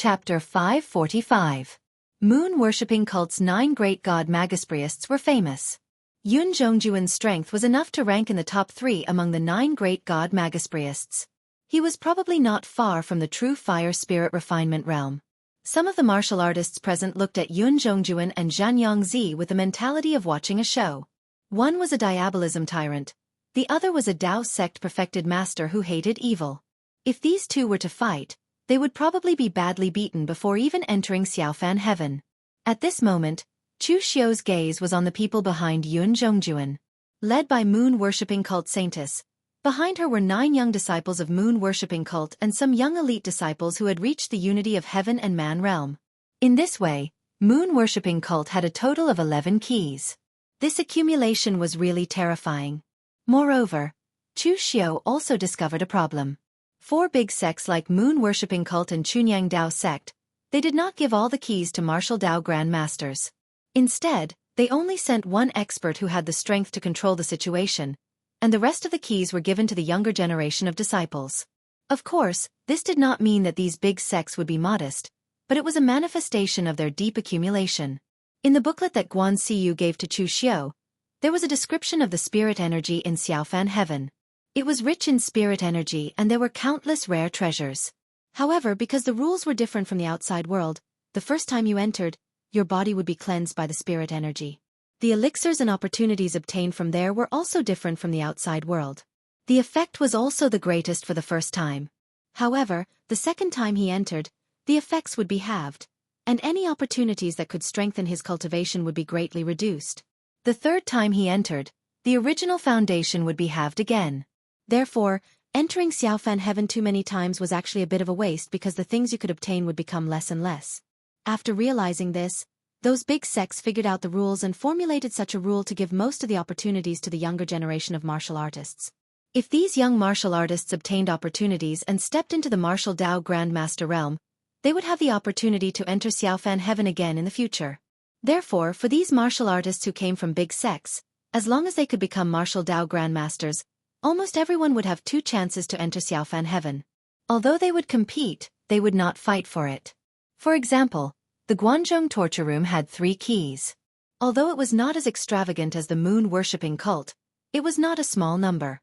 Chapter 545. Moon-worshipping cult's 9 great god Magus-priests were famous. Yun Zhongjuan's strength was enough to rank in the top 3 among the 9 great god Magus-priests. He was probably not far from the true fire spirit refinement realm. Some of the martial artists present looked at Yun Zhongjuan and Zhan Yongzi with the mentality of watching a show. One was a diabolism tyrant. The other was a Tao sect-perfected master who hated evil. If these two were to fight, they would probably be badly beaten before even entering Xiaofan heaven. At this moment, Chu Xiu's gaze was on the people behind Yun Zhongjuan. Led by moon-worshipping cult Saintess, behind her were 9 young disciples of moon-worshipping cult and some young elite disciples who had reached the unity of heaven and man realm. In this way, moon-worshipping cult had a total of 11 keys. This accumulation was really terrifying. Moreover, Chu Xiu also discovered a problem. 4 big sects like moon-worshipping cult and Chunyang Dao sect, they did not give all the keys to martial Dao Grand Masters. Instead, they only sent one expert who had the strength to control the situation, and the rest of the keys were given to the younger generation of disciples. Of course, this did not mean that these big sects would be modest, but it was a manifestation of their deep accumulation. In the booklet that Guan Siyu gave to Chu Xiu, there was a description of the spirit energy in Xiaofan heaven. It was rich in spirit energy and there were countless rare treasures. However, because the rules were different from the outside world, the first time you entered, your body would be cleansed by the spirit energy. The elixirs and opportunities obtained from there were also different from the outside world. The effect was also the greatest for the first time. However, the second time he entered, the effects would be halved, and any opportunities that could strengthen his cultivation would be greatly reduced. The third time he entered, the original foundation would be halved again. Therefore, entering Xiaofan heaven too many times was actually a bit of a waste because the things you could obtain would become less and less. After realizing this, those big sects figured out the rules and formulated such a rule to give most of the opportunities to the younger generation of martial artists. If these young martial artists obtained opportunities and stepped into the martial Dao Grandmaster realm, they would have the opportunity to enter Xiaofan heaven again in the future. Therefore, for these martial artists who came from big sects, as long as they could become martial Dao Grandmasters, almost everyone would have 2 chances to enter Xiaofan heaven. Although they would compete, they would not fight for it. For example, the Guanzhong torture room had 3 keys. Although it was not as extravagant as the moon-worshipping cult, it was not a small number.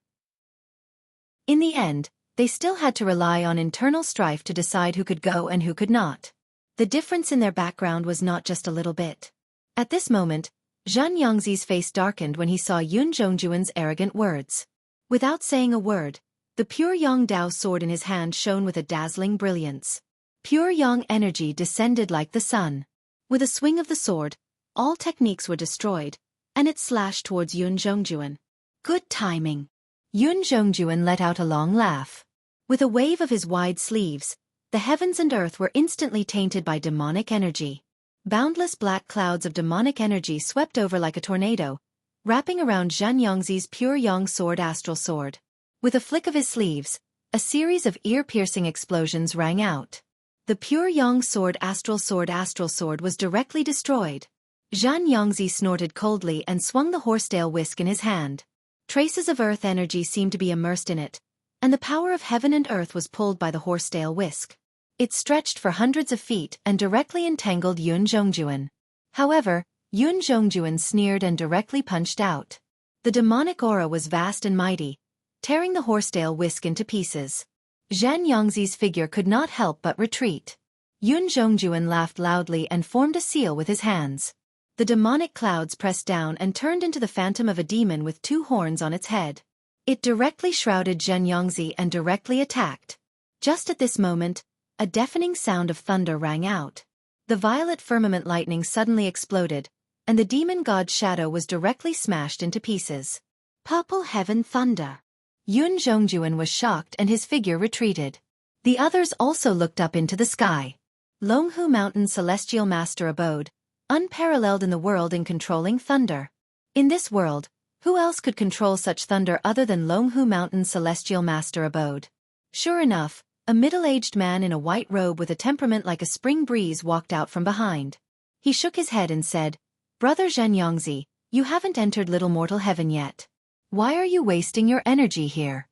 In the end, they still had to rely on internal strife to decide who could go and who could not. The difference in their background was not just a little bit. At this moment, Zhan Yongzi's face darkened when he saw Yun Zhongjuan's arrogant words. Without saying a word, the pure Yang Dao sword in his hand shone with a dazzling brilliance. Pure Yang energy descended like the sun. With a swing of the sword, all techniques were destroyed, and it slashed towards Yun Zhongjuan. Good timing. Yun Zhongjuan let out a long laugh. With a wave of his wide sleeves, the heavens and earth were instantly tainted by demonic energy. Boundless black clouds of demonic energy swept over like a tornado, wrapping around Zhan Yongzi's pure Yang sword astral sword. With a flick of his sleeves, a series of ear-piercing explosions rang out. The pure Yang sword astral sword was directly destroyed. Zhan Yongzi snorted coldly and swung the horsetail whisk in his hand. Traces of earth energy seemed to be immersed in it, and the power of heaven and earth was pulled by the horsetail whisk. It stretched for hundreds of feet and directly entangled Yun Zhongjuan. However, Yun Zhongjuan sneered and directly punched out. The demonic aura was vast and mighty, tearing the horsetail whisk into pieces. Zhan Yongzi's figure could not help but retreat. Yun Zhongjuan laughed loudly and formed a seal with his hands. The demonic clouds pressed down and turned into the phantom of a demon with 2 horns on its head. It directly shrouded Zhan Yongzi and directly attacked. Just at this moment, a deafening sound of thunder rang out. The violet firmament lightning suddenly exploded, and the demon god's shadow was directly smashed into pieces. Purple heaven thunder. Yun Zhongjuan was shocked and his figure retreated. The others also looked up into the sky. Longhu Mountain Celestial Master abode, unparalleled in the world in controlling thunder. In this world, who else could control such thunder other than Longhu Mountain Celestial Master abode? Sure enough, a middle-aged man in a white robe with a temperament like a spring breeze walked out from behind. He shook his head and said, "Brother Zhan Yongzi, you haven't entered little mortal heaven yet. Why are you wasting your energy here?"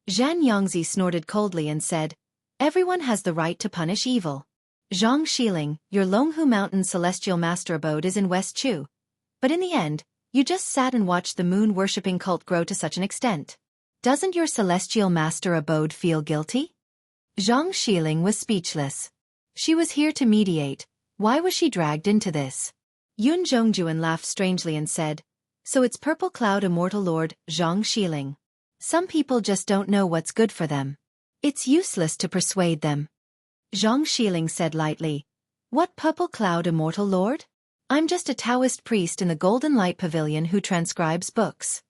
Zhan Yongzi snorted coldly and said, "Everyone has the right to punish evil. Zhang Xiling, your Longhu Mountain celestial master abode is in West Chu. But in the end, you just sat and watched the moon-worshipping cult grow to such an extent. Doesn't your celestial master abode feel guilty? Zhang Xiling was speechless. She was here to mediate. Why was she dragged into this? Yun Zhongjuan laughed strangely and said, So it's Purple Cloud Immortal Lord, Zhang Xiling. Some people just don't know what's good for them. It's useless to persuade them. Zhang Xiling said lightly, What Purple Cloud Immortal Lord? I'm just a Taoist priest in the Golden Light Pavilion who transcribes books.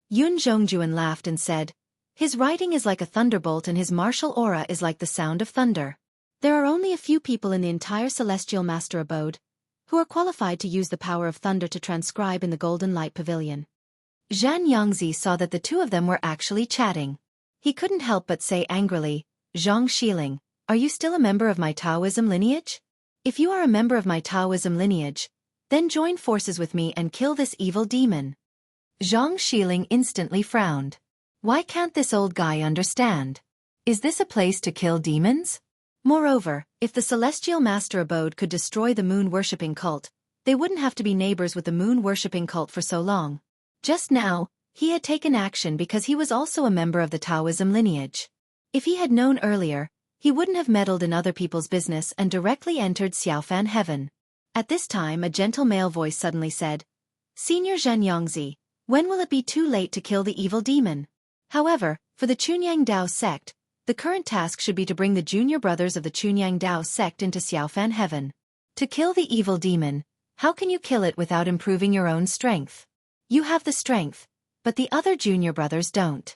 Yun Zhongjuan laughed and said, His writing is like a thunderbolt and his martial aura is like the sound of thunder. There are only a few people in the entire celestial master abode who are qualified to use the power of thunder to transcribe in the Golden Light Pavilion. Zhan Yangzi saw that the two of them were actually chatting. He couldn't help but say angrily, Zhang Xiling, are you still a member of my Taoism lineage? If you are a member of my Taoism lineage, then join forces with me and kill this evil demon. Zhang Xiling instantly frowned. Why can't this old guy understand? Is this a place to kill demons? Moreover, if the celestial master abode could destroy the moon-worshipping cult, they wouldn't have to be neighbors with the moon-worshipping cult for so long. Just now, he had taken action because he was also a member of the Taoism lineage. If he had known earlier, he wouldn't have meddled in other people's business and directly entered Xiaofan heaven. At this time a gentle male voice suddenly said, Senior Zhen Yangzi, when will it be too late to kill the evil demon? However, for the Chunyang Dao sect, the current task should be to bring the junior brothers of the Chunyang Dao sect into Xiaofan heaven. To kill the evil demon, how can you kill it without improving your own strength? You have the strength, but the other junior brothers don't.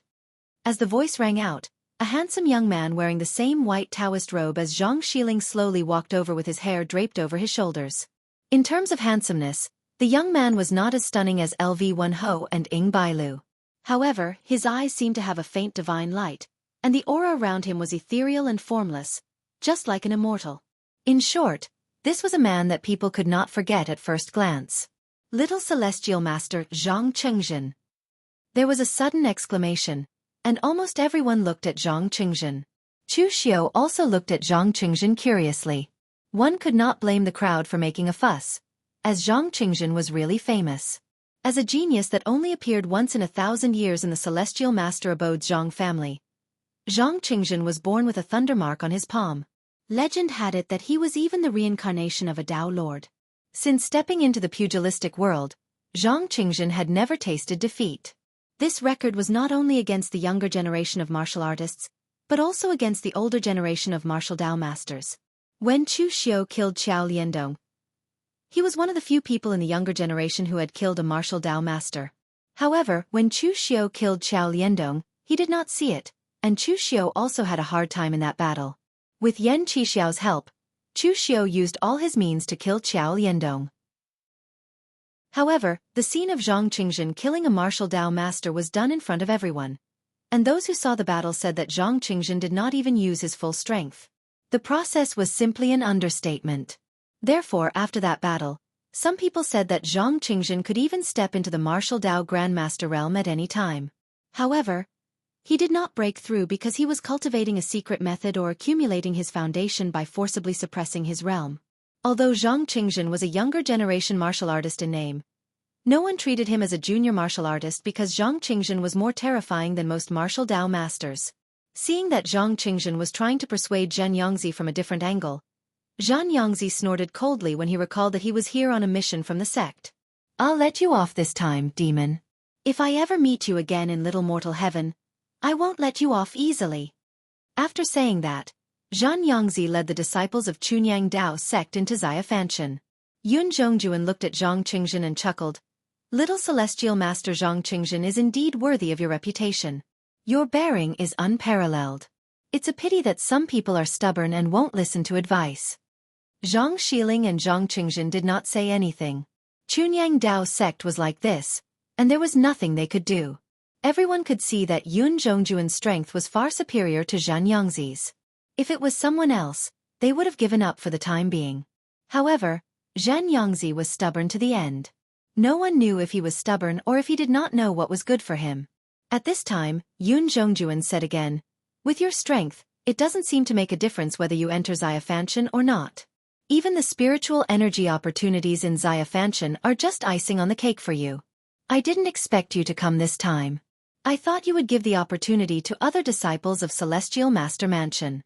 As the voice rang out, a handsome young man wearing the same white Taoist robe as Zhang Xiling slowly walked over with his hair draped over his shoulders. In terms of handsomeness, the young man was not as stunning as LV1 Ho and Ying Bailu. However, his eyes seemed to have a faint divine light, and the aura around him was ethereal and formless, just like an immortal. In short, this was a man that people could not forget at first glance. Little Celestial Master Zhang Chengjin. There was a sudden exclamation, and almost everyone looked at Zhang Chengjin. Chu Xiao also looked at Zhang Chengjin curiously. One could not blame the crowd for making a fuss, as Zhang Chengjin was really famous. As a genius that only appeared once in 1,000 years in the Celestial Master Abode's Zhang family, Zhang Chengjin was born with a thunder mark on his palm. Legend had it that he was even the reincarnation of a Tao Lord. Since stepping into the pugilistic world, Zhang Chengjin had never tasted defeat. This record was not only against the younger generation of martial artists, but also against the older generation of martial Tao masters. When Chu Xiao killed Xiao Liandong, he was one of the few people in the younger generation who had killed a martial Tao master. However, when Chu Xiao killed Xiao Liandong, he did not see it, and Chu Xiao also had a hard time in that battle. With Yan Qixiao's help, Chu Xiao used all his means to kill Xiao Liandong. However, the scene of Zhang Chengjin killing a martial Tao master was done in front of everyone, and those who saw the battle said that Zhang Chengjin did not even use his full strength. The process was simply an understatement. Therefore, after that battle, some people said that Zhang Chengjin could even step into the martial Tao Grandmaster realm at any time. However, he did not break through because he was cultivating a secret method or accumulating his foundation by forcibly suppressing his realm. Although Zhang Chengjin was a younger generation martial artist in name, no one treated him as a junior martial artist because Zhang Chengjin was more terrifying than most martial Tao masters. Seeing that Zhang Chengjin was trying to persuade Zhan Yangzi from a different angle, Zhan Yangzi snorted coldly when he recalled that he was here on a mission from the sect. I'll let you off this time, demon. If I ever meet you again in Little Mortal Heaven, I won't let you off easily. After saying that, Zhan Yangzi led the disciples of Chunyang Dao sect into Xiafanshan. Yun Zhongjuan looked at Zhang Chengjin and chuckled. Little Celestial Master Zhang Chengjin is indeed worthy of your reputation. Your bearing is unparalleled. It's a pity that some people are stubborn and won't listen to advice. Zhang Xiling and Zhang Chengjin did not say anything. Chunyang Dao sect was like this, and there was nothing they could do. Everyone could see that Yun Zhongjuan's strength was far superior to Zhan Yangzi's. If it was someone else, they would have given up for the time being. However, Zhan Yangzi was stubborn to the end. No one knew if he was stubborn or if he did not know what was good for him. At this time, Yun Zhongjuan said again, with your strength, It doesn't seem to make a difference whether you enter Xiaofan or not. Even the spiritual energy opportunities in Xiaofan are just icing on the cake for you. I didn't expect you to come this time. I thought you would give the opportunity to other disciples of Celestial Master Mansion.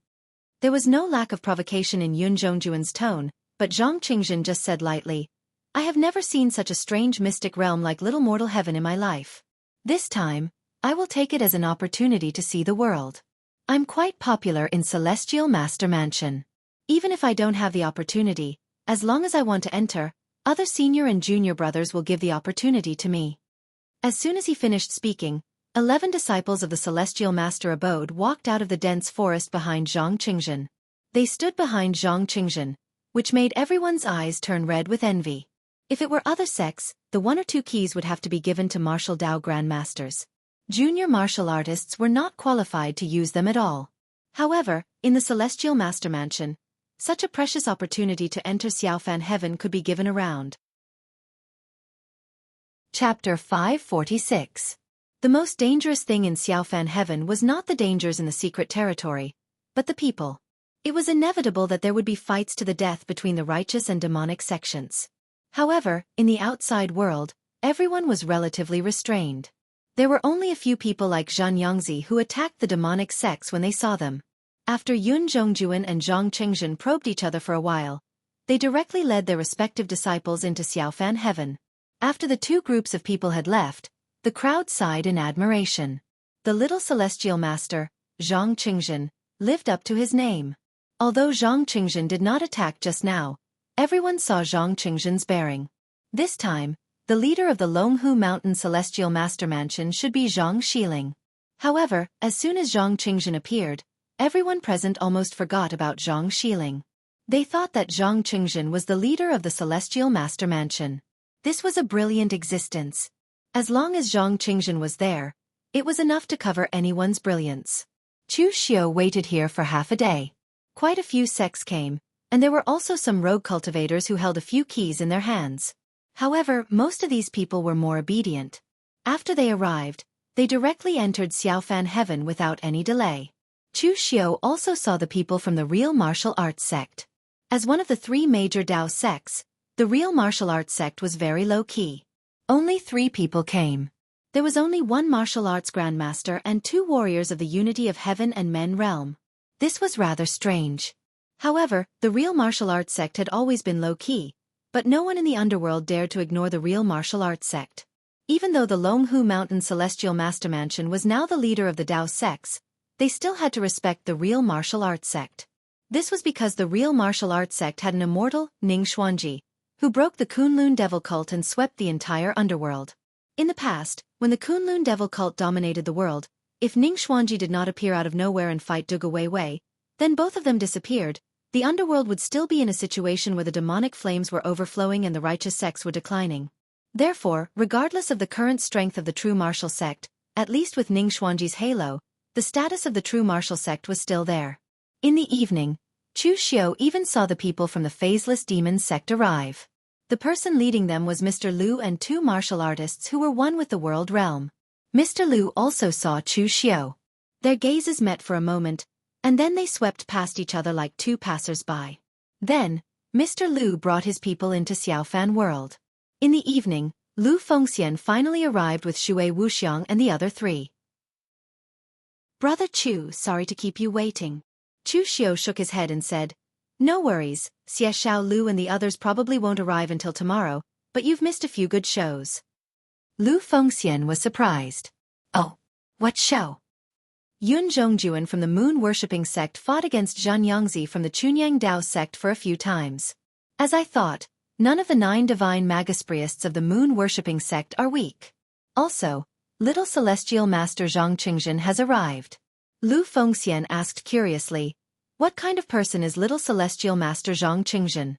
There was no lack of provocation in Yun Zhongjuan's tone, but Zhang Qingjun just said lightly, I have never seen such a strange mystic realm like Little Mortal Heaven in my life. This time, I will take it as an opportunity to see the world. I'm quite popular in Celestial Master Mansion. Even if I don't have the opportunity, as long as I want to enter, other senior and junior brothers will give the opportunity to me. As soon as he finished speaking, 11 disciples of the Celestial Master Abode walked out of the dense forest behind Zhang Qingjun. They stood behind Zhang Qingjun, which made everyone's eyes turn red with envy. If it were other sects, the 1 or 2 keys would have to be given to martial Dao grandmasters. Junior martial artists were not qualified to use them at all. However, in the Celestial Master Mansion, such a precious opportunity to enter Xiaofan Heaven could be given around. Chapter 546. The most dangerous thing in Xiaofan Heaven was not the dangers in the secret territory, but the people. It was inevitable that there would be fights to the death between the righteous and demonic sections. However, in the outside world, everyone was relatively restrained. There were only a few people like Zhan Yangzi who attacked the demonic sects when they saw them. After Yun Zhongjuan and Zhang Qingjun probed each other for a while, they directly led their respective disciples into Xiaofan Heaven. After the 2 groups of people had left, the crowd sighed in admiration. The little celestial master, Zhang Qingjun, lived up to his name. Although Zhang Qingjun did not attack just now, everyone saw Zhang Qingjun's bearing. This time, the leader of the Longhu Mountain Celestial Master Mansion should be Zhang Xiling. However, as soon as Zhang Qingjun appeared, everyone present almost forgot about Zhang Xiling. They thought that Zhang Qingjun was the leader of the Celestial Master Mansion. This was a brilliant existence. As long as Zhang Qingjun was there, it was enough to cover anyone's brilliance. Chu Xiu waited here for half a day. Quite a few sects came, and there were also some rogue cultivators who held a few keys in their hands. However, most of these people were more obedient. After they arrived, they directly entered Xiaofan Heaven without any delay. Chu Xiu also saw the people from the Real Martial Arts sect. As one of the 3 major Dao sects, the Real Martial Arts sect was very low-key. Only 3 people came. There was only 1 martial arts grandmaster and 2 warriors of the unity of heaven and men realm. This was rather strange. However, the Real Martial Arts sect had always been low-key, but no one in the underworld dared to ignore the Real Martial Arts sect. Even though the Longhu Mountain Celestial Master Mansion was now the leader of the Dao sects, they still had to respect the Real Martial Arts sect. This was because the Real Martial Arts sect had an immortal, Ning Xuanji, who broke the Kunlun Devil cult and swept the entire underworld. In the past, when the Kunlun Devil cult dominated the world, if Ning Xuanji did not appear out of nowhere and fight Duga Wei Wei, then both of them disappeared. The underworld would still be in a situation where the demonic flames were overflowing and the righteous sects were declining. Therefore, regardless of the current strength of the true martial sect, at least with Ning Xuanji's halo, the status of the true martial sect was still there. In the evening, Chu Xiu even saw the people from the phaseless demon sect arrive. The person leading them was Mr. Liu and 2 martial artists who were one with the world realm. Mr. Liu also saw Chu Xiu. Their gazes met for a moment, and then they swept past each other like 2 passers-by. Then, Mr. Liu brought his people into Xiaofan world. In the evening, Lu Fengxian finally arrived with Shui Wuxiang and the other 3. Brother Chu, sorry to keep you waiting. Chu Xiu shook his head and said, No worries, Xie Xiao Lu and the others probably won't arrive until tomorrow, but you've missed a few good shows. Lu Fengxian was surprised. Oh, what show? Yun Zhongjuan from the moon-worshipping sect fought against Zhan Yangzi from the Chunyang Dao sect for a few times. As I thought, none of the 9 divine magispriests of the moon-worshipping sect are weak. Also, little celestial master Zhang Qingjun has arrived. Lu Fengxian asked curiously, What kind of person is little celestial master Zhang Qingjun?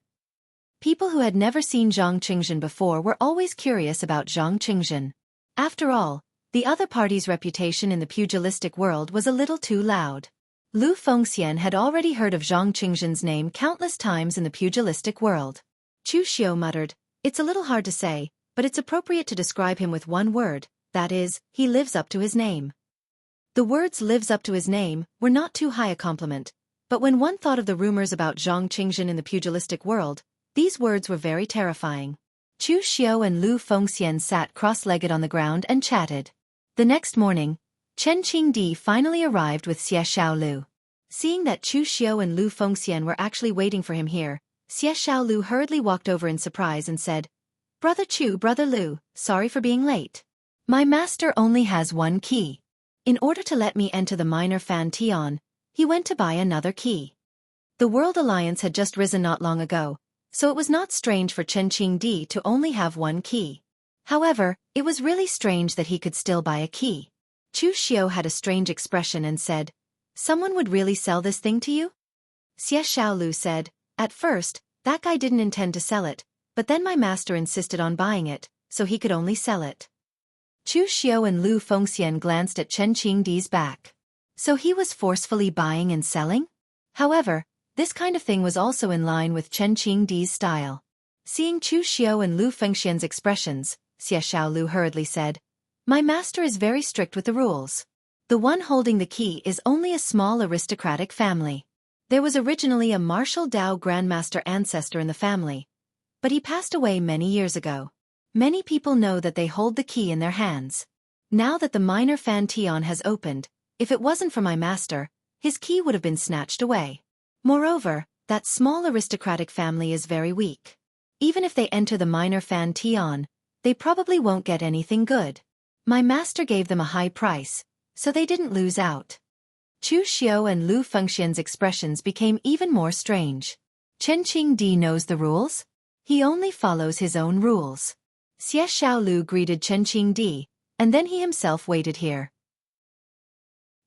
People who had never seen Zhang Qingjun before were always curious about Zhang Qingjun. After all, the other party's reputation in the pugilistic world was a little too loud. Lu Fengxian had already heard of Zhang Qingjun's name countless times in the pugilistic world. Chu Xiu muttered, It's a little hard to say, but it's appropriate to describe him with one word, that is, he lives up to his name. The words "lives up to his name" were not too high a compliment, but when one thought of the rumors about Zhang Qingjin in the pugilistic world, these words were very terrifying. Chu Xiao and Lu Fengxian sat cross-legged on the ground and chatted. The next morning, Chen Qingdi finally arrived with Xie Xiaolu. Seeing that Chu Xiao and Lu Fengxian were actually waiting for him here, Xie Xiaolu hurriedly walked over in surprise and said, "Brother Chu, Brother Lu, sorry for being late. My master only has one key. In order to let me enter the minor Fan Tian, he went to buy another key." The World Alliance had just risen not long ago, so it was not strange for Chen Qingdi to only have one key. However, it was really strange that he could still buy a key. Chu Xiao had a strange expression and said, "Someone would really sell this thing to you?" Xie Xiaolu said, "At first, that guy didn't intend to sell it, but then my master insisted on buying it, so he could only sell it." Chu Xiao and Lu Fengxian glanced at Chen Qingdi's back. So he was forcefully buying and selling? However, this kind of thing was also in line with Chen Qingdi's style. Seeing Chu Xiao and Lu Fengxian's expressions, Xie Xiaolu hurriedly said, "My master is very strict with the rules. The one holding the key is only a small aristocratic family. There was originally a martial Dao grandmaster ancestor in the family, but he passed away many years ago. Many people know that they hold the key in their hands. Now that the minor Fan Tian has opened, if it wasn't for my master, his key would have been snatched away. Moreover, that small aristocratic family is very weak. Even if they enter the minor Fan Tian, they probably won't get anything good. My master gave them a high price, so they didn't lose out." Chu Xiao and Lu Fengxian's expressions became even more strange. Chen Qingdi knows the rules? He only follows his own rules. Xie Xiaolu greeted Chen Qingdi, and then he himself waited here.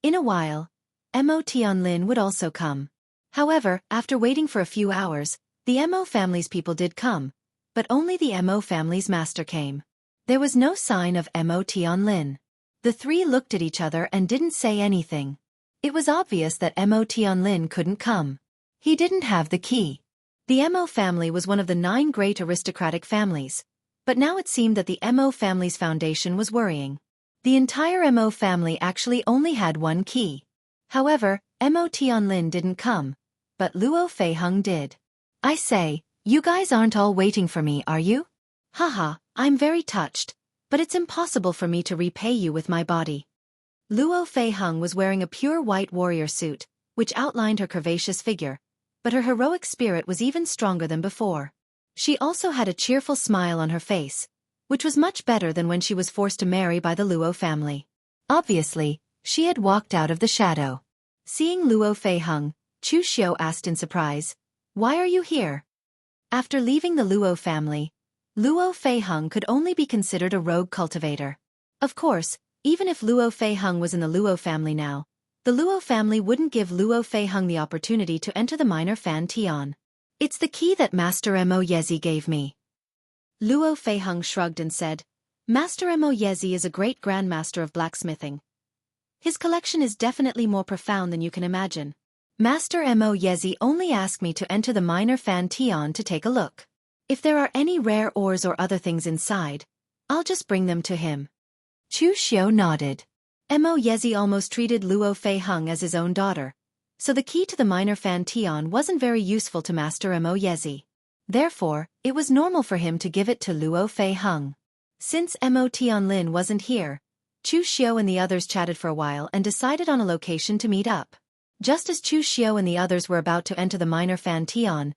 In a while, Mo Tianlin would also come. However, after waiting for a few hours, the Mo family's people did come, but only the Mo family's master came. There was no sign of Mo Tianlin. The three looked at each other and didn't say anything. It was obvious that Mo Tianlin couldn't come. He didn't have the key. The Mo family was one of the 9 great aristocratic families, but now it seemed that the Mo family's foundation was worrying. The entire Mo family actually only had one key. However, Mo Tianlin didn't come, but Luo Feiheng did. "I say, you guys aren't all waiting for me, are you? Haha, I'm very touched, but it's impossible for me to repay you with my body." Luo Feiheng was wearing a pure white warrior suit, which outlined her curvaceous figure, but her heroic spirit was even stronger than before. She also had a cheerful smile on her face, which was much better than when she was forced to marry by the Luo family. Obviously, she had walked out of the shadow. Seeing Luo Feiheng, Chu Xiao asked in surprise, "Why are you here?" After leaving the Luo family, Luo Feiheng could only be considered a rogue cultivator. Of course, even if Luo Feiheng was in the Luo family now, the Luo family wouldn't give Luo Feiheng the opportunity to enter the minor Fan Tian. "It's the key that Master Mo Yezi gave me." Luo Feiheng shrugged and said, "Master Mo Yezi is a great grandmaster of blacksmithing. His collection is definitely more profound than you can imagine. Master Mo Yezi only asked me to enter the minor Fan Tian to take a look. If there are any rare ores or other things inside, I'll just bring them to him." Chu Xiao nodded. Mo Yezi almost treated Luo Feiheng as his own daughter, so the key to the minor Fan Tian wasn't very useful to Master Mo Yezi. Therefore, it was normal for him to give it to Luo Feiheng. Since Mo Tianlin wasn't here, Chu Xiao and the others chatted for a while and decided on a location to meet up. Just as Chu Xiao and the others were about to enter the minor Fan Tian,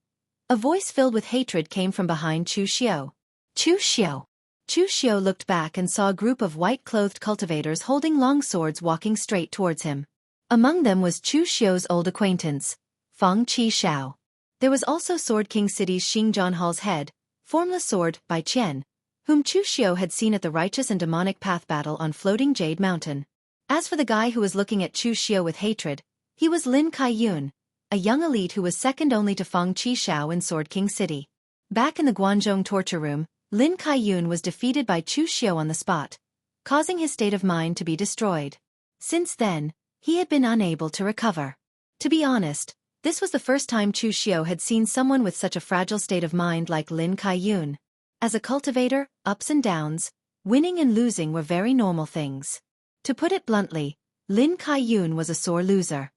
a voice filled with hatred came from behind Chu Xiao. "Chu Xiao!" Chu Xiao looked back and saw a group of white-clothed cultivators holding long swords walking straight towards him. Among them was Chu Xiao's old acquaintance, Feng Qishao. There was also Sword King City's Xingzhan Hall's head, Formless Sword, Bai Qian, whom Chu Xiao had seen at the Righteous and Demonic Path battle on Floating Jade Mountain. As for the guy who was looking at Chu Xiao with hatred, he was Lin Kaiyun, a young elite who was second only to Feng Qishao in Sword King City. Back in the Guanzhong torture room, Lin Kaiyun was defeated by Chu Xiao on the spot, causing his state of mind to be destroyed. Since then, he had been unable to recover. To be honest, this was the first time Chu Xiao had seen someone with such a fragile state of mind like Lin Kaiyun. As a cultivator, ups and downs, winning and losing were very normal things. To put it bluntly, Lin Kaiyun was a sore loser.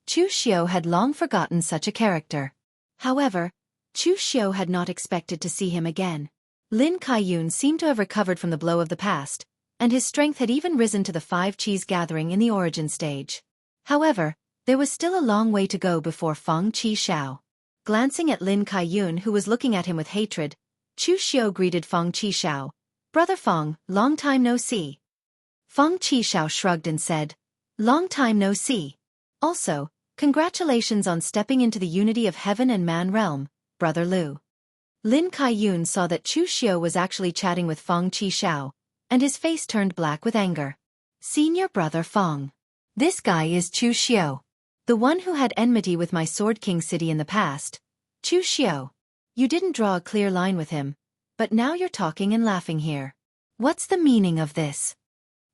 Chu Xiu had long forgotten such a character. However, Chu Xiu had not expected to see him again. Lin Kaiyun seemed to have recovered from the blow of the past, and his strength had even risen to the 5 Qis gathering in the origin stage. However, there was still a long way to go before Feng Qishao. Glancing at Lin Kaiyun, who was looking at him with hatred, Chu Xiu greeted Feng Qishao. "Brother Feng, long time no see." Feng Qishao shrugged and said, "Long time no see. Also, congratulations on stepping into the unity of heaven and man realm, Brother Lu." Lin Kaiyun saw that Chu Xiu was actually chatting with Feng Qishao, and his face turned black with anger. "Senior Brother Feng. This guy is Chu Xiu. The one who had enmity with my Sword King city in the past. Chu Xiu. You didn't draw a clear line with him, but now you're talking and laughing here. What's the meaning of this?"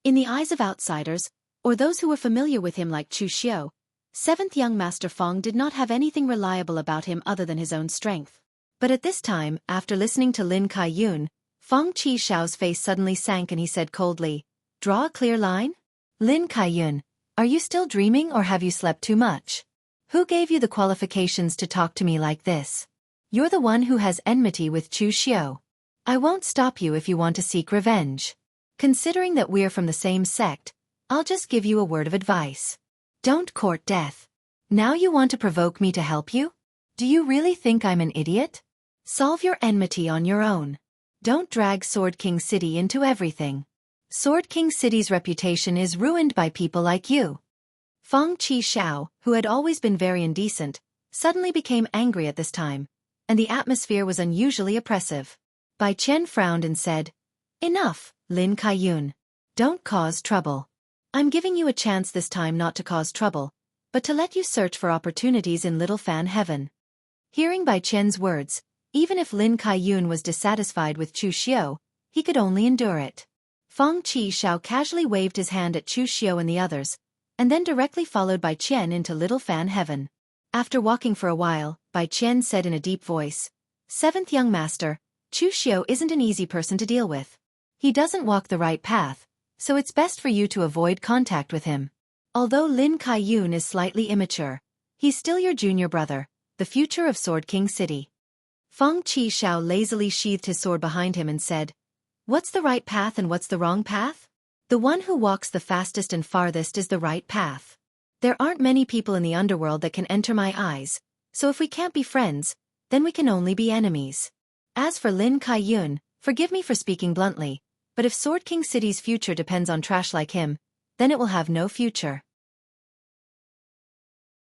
In the eyes of outsiders, or those who were familiar with him like Chu Xiu, 7th young Master Feng did not have anything reliable about him other than his own strength. But at this time, after listening to Lin Kaiyun, Feng Qishao's face suddenly sank and he said coldly, "Draw a clear line? Lin Kaiyun, are you still dreaming or have you slept too much? Who gave you the qualifications to talk to me like this? You're the one who has enmity with Chu Xiu. I won't stop you if you want to seek revenge. Considering that we're from the same sect, I'll just give you a word of advice. Don't court death. Now you want to provoke me to help you? Do you really think I'm an idiot? Solve your enmity on your own. Don't drag Sword King City into everything. Sword King City's reputation is ruined by people like you." Feng Qishao, who had always been very indecent, suddenly became angry at this time, and the atmosphere was unusually oppressive. Bai Qian frowned and said, "Enough, Lin Kaiyun. Don't cause trouble. I'm giving you a chance this time not to cause trouble, but to let you search for opportunities in Little Fan Heaven." Hearing Bai Qian's words, even if Lin Kaiyun was dissatisfied with Chu Xiu, he could only endure it. Feng Qishao casually waved his hand at Chu Xiu and the others, and then directly followed Bai Qian into Little Fan Heaven. After walking for a while, Bai Qian said in a deep voice, "7th young master, Chu Xiu isn't an easy person to deal with. He doesn't walk the right path, so it's best for you to avoid contact with him. Although Lin Kaiyun is slightly immature, he's still your junior brother, the future of Sword King City." Feng Qishao lazily sheathed his sword behind him and said, "What's the right path and what's the wrong path? The one who walks the fastest and farthest is the right path. There aren't many people in the underworld that can enter my eyes, so if we can't be friends, then we can only be enemies. As for Lin Kaiyun, forgive me for speaking bluntly, but if Sword King City's future depends on trash like him, then it will have no future."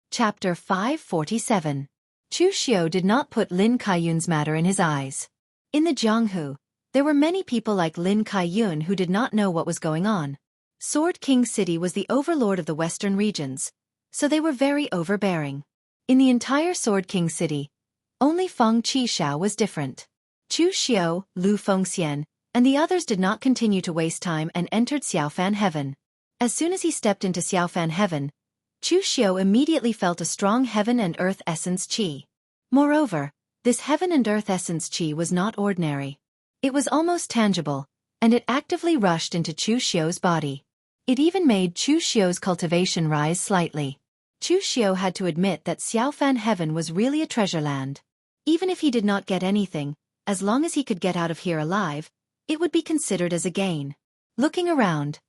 Chapter 547. Chu Xiu did not put Lin Kaiyun's matter in his eyes. In the Jianghu, there were many people like Lin Kaiyun who did not know what was going on. Sword King City was the overlord of the western regions, so they were very overbearing. In the entire Sword King City, only Feng Qishao was different. Chu Xiu, Lu Fengxian, and the others did not continue to waste time and entered Xiaofan Heaven. As soon as he stepped into Xiaofan Heaven, Chu Xiu immediately felt a strong heaven and earth essence qi. Moreover, this heaven and earth essence qi was not ordinary. It was almost tangible, and it actively rushed into Chu Xiu's body. It even made Chu Xiu's cultivation rise slightly. Chu Xiu had to admit that Xiaofan Heaven was really a treasure land. Even if he did not get anything, as long as he could get out of here alive, it would be considered as a gain. Looking around,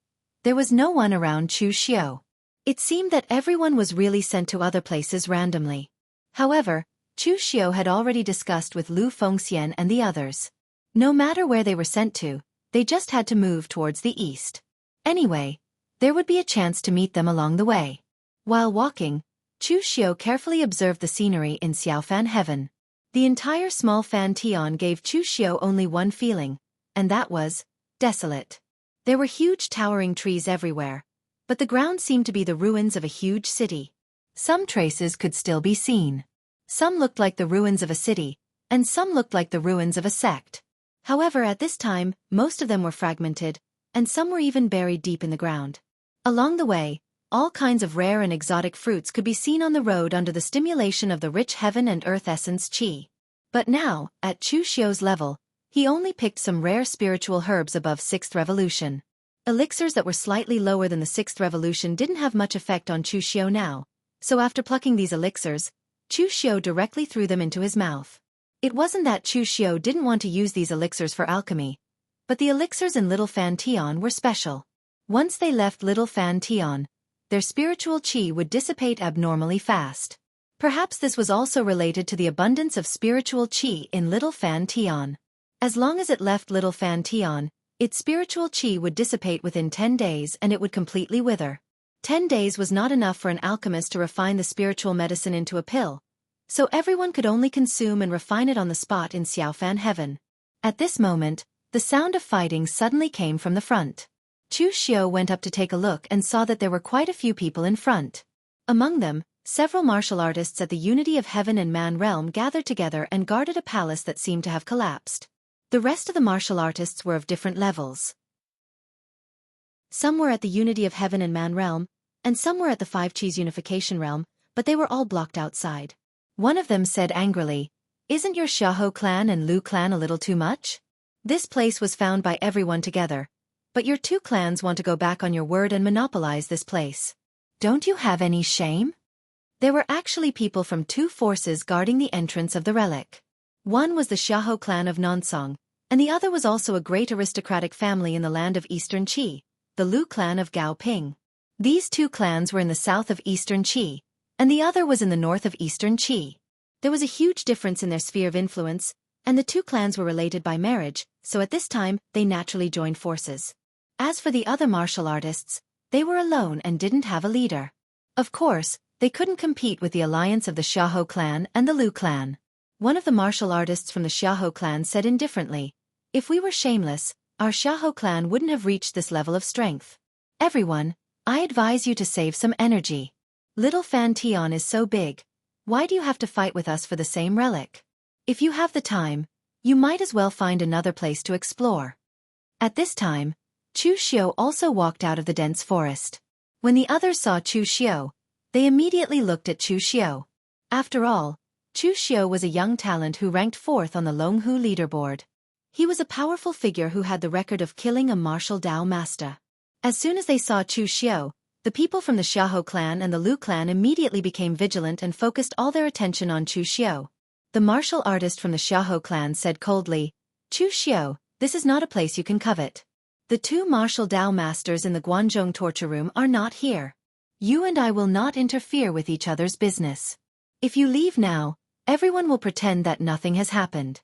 there was no one around Chu Xiu. It seemed that everyone was really sent to other places randomly. However, Chu Xiu had already discussed with Lu Fengxian and the others. No matter where they were sent to, they just had to move towards the east. Anyway, there would be a chance to meet them along the way. While walking, Chu Xiu carefully observed the scenery in Xiaofan Heaven. The entire small Fan Tian gave Chu Xiu only one feeling, and that was desolate. There were huge towering trees everywhere, but the ground seemed to be the ruins of a huge city. Some traces could still be seen. Some looked like the ruins of a city, and some looked like the ruins of a sect. However, at this time, most of them were fragmented, and some were even buried deep in the ground. Along the way, all kinds of rare and exotic fruits could be seen on the road under the stimulation of the rich heaven and earth essence qi. But now, at Chu Xiu's level, he only picked some rare spiritual herbs above 6th revolution. Elixirs that were slightly lower than the sixth revolution didn't have much effect on Chu Xiao now, so after plucking these elixirs, Chu Xiao directly threw them into his mouth. It wasn't that Chu Xiao didn't want to use these elixirs for alchemy, but the elixirs in Little Fan Tian were special. Once they left Little Fan Tian, their spiritual qi would dissipate abnormally fast. Perhaps this was also related to the abundance of spiritual qi in Little Fan Tian. As long as it left Little Fan Tian, its spiritual qi would dissipate within 10 days and it would completely wither. 10 days was not enough for an alchemist to refine the spiritual medicine into a pill, so everyone could only consume and refine it on the spot in Xiaofan heaven. At this moment, the sound of fighting suddenly came from the front. Chu Xiao went up to take a look and saw that there were quite a few people in front. Among them, several martial artists at the unity of heaven and man realm gathered together and guarded a palace that seemed to have collapsed. The rest of the martial artists were of different levels. Some were at the unity of heaven and man realm, and some were at the five qis unification realm, but they were all blocked outside. One of them said angrily, "Isn't your Xiahou clan and Lu clan a little too much? This place was found by everyone together, but your two clans want to go back on your word and monopolize this place. Don't you have any shame?" There were actually people from two forces guarding the entrance of the relic. One was the Xiahou clan of Nansong, and the other was also a great aristocratic family in the land of Eastern Qi, the Lu clan of Gaoping. These two clans were in the south of Eastern Qi, and the other was in the north of Eastern Qi. There was a huge difference in their sphere of influence, and the two clans were related by marriage, so at this time they naturally joined forces. As for the other martial artists, they were alone and didn't have a leader. Of course, they couldn't compete with the alliance of the Xiahou clan and the Lu clan. One of the martial artists from the Xiahou clan said indifferently, "If we were shameless, our Xiahou clan wouldn't have reached this level of strength. Everyone, I advise you to save some energy. Little Fan Tian is so big, why do you have to fight with us for the same relic? If you have the time, you might as well find another place to explore." At this time, Chu Xiao also walked out of the dense forest. When the others saw Chu Xiao, they immediately looked at Chu Xiao. After all, Chu Xiao was a young talent who ranked 4th on the Longhu leaderboard. He was a powerful figure who had the record of killing a martial Dao master. As soon as they saw Chu Xiao, the people from the Xiahou clan and the Lu clan immediately became vigilant and focused all their attention on Chu Xiao. The martial artist from the Xiahou clan said coldly, "Chu Xiao, this is not a place you can covet. The two martial Dao masters in the Guanzhong torture room are not here. You and I will not interfere with each other's business. If you leave now, everyone will pretend that nothing has happened."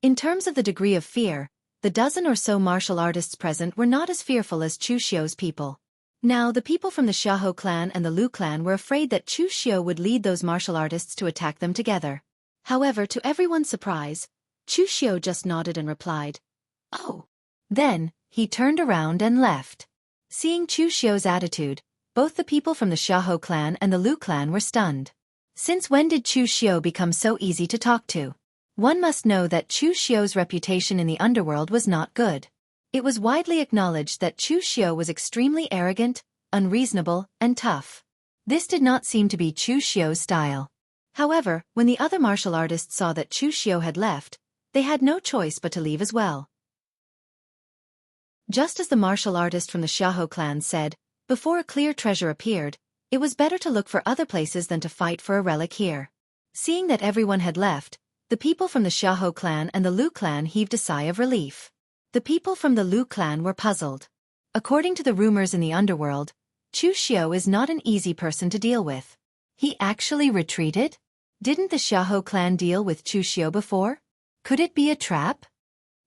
In terms of the degree of fear, the dozen or so martial artists present were not as fearful as Chu Xiao's people. Now the people from the Xiahou clan and the Lu clan were afraid that Chu Xiao would lead those martial artists to attack them together. However, to everyone's surprise, Chu Xiao just nodded and replied, "Oh." Then, he turned around and left. Seeing Chu Xiao's attitude, both the people from the Xiahou clan and the Lu clan were stunned. Since when did Chu Xiao become so easy to talk to? One must know that Chu Xiao's reputation in the underworld was not good. It was widely acknowledged that Chu Xiao was extremely arrogant, unreasonable, and tough. This did not seem to be Chu Xiao's style. However, when the other martial artists saw that Chu Xiao had left, they had no choice but to leave as well. Just as the martial artist from the Xiahou clan said, before a clear treasure appeared, it was better to look for other places than to fight for a relic here. Seeing that everyone had left, the people from the Xiahou clan and the Lu clan heaved a sigh of relief. The people from the Lu clan were puzzled. According to the rumors in the underworld, Chu Xiao is not an easy person to deal with. He actually retreated? Didn't the Xiahou clan deal with Chu Xiao before? Could it be a trap?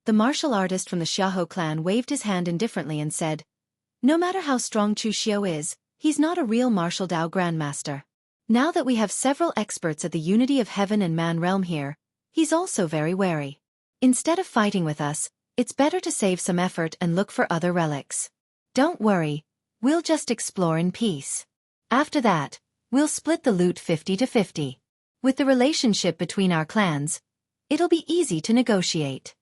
The martial artist from the Xiahou clan waved his hand indifferently and said, "No matter how strong Chu Xiao is, he's not a real martial Dao grandmaster. Now that we have several experts at the unity of heaven and man realm here, he's also very wary. Instead of fighting with us, it's better to save some effort and look for other relics. Don't worry, we'll just explore in peace. After that, we'll split the loot 50 to 50. With the relationship between our clans, it'll be easy to negotiate."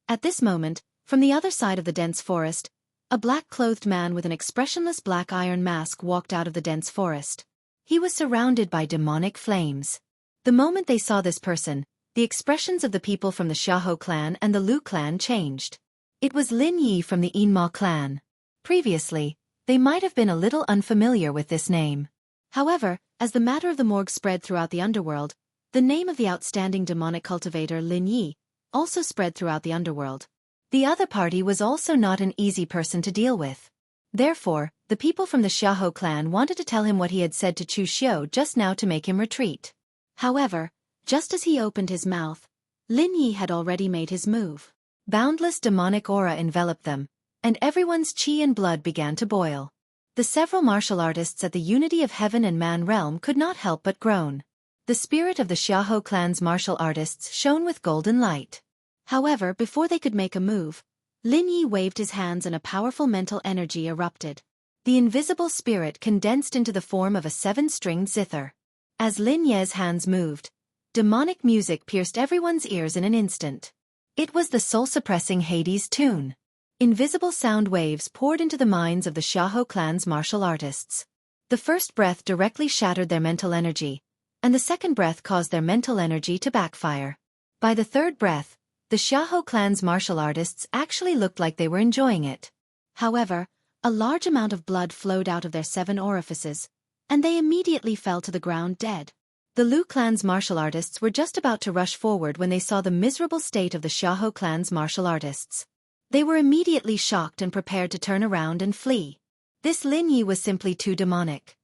At this moment, from the other side of the dense forest, a black-clothed man with an expressionless black iron mask walked out of the dense forest. He was surrounded by demonic flames. The moment they saw this person, the expressions of the people from the Xiahou clan and the Lu clan changed. It was Lin Yi from the Yinma clan. Previously, they might have been a little unfamiliar with this name. However, as the matter of the morgue spread throughout the underworld, the name of the outstanding demonic cultivator Lin Yi also spread throughout the underworld. The other party was also not an easy person to deal with. Therefore, the people from the Xiahou clan wanted to tell him what he had said to Chu Xiu just now to make him retreat. However, just as he opened his mouth, Lin Yi had already made his move. Boundless demonic aura enveloped them, and everyone's qi and blood began to boil. The several martial artists at the Unity of Heaven and Man realm could not help but groan. The spirit of the Xiahou clan's martial artists shone with golden light. However, before they could make a move, Lin Yi waved his hands and a powerful mental energy erupted. The invisible spirit condensed into the form of a 7-stringed zither. As Lin Yi's hands moved, demonic music pierced everyone's ears in an instant. It was the soul-suppressing Hades tune. Invisible sound waves poured into the minds of the Xiahou clan's martial artists. The first breath directly shattered their mental energy, and the second breath caused their mental energy to backfire. By the third breath, the Xiahou clan's martial artists actually looked like they were enjoying it. However, a large amount of blood flowed out of their 7 orifices, and they immediately fell to the ground dead. The Lu clan's martial artists were just about to rush forward when they saw the miserable state of the Xiahou clan's martial artists. They were immediately shocked and prepared to turn around and flee. This Lin Yi was simply too demonic.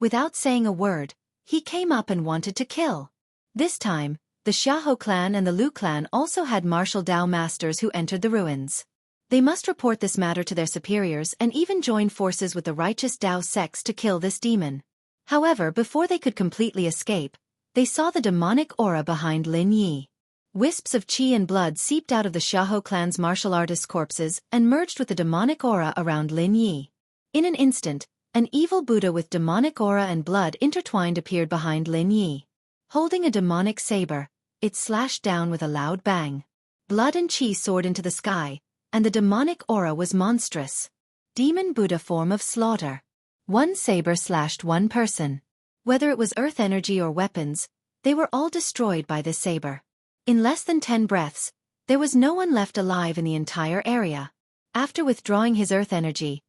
Without saying a word, he came up and wanted to kill. This time, the Xiahou clan and the Lu clan also had martial Dao masters who entered the ruins. They must report this matter to their superiors and even join forces with the righteous Dao sects to kill this demon. However, before they could completely escape, they saw the demonic aura behind Lin Yi. Wisps of qi and blood seeped out of the Xiahou clan's martial artists' corpses and merged with the demonic aura around Lin Yi. In an instant, an evil Buddha with demonic aura and blood intertwined appeared behind Lin Yi. Holding a demonic saber, it slashed down with a loud bang. Blood and qi soared into the sky, and the demonic aura was monstrous. Demon Buddha form of slaughter. One saber slashed one person. Whether it was earth energy or weapons, they were all destroyed by this saber. In less than 10 breaths, there was no one left alive in the entire area. After withdrawing his earth energy,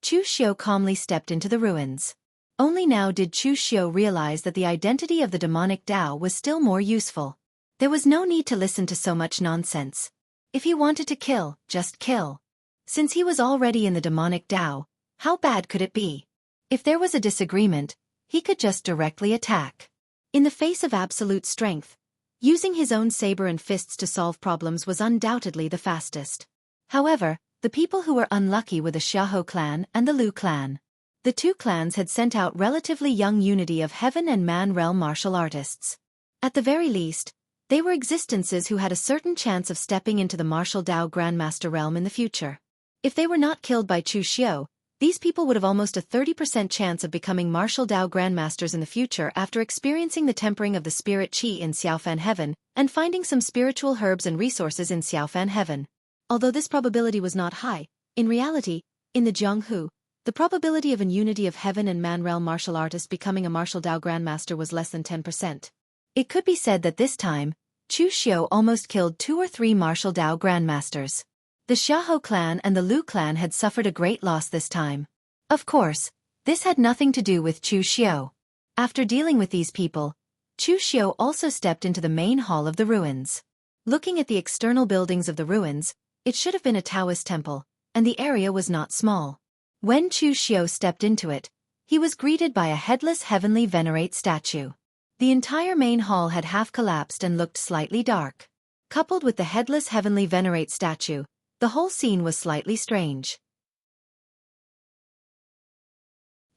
Chu Xiu calmly stepped into the ruins. Only now did Chu Xiu realize that the identity of the demonic Dao was still more useful. There was no need to listen to so much nonsense. If he wanted to kill, just kill. Since he was already in the demonic Dao, how bad could it be? If there was a disagreement, he could just directly attack. In the face of absolute strength, using his own saber and fists to solve problems was undoubtedly the fastest. However, the people who were unlucky were the Xiahou clan and the Lu clan. The two clans had sent out relatively young Unity of Heaven and Man realm martial artists. At the very least, they were existences who had a certain chance of stepping into the martial Dao Grandmaster realm in the future. If they were not killed by Chu Xiu, these people would have almost a 30% chance of becoming martial Dao Grandmasters in the future after experiencing the tempering of the spirit qi in Xiaofan Heaven and finding some spiritual herbs and resources in Xiaofan Heaven. Although this probability was not high, in reality, in the Jianghu, the probability of an Unity of Heaven and Man realm martial artist becoming a martial Dao Grandmaster was less than 10%. It could be said that this time, Chu Xiu almost killed 2 or 3 martial Dao Grandmasters. The Xiahou clan and the Lu clan had suffered a great loss this time. Of course, this had nothing to do with Chu Xiu. After dealing with these people, Chu Xiu also stepped into the main hall of the ruins. Looking at the external buildings of the ruins, it should have been a Taoist temple, and the area was not small. When Chu Xiu stepped into it, he was greeted by a headless heavenly venerate statue. The entire main hall had half collapsed and looked slightly dark. Coupled with the headless heavenly venerate statue, the whole scene was slightly strange.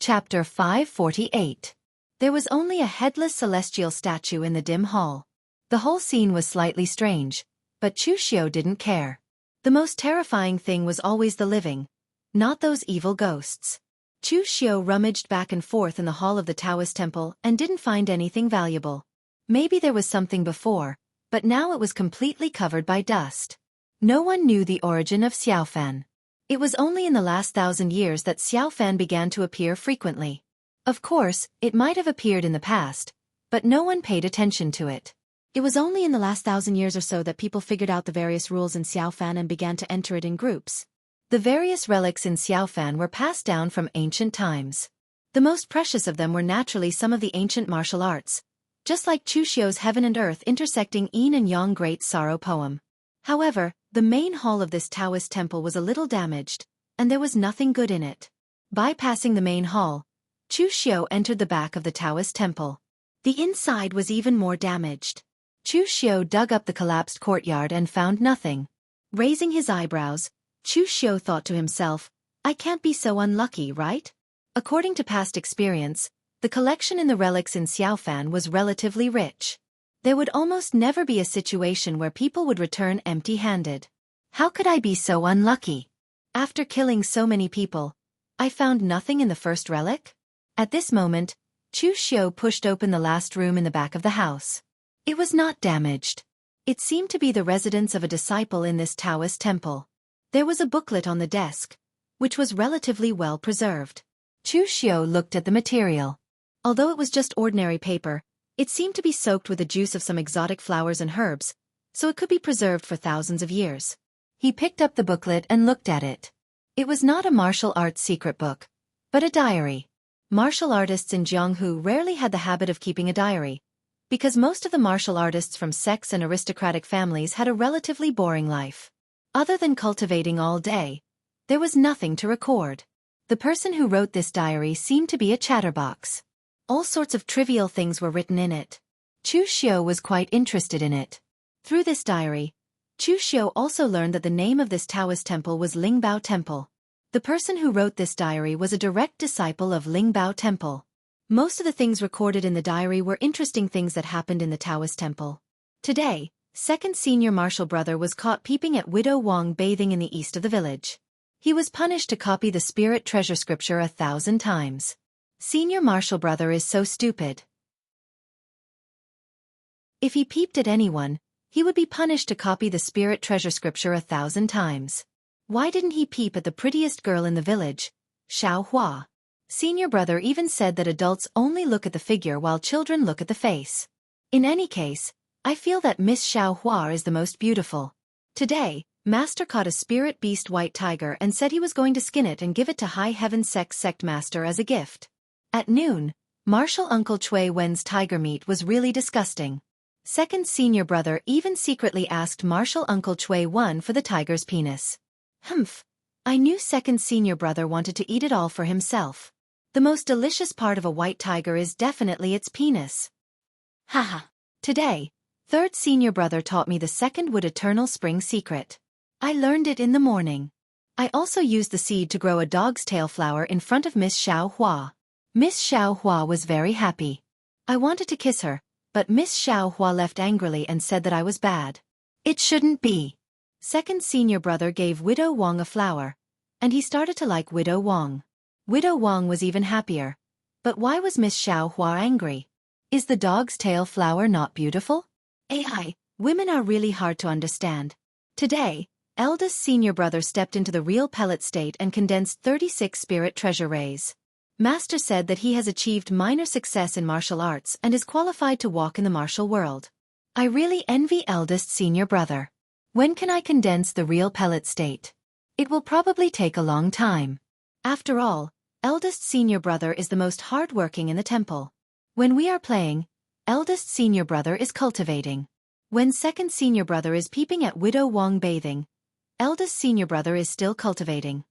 Chapter 548. There was only a headless celestial statue in the dim hall. The whole scene was slightly strange, but Chu Xiu didn't care. The most terrifying thing was always the living, not those evil ghosts. Chu Xiu rummaged back and forth in the hall of the Taoist temple and didn't find anything valuable. Maybe there was something before, but now it was completely covered by dust. No one knew the origin of Xiaofan. It was only in the last 1,000 years that Xiaofan began to appear frequently. Of course, it might have appeared in the past, but no one paid attention to it. It was only in the last 1,000 years or so that people figured out the various rules in Xiaofan and began to enter it in groups. The various relics in Xiaofan were passed down from ancient times. The most precious of them were naturally some of the ancient martial arts, just like Chu Xiu's Heaven and Earth intersecting Yin and Yang Great Sorrow poem. However, the main hall of this Taoist temple was a little damaged, and there was nothing good in it. Bypassing the main hall, Chu Xiu entered the back of the Taoist temple. The inside was even more damaged. Chu Xiu dug up the collapsed courtyard and found nothing. Raising his eyebrows, Chu Xiu thought to himself, I can't be so unlucky, right? According to past experience, the collection in the relics in Xiaofan was relatively rich. There would almost never be a situation where people would return empty-handed. How could I be so unlucky? After killing so many people, I found nothing in the first relic? At this moment, Chu Xiu pushed open the last room in the back of the house. It was not damaged. It seemed to be the residence of a disciple in this Taoist temple. There was a booklet on the desk, which was relatively well preserved. Chu Xiu looked at the material. Although it was just ordinary paper, it seemed to be soaked with the juice of some exotic flowers and herbs, so it could be preserved for thousands of years. He picked up the booklet and looked at it. It was not a martial arts secret book, but a diary. Martial artists in Jianghu rarely had the habit of keeping a diary, because most of the martial artists from sects and aristocratic families had a relatively boring life. Other than cultivating all day, there was nothing to record. The person who wrote this diary seemed to be a chatterbox. All sorts of trivial things were written in it. Chu Xiu was quite interested in it. Through this diary, Chu Xiu also learned that the name of this Taoist temple was Lingbao Temple. The person who wrote this diary was a direct disciple of Lingbao Temple. Most of the things recorded in the diary were interesting things that happened in the Taoist temple. Today, second senior martial brother was caught peeping at widow Wang bathing in the east of the village. He was punished to copy the spirit treasure scripture 1,000 times. Senior martial brother is so stupid. If he peeped at anyone, he would be punished to copy the spirit treasure scripture 1,000 times. Why didn't he peep at the prettiest girl in the village, Xiaofan? Senior brother even said that adults only look at the figure while children look at the face. In any case, I feel that Miss Xiaofan is the most beautiful. Today, Master caught a spirit beast white tiger and said he was going to skin it and give it to High Heaven sect master as a gift. At noon, Martial Uncle Chui Wen's tiger meat was really disgusting. Second senior brother even secretly asked Martial Uncle Chui Wen for the tiger's penis. Humph. I knew second senior brother wanted to eat it all for himself. The most delicious part of a white tiger is definitely its penis. Haha. Today, third senior brother taught me the second wood eternal spring secret. I learned it in the morning. I also used the seed to grow a dog's tail flower in front of Miss Xiaofan. Miss Xiaofan was very happy. I wanted to kiss her, but Miss Xiaofan left angrily and said that I was bad. It shouldn't be. Second senior brother gave Widow Wang a flower, and he started to like Widow Wang. Widow Wang was even happier. But why was Miss Xiaofan angry? Is the dog's tail flower not beautiful? AI, women are really hard to understand. Today, eldest senior brother stepped into the real pellet state and condensed 36 spirit treasure rays. Master said that he has achieved minor success in martial arts and is qualified to walk in the martial world. I really envy eldest senior brother. When can I condense the real pellet state? It will probably take a long time. After all, eldest senior brother is the most hard-working in the temple. When we are playing, eldest senior brother is cultivating. When second senior brother is peeping at Widow Wang bathing, eldest senior brother is still cultivating.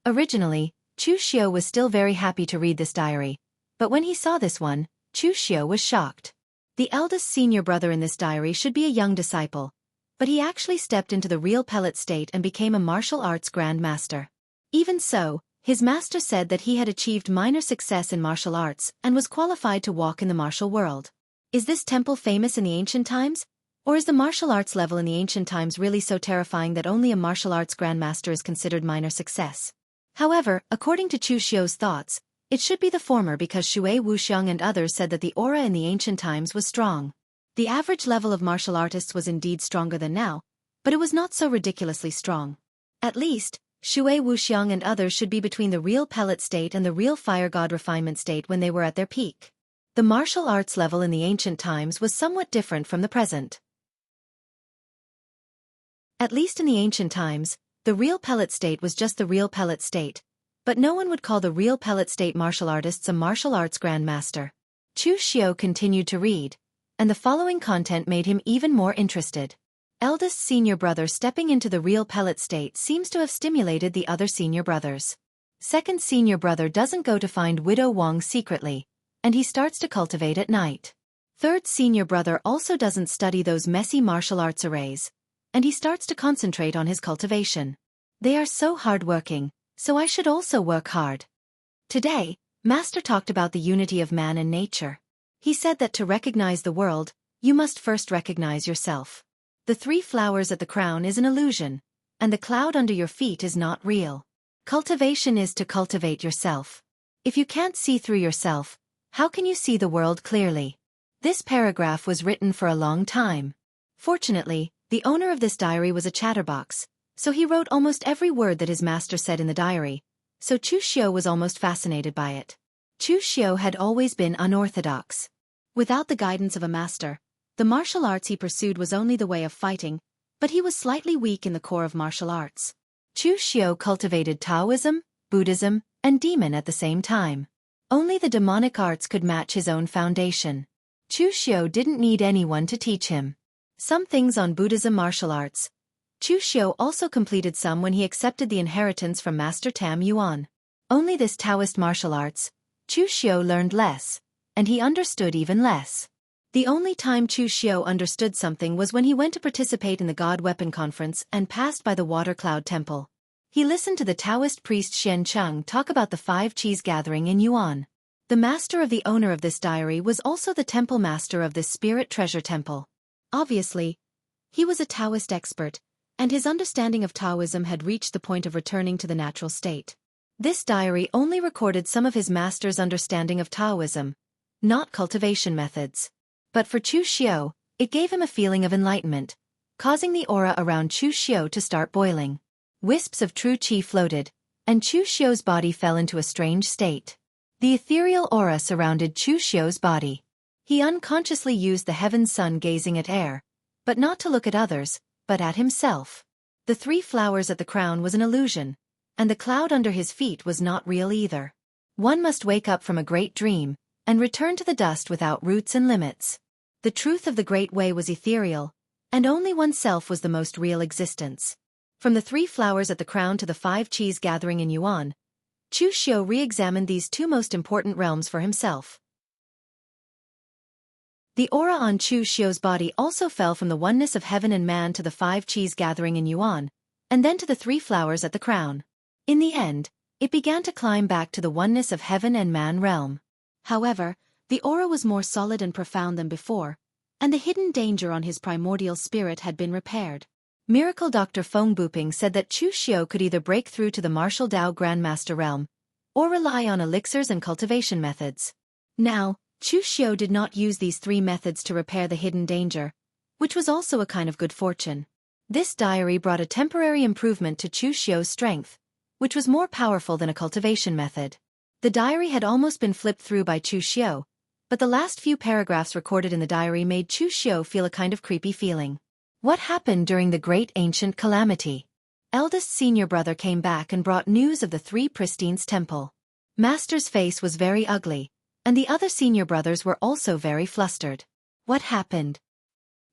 Originally, Chu Xiu was still very happy to read this diary, but when he saw this one, Chu Xiu was shocked. The eldest senior brother in this diary should be a young disciple, but he actually stepped into the real pellet state and became a martial arts grand master. Even so, his master said that he had achieved minor success in martial arts and was qualified to walk in the martial world. Is this temple famous in the ancient times? Or is the martial arts level in the ancient times really so terrifying that only a martial arts grandmaster is considered minor success? However, according to Chu Xiu's thoughts, it should be the former because Shui Wuxiang and others said that the aura in the ancient times was strong. The average level of martial artists was indeed stronger than now, but it was not so ridiculously strong. At least, Shui Wuxiang and others should be between the real pellet state and the real fire god refinement state when they were at their peak. The martial arts level in the ancient times was somewhat different from the present. At least in the ancient times, The real pellet state was just the real pellet state, but no one would call the real pellet state martial artists a martial arts grandmaster. Chu Xiao continued to read, and the following content made him even more interested. Eldest senior brother stepping into the real pellet state seems to have stimulated the other senior brothers. Second senior brother doesn't go to find Widow Wang secretly, and he starts to cultivate at night. Third senior brother also doesn't study those messy martial arts arrays, and he starts to concentrate on his cultivation. They are so hard-working, so I should also work hard. Today, Master talked about the unity of man and nature. He said that to recognize the world, you must first recognize yourself. The 3 flowers at the crown is an illusion, and the cloud under your feet is not real. Cultivation is to cultivate yourself. If you can't see through yourself, how can you see the world clearly? This paragraph was written for a long time. Fortunately, the owner of this diary was a chatterbox, so he wrote almost every word that his master said in the diary, so Chu Xiao was almost fascinated by it. Chu Xiao had always been unorthodox. Without the guidance of a master, the martial arts he pursued was only the way of fighting, but he was slightly weak in the core of martial arts. Chu Xiao cultivated Taoism, Buddhism, and demon at the same time. Only the demonic arts could match his own foundation. Chu Xiao didn't need anyone to teach him. Some things on Buddhism martial arts. Chu Xiao also completed some when he accepted the inheritance from Master Tam Yuan. Only this Taoist martial arts, Chu Xiao learned less, and he understood even less. The only time Chu Xiao understood something was when he went to participate in the God Weapon Conference and passed by the Water Cloud Temple. He listened to the Taoist priest Xian Cheng talk about the 5 Qis gathering in Yuan. The master of the owner of this diary was also the temple master of this spirit treasure temple. Obviously, he was a Taoist expert, and his understanding of Taoism had reached the point of returning to the natural state. This diary only recorded some of his master's understanding of Taoism, not cultivation methods. But for Chu Xiao, it gave him a feeling of enlightenment, causing the aura around Chu Xiao to start boiling. Wisps of true qi floated, and Chu Xiao's body fell into a strange state. The ethereal aura surrounded Chu Xiao's body. He unconsciously used the heaven sun gazing at air, but not to look at others, but at himself. The 3 flowers at the crown was an illusion, and the cloud under his feet was not real either. One must wake up from a great dream, and return to the dust without roots and limits. The truth of the Great Way was ethereal, and only oneself was the most real existence. From the 3 flowers at the crown to the 5 Qis gathering in Yuan, Chu Xiao re-examined these 2 most important realms for himself. The aura on Chu Xiao's body also fell from the oneness of heaven and man to the 5 Qis gathering in Yuan, and then to the 3 flowers at the crown. In the end, it began to climb back to the oneness of heaven and man realm. However, the aura was more solid and profound than before, and the hidden danger on his primordial spirit had been repaired. Miracle Dr. Feng Buping said that Chu Xiao could either break through to the martial Dao Grandmaster realm, or rely on elixirs and cultivation methods. Now, Chu Xiao did not use these 3 methods to repair the hidden danger, which was also a kind of good fortune. This diary brought a temporary improvement to Chu Xiao's strength, which was more powerful than a cultivation method. The diary had almost been flipped through by Chu Xiao, but the last few paragraphs recorded in the diary made Chu Xiao feel a kind of creepy feeling. What happened during the great ancient calamity? Eldest senior brother came back and brought news of the 3 Pristines temple. Master's face was very ugly, and the other senior brothers were also very flustered. What happened?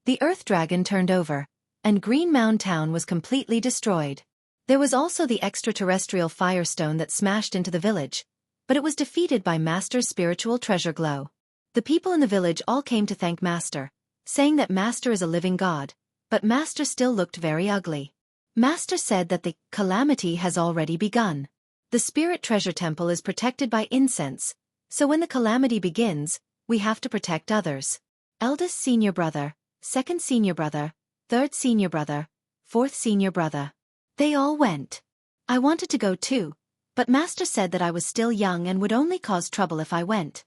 The Earth Dragon turned over, and Green Mound Town was completely destroyed. There was also the extraterrestrial firestone that smashed into the village, but it was defeated by Master's spiritual treasure glow. The people in the village all came to thank Master, saying that Master is a living god, but Master still looked very ugly. Master said that the calamity has already begun. The spirit treasure temple is protected by incense, so when the calamity begins, we have to protect others. Eldest senior brother, second senior brother, third senior brother, fourth senior brother. They all went. I wanted to go too, but Master said that I was still young and would only cause trouble if I went.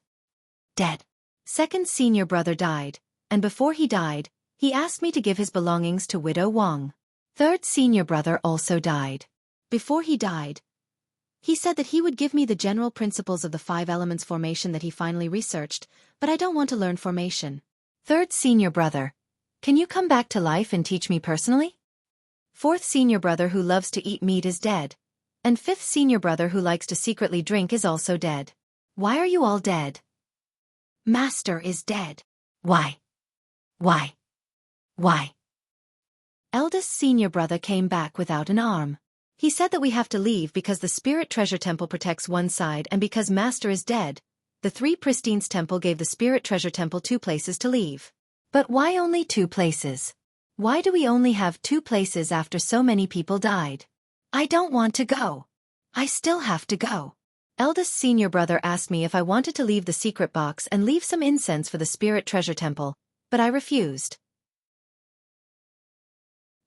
Dead. Second senior brother died, and before he died, he asked me to give his belongings to Widow Wang. Third senior brother also died. Before he died, he said that he would give me the general principles of the 5 elements formation that he finally researched, but I don't want to learn formation. Third senior brother, can you come back to life and teach me personally? Fourth senior brother who loves to eat meat is dead. And fifth senior brother who likes to secretly drink is also dead. Why are you all dead? Master is dead. Why? Why? Why? Eldest senior brother came back without an arm. He said that we have to leave because the spirit treasure temple protects one side and because Master is dead. The three Pristines temple gave the spirit treasure temple 2 places to leave. But why only 2 places? Why do we only have 2 places after so many people died? I don't want to go. I still have to go. Eldest senior brother asked me if I wanted to leave the secret box and leave some incense for the spirit treasure temple, but I refused.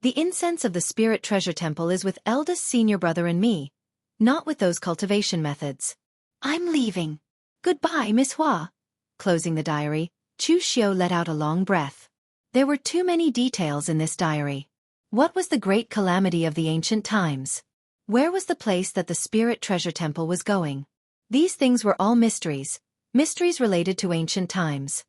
The incense of the spirit treasure temple is with eldest senior brother and me, not with those cultivation methods. I'm leaving. Goodbye, Miss Hua. Closing the diary, Chu Xiu let out a long breath. There were too many details in this diary. What was the great calamity of the ancient times? Where was the place that the spirit treasure temple was going? These things were all mysteries, mysteries related to ancient times.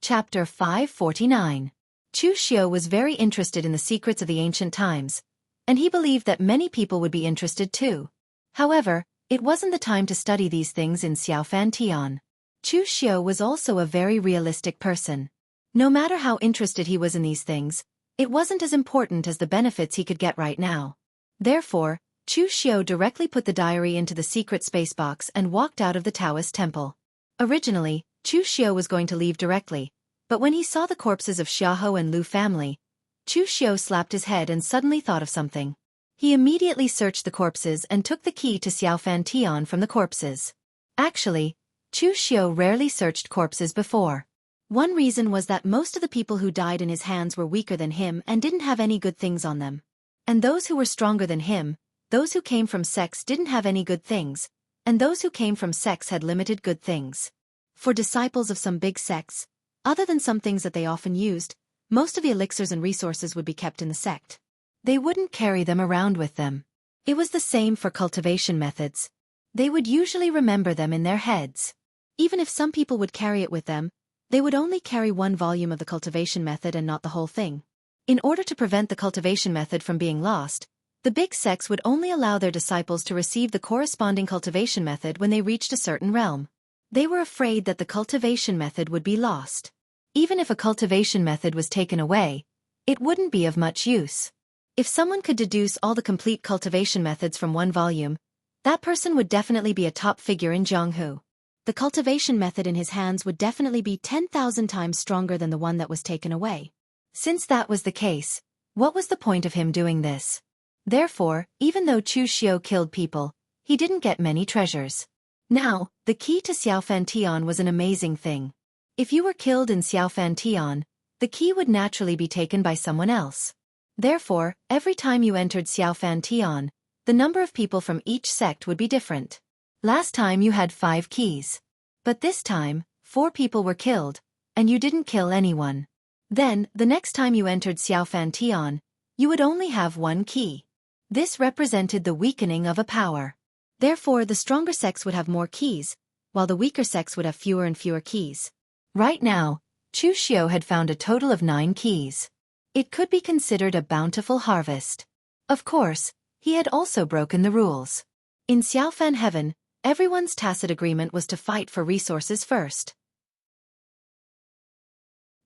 Chapter 549. Chu Xiu was very interested in the secrets of the ancient times, and he believed that many people would be interested too. However, it wasn't the time to study these things in Xiaofan Tian. Chu Xiu was also a very realistic person. No matter how interested he was in these things, it wasn't as important as the benefits he could get right now. Therefore, Chu Xiu directly put the diary into the secret space box and walked out of the Taoist temple. Originally, Chu Xiu was going to leave directly, but when he saw the corpses of Xiahou and Lu family, Chu Xiu slapped his head and suddenly thought of something. He immediately searched the corpses and took the key to Xiaofan Tian from the corpses. Actually, Chu Xiu rarely searched corpses before. One reason was that most of the people who died in his hands were weaker than him and didn't have any good things on them. And those who were stronger than him, those who came from sects didn't have any good things, and those who came from sects had limited good things. For disciples of some big sects, other than some things that they often used, most of the elixirs and resources would be kept in the sect. They wouldn't carry them around with them. It was the same for cultivation methods. They would usually remember them in their heads. Even if some people would carry it with them, they would only carry 1 volume of the cultivation method and not the whole thing. In order to prevent the cultivation method from being lost, the big sects would only allow their disciples to receive the corresponding cultivation method when they reached a certain realm. They were afraid that the cultivation method would be lost. Even if a cultivation method was taken away, it wouldn't be of much use. If someone could deduce all the complete cultivation methods from 1 volume, that person would definitely be a top figure in Jianghu. The cultivation method in his hands would definitely be 10,000 times stronger than the one that was taken away. Since that was the case, what was the point of him doing this? Therefore, even though Chu Xiu killed people, he didn't get many treasures. Now, the key to Xiaofan Tian was an amazing thing. If you were killed in Xiaofan Tian, the key would naturally be taken by someone else. Therefore, every time you entered Xiaofan Tian, the number of people from each sect would be different. Last time you had 5 keys. But this time, 4 people were killed, and you didn't kill anyone. Then, the next time you entered Xiaofan Tian, you would only have 1 key. This represented the weakening of a power. Therefore, the stronger sects would have more keys, while the weaker sects would have fewer and fewer keys. Right now, Chu Xiu had found a total of 9 keys. It could be considered a bountiful harvest. Of course, he had also broken the rules. In Xiaofan Heaven, everyone's tacit agreement was to fight for resources first.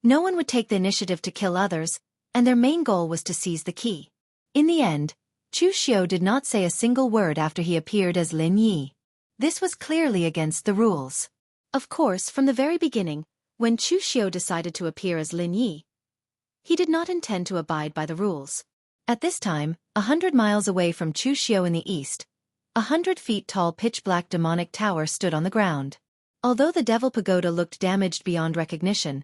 No one would take the initiative to kill others, and their main goal was to seize the key. In the end, Chu Xiu did not say a single word after he appeared as Lin Yi. This was clearly against the rules. Of course, from the very beginning, when Chu Xiu decided to appear as Lin Yi, he did not intend to abide by the rules. At this time, 100 miles away from Chu Xiu in the east, 100 feet tall pitch-black demonic tower stood on the ground. Although the Devil Pagoda looked damaged beyond recognition,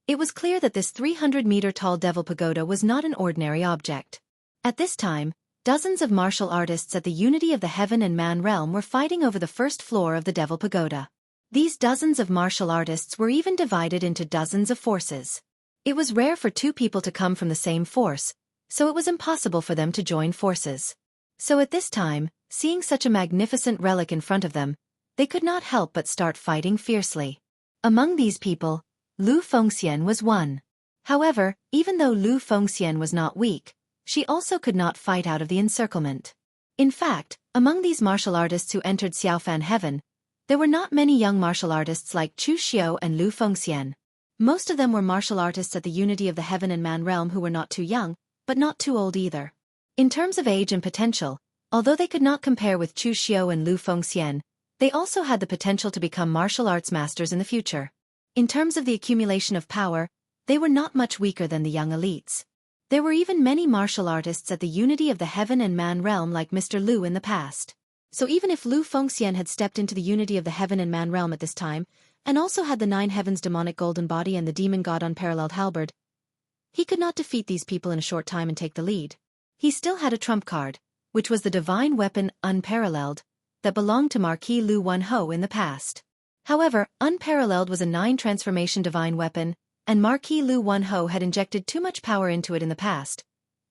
it was clear that this 300-meter-tall Devil Pagoda was not an ordinary object. At this time, dozens of martial artists at the Unity of the Heaven and Man realm were fighting over the first floor of the Devil Pagoda. These dozens of martial artists were even divided into dozens of forces. It was rare for 2 people to come from the same force, so it was impossible for them to join forces. So at this time, seeing such a magnificent relic in front of them, they could not help but start fighting fiercely. Among these people, Lu Fengxian was one. However, even though Lu Fengxian was not weak, she also could not fight out of the encirclement. In fact, among these martial artists who entered Xiaofan heaven, there were not many young martial artists like Chu Xiao and Lu Fengxian. Most of them were martial artists at the unity of the heaven and man realm who were not too young, but not too old either. In terms of age and potential, although they could not compare with Chu Xiao and Lu Fengxian, they also had the potential to become martial arts masters in the future. In terms of the accumulation of power, they were not much weaker than the young elites. There were even many martial artists at the unity of the heaven and man realm like Mr. Lu in the past. So even if Lu Fengxian had stepped into the unity of the heaven and man realm at this time, and also had the 9 heavens demonic golden body and the demon god unparalleled halberd, he could not defeat these people in a short time and take the lead. He still had a trump card, which was the divine weapon unparalleled, that belonged to Marquis Lu Wenho in the past. However, unparalleled was a 9 transformation divine weapon, and Marquis Lu Wenho had injected too much power into it in the past,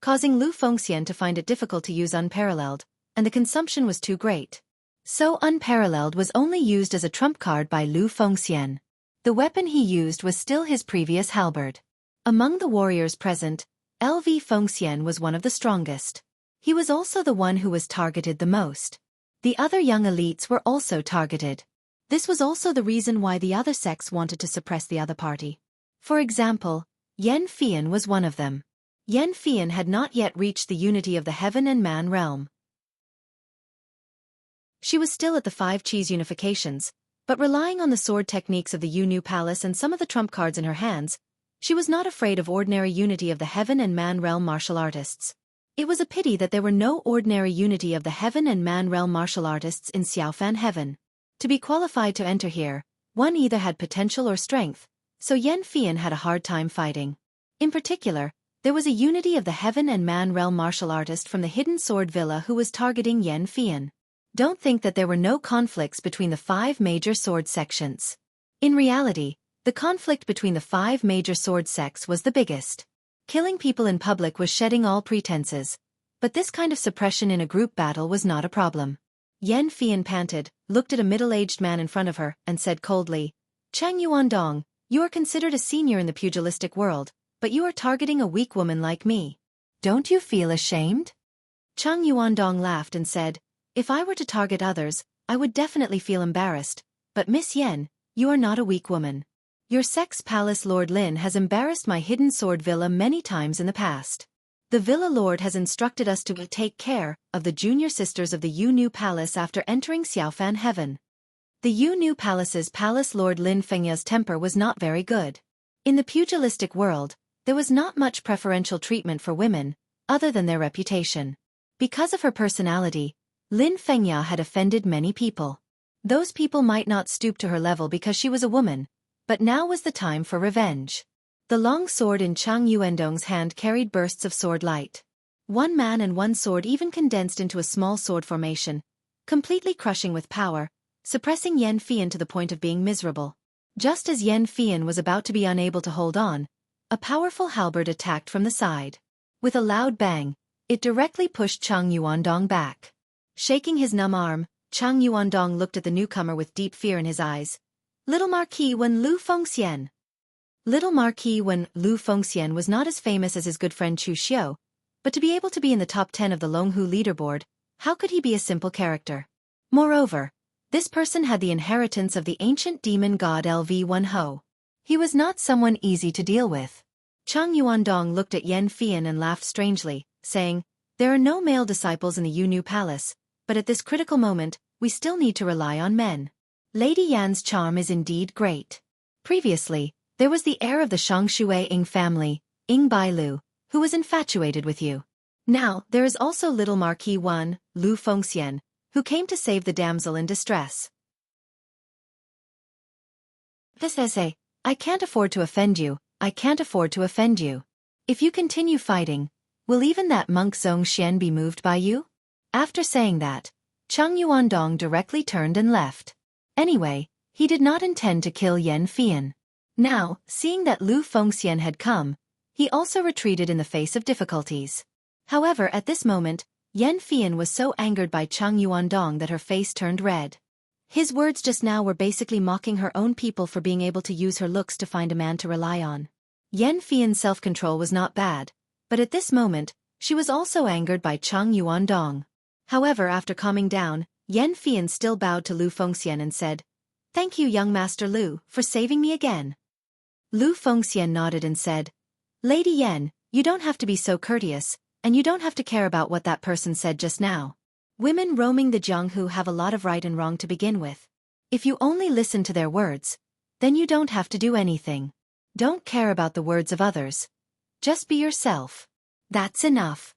causing Lu Fengxian to find it difficult to use unparalleled, and the consumption was too great. So unparalleled was only used as a trump card by Lu Fengxian. The weapon he used was still his previous halberd. Among the warriors present, LV Fengxian was one of the strongest. He was also the one who was targeted the most. The other young elites were also targeted. This was also the reason why the other sects wanted to suppress the other party. For example, Yan Fian was one of them. Yan Fian had not yet reached the unity of the heaven and man realm. She was still at the 5 Qis unifications, but relying on the sword techniques of the Yu Nu Palace and some of the trump cards in her hands, she was not afraid of ordinary unity of the heaven and man realm martial artists. It was a pity that there were no ordinary unity of the heaven and man realm martial artists in Xiaofan heaven. To be qualified to enter here, one either had potential or strength, so Yan Fian had a hard time fighting. In particular, there was a unity of the heaven and man realm martial artist from the Hidden Sword Villa who was targeting Yan Fian. Don't think that there were no conflicts between the 5 major sword sections. In reality, the conflict between the 5 major sword sects was the biggest. Killing people in public was shedding all pretenses, but this kind of suppression in a group battle was not a problem. Yan Fian panted, looked at a middle-aged man in front of her, and said coldly, "Chang Yuandong, you are considered a senior in the pugilistic world, but you are targeting a weak woman like me. Don't you feel ashamed?" Chang Yuandong laughed and said, "If I were to target others, I would definitely feel embarrassed, but Miss Yen, you are not a weak woman. Your sex palace Lord Lin has embarrassed my Hidden Sword Villa many times in the past. The Villa Lord has instructed us to take care of the junior sisters of the Yu Nu Palace after entering Xiaofan heaven." The Yu Nu Palace's Palace Lord Lin Fengya's temper was not very good. In the pugilistic world, there was not much preferential treatment for women, other than their reputation. Because of her personality, Lin Fengya had offended many people. Those people might not stoop to her level because she was a woman, but now was the time for revenge. The long sword in Chang Yuandong's hand carried bursts of sword light. One man and one sword even condensed into a small sword formation, completely crushing with power, suppressing Yan Fian to the point of being miserable. Just as Yan Fian was about to be unable to hold on, a powerful halberd attacked from the side. With a loud bang, it directly pushed Chang Yuandong back. Shaking his numb arm, Chang Yuandong looked at the newcomer with deep fear in his eyes. "Little Marquis Wen Lu Fengxian." Little Marquis Wen Lu Fengxian was not as famous as his good friend Chu Xiao, but to be able to be in the top 10 of the Longhu leaderboard, how could he be a simple character? Moreover, this person had the inheritance of the ancient demon god LV Wenho. He was not someone easy to deal with. Chang Yuandong looked at Yan Fian and laughed strangely, saying, "There are no male disciples in the Yu Nu Palace, but at this critical moment, we still need to rely on men. Lady Yan's charm is indeed great. Previously, there was the heir of the Shangshui Ing family, Ing Bailu, who was infatuated with you. Now, there is also little Marquis Wan, Lu Fengxian, who came to save the damsel in distress." This essay, I can't afford to offend you, I can't afford to offend you. If you continue fighting, will even that monk Zhong Xian be moved by you? After saying that, Chang Yuandong directly turned and left. Anyway, he did not intend to kill Yan Fian. Now, seeing that Lu Fengxian had come, he also retreated in the face of difficulties. However, at this moment, Yan Fian was so angered by Chang Yuandong that her face turned red. His words just now were basically mocking her own people for being able to use her looks to find a man to rely on. Yan Fian's self-control was not bad, but at this moment, she was also angered by Chang Yuandong. However, after calming down, Yan Fian still bowed to Lu Fengxian and said, "Thank you, young Master Lu, for saving me again." Lu Fengxian nodded and said, "Lady Yan, you don't have to be so courteous, and you don't have to care about what that person said just now. Women roaming the Jianghu have a lot of right and wrong to begin with. If you only listen to their words, then you don't have to do anything. Don't care about the words of others. Just be yourself. That's enough."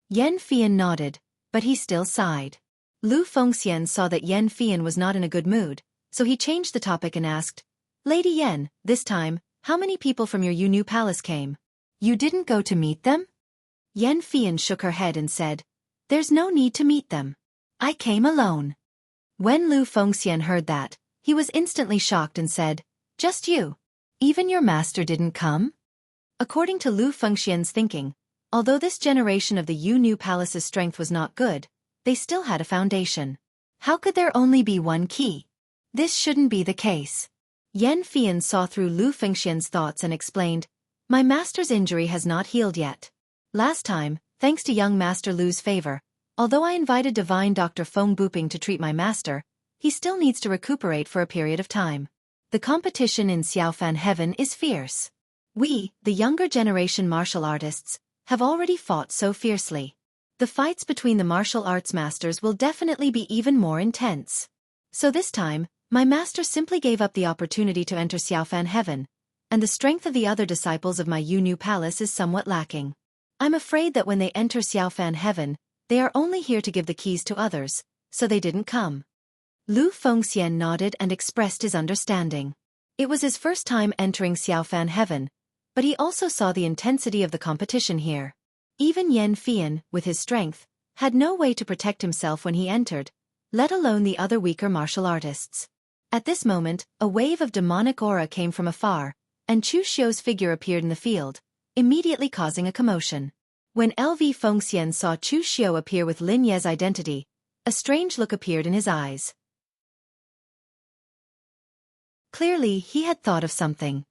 Yan Fian nodded, but he still sighed. Lu Fengxian saw that Yan Fian was not in a good mood, so he changed the topic and asked, "Lady Yan, this time, how many people from your Yu palace came? You didn't go to meet them?" Yan Fian shook her head and said, "There's no need to meet them. I came alone." When Lu Fengxian heard that, he was instantly shocked and said, "Just you? Even your master didn't come?" According to Lu Fengxian's thinking, although this generation of the Yu palace's strength was not good, they still had a foundation. How could there only be one key? This shouldn't be the case. Yan Fian saw through Lu Fengxian's thoughts and explained, "My master's injury has not healed yet. Last time, thanks to young Master Lu's favor, although I invited divine Dr. Feng Buping to treat my master, he still needs to recuperate for a period of time. The competition in Xiaofan heaven is fierce. We, the younger generation martial artists, have already fought so fiercely. The fights between the martial arts masters will definitely be even more intense. So this time, my master simply gave up the opportunity to enter Xiaofan heaven, and the strength of the other disciples of my Yu palace is somewhat lacking. I'm afraid that when they enter Xiaofan heaven, they are only here to give the keys to others, so they didn't come." Lu Fengxian nodded and expressed his understanding. It was his first time entering Xiaofan heaven, but he also saw the intensity of the competition here. Even Yan Fian, with his strength, had no way to protect himself when he entered, let alone the other weaker martial artists. At this moment, a wave of demonic aura came from afar, and Chu Xiu's figure appeared in the field, immediately causing a commotion. When LV Fengxian saw Chu Xiu appear with Lin Ye's identity, a strange look appeared in his eyes. Clearly, he had thought of something.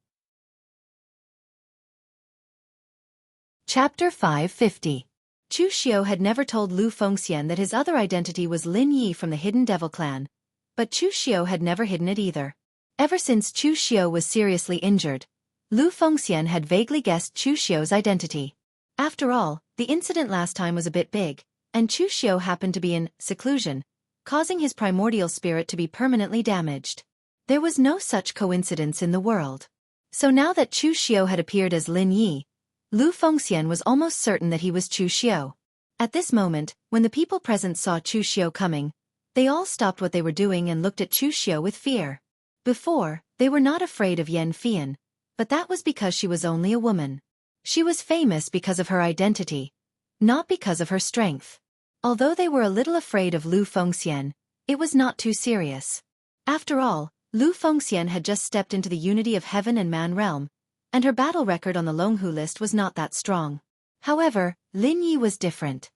Chapter 550. Chu Xiu had never told Lu Fengxian that his other identity was Lin Yi from the Hidden Devil clan, but Chu Xiu had never hidden it either. Ever since Chu Xiu was seriously injured, Lu Fengxian had vaguely guessed Chu Xiu's identity. After all, the incident last time was a bit big, and Chu Xiu happened to be in seclusion, causing his primordial spirit to be permanently damaged. There was no such coincidence in the world. So now that Chu Xiu had appeared as Lin Yi, Lu Fengxian was almost certain that he was Chu Xiu. At this moment, when the people present saw Chu Xiu coming, they all stopped what they were doing and looked at Chu Xiu with fear. Before, they were not afraid of Yan Fian, but that was because she was only a woman. She was famous because of her identity, not because of her strength. Although they were a little afraid of Lu Fengxian, it was not too serious. After all, Lu Fengxian had just stepped into the unity of heaven and man realm, and her battle record on the Longhu list was not that strong. However, Lin Yi was different.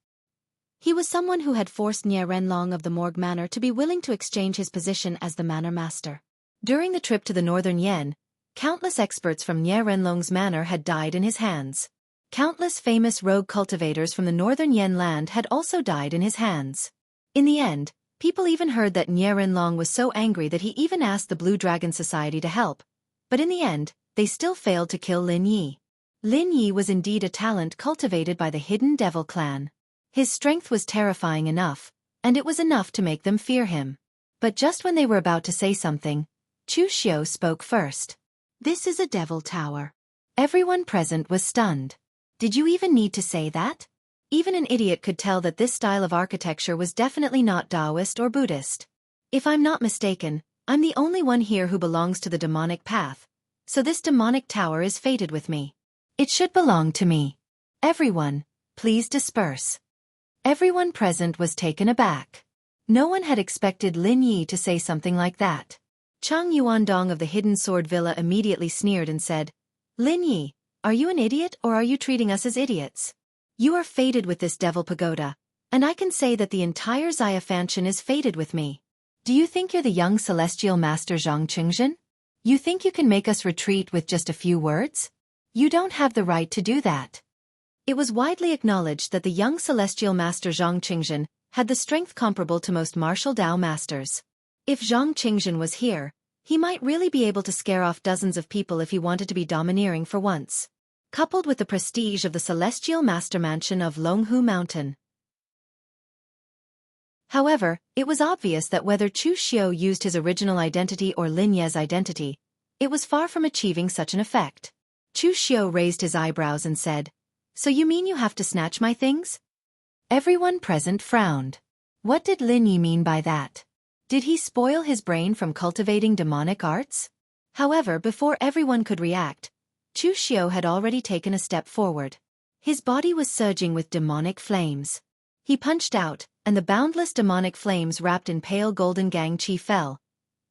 He was someone who had forced Nie Renlong of the Morgue Manor to be willing to exchange his position as the manor master. During the trip to the northern Yen, countless experts from Nie Renlong's manor had died in his hands. Countless famous rogue cultivators from the northern Yen land had also died in his hands. In the end, people even heard that Nie Renlong was so angry that he even asked the Blue Dragon Society to help, but in the end, they still failed to kill Lin Yi. Lin Yi was indeed a talent cultivated by the Hidden Devil clan. His strength was terrifying enough, and it was enough to make them fear him. But just when they were about to say something, Chu Xiu spoke first. "This is a devil tower." Everyone present was stunned. Did you even need to say that? Even an idiot could tell that this style of architecture was definitely not Taoist or Buddhist. If I'm not mistaken, I'm the only one here who belongs to the demonic path, so this demonic tower is fated with me. It should belong to me. Everyone, please disperse. Everyone present was taken aback. No one had expected Lin Yi to say something like that. Chang Yuandong of the Hidden Sword Villa immediately sneered and said, "Lin Yi, are you an idiot or are you treating us as idiots? You are fated with this devil pagoda, and I can say that the entire Xiaofan is fated with me. Do you think you're the young celestial master Zhang Qingjin? You think you can make us retreat with just a few words? You don't have the right to do that. It was widely acknowledged that the young celestial master Zhang Qingzhen had the strength comparable to most martial Dao masters. If Zhang Qingzhen was here, he might really be able to scare off dozens of people if he wanted to be domineering for once. Coupled with the prestige of the celestial master mansion of Longhu Mountain. However, it was obvious that whether Chu Xiu used his original identity or Lin Ye's identity, it was far from achieving such an effect. Chu Xiu raised his eyebrows and said, "So you mean you have to snatch my things?" Everyone present frowned. What did Lin Yi mean by that? Did he spoil his brain from cultivating demonic arts? However, before everyone could react, Chu Xiu had already taken a step forward. His body was surging with demonic flames. He punched out, and the boundless demonic flames wrapped in pale golden gang qi fell,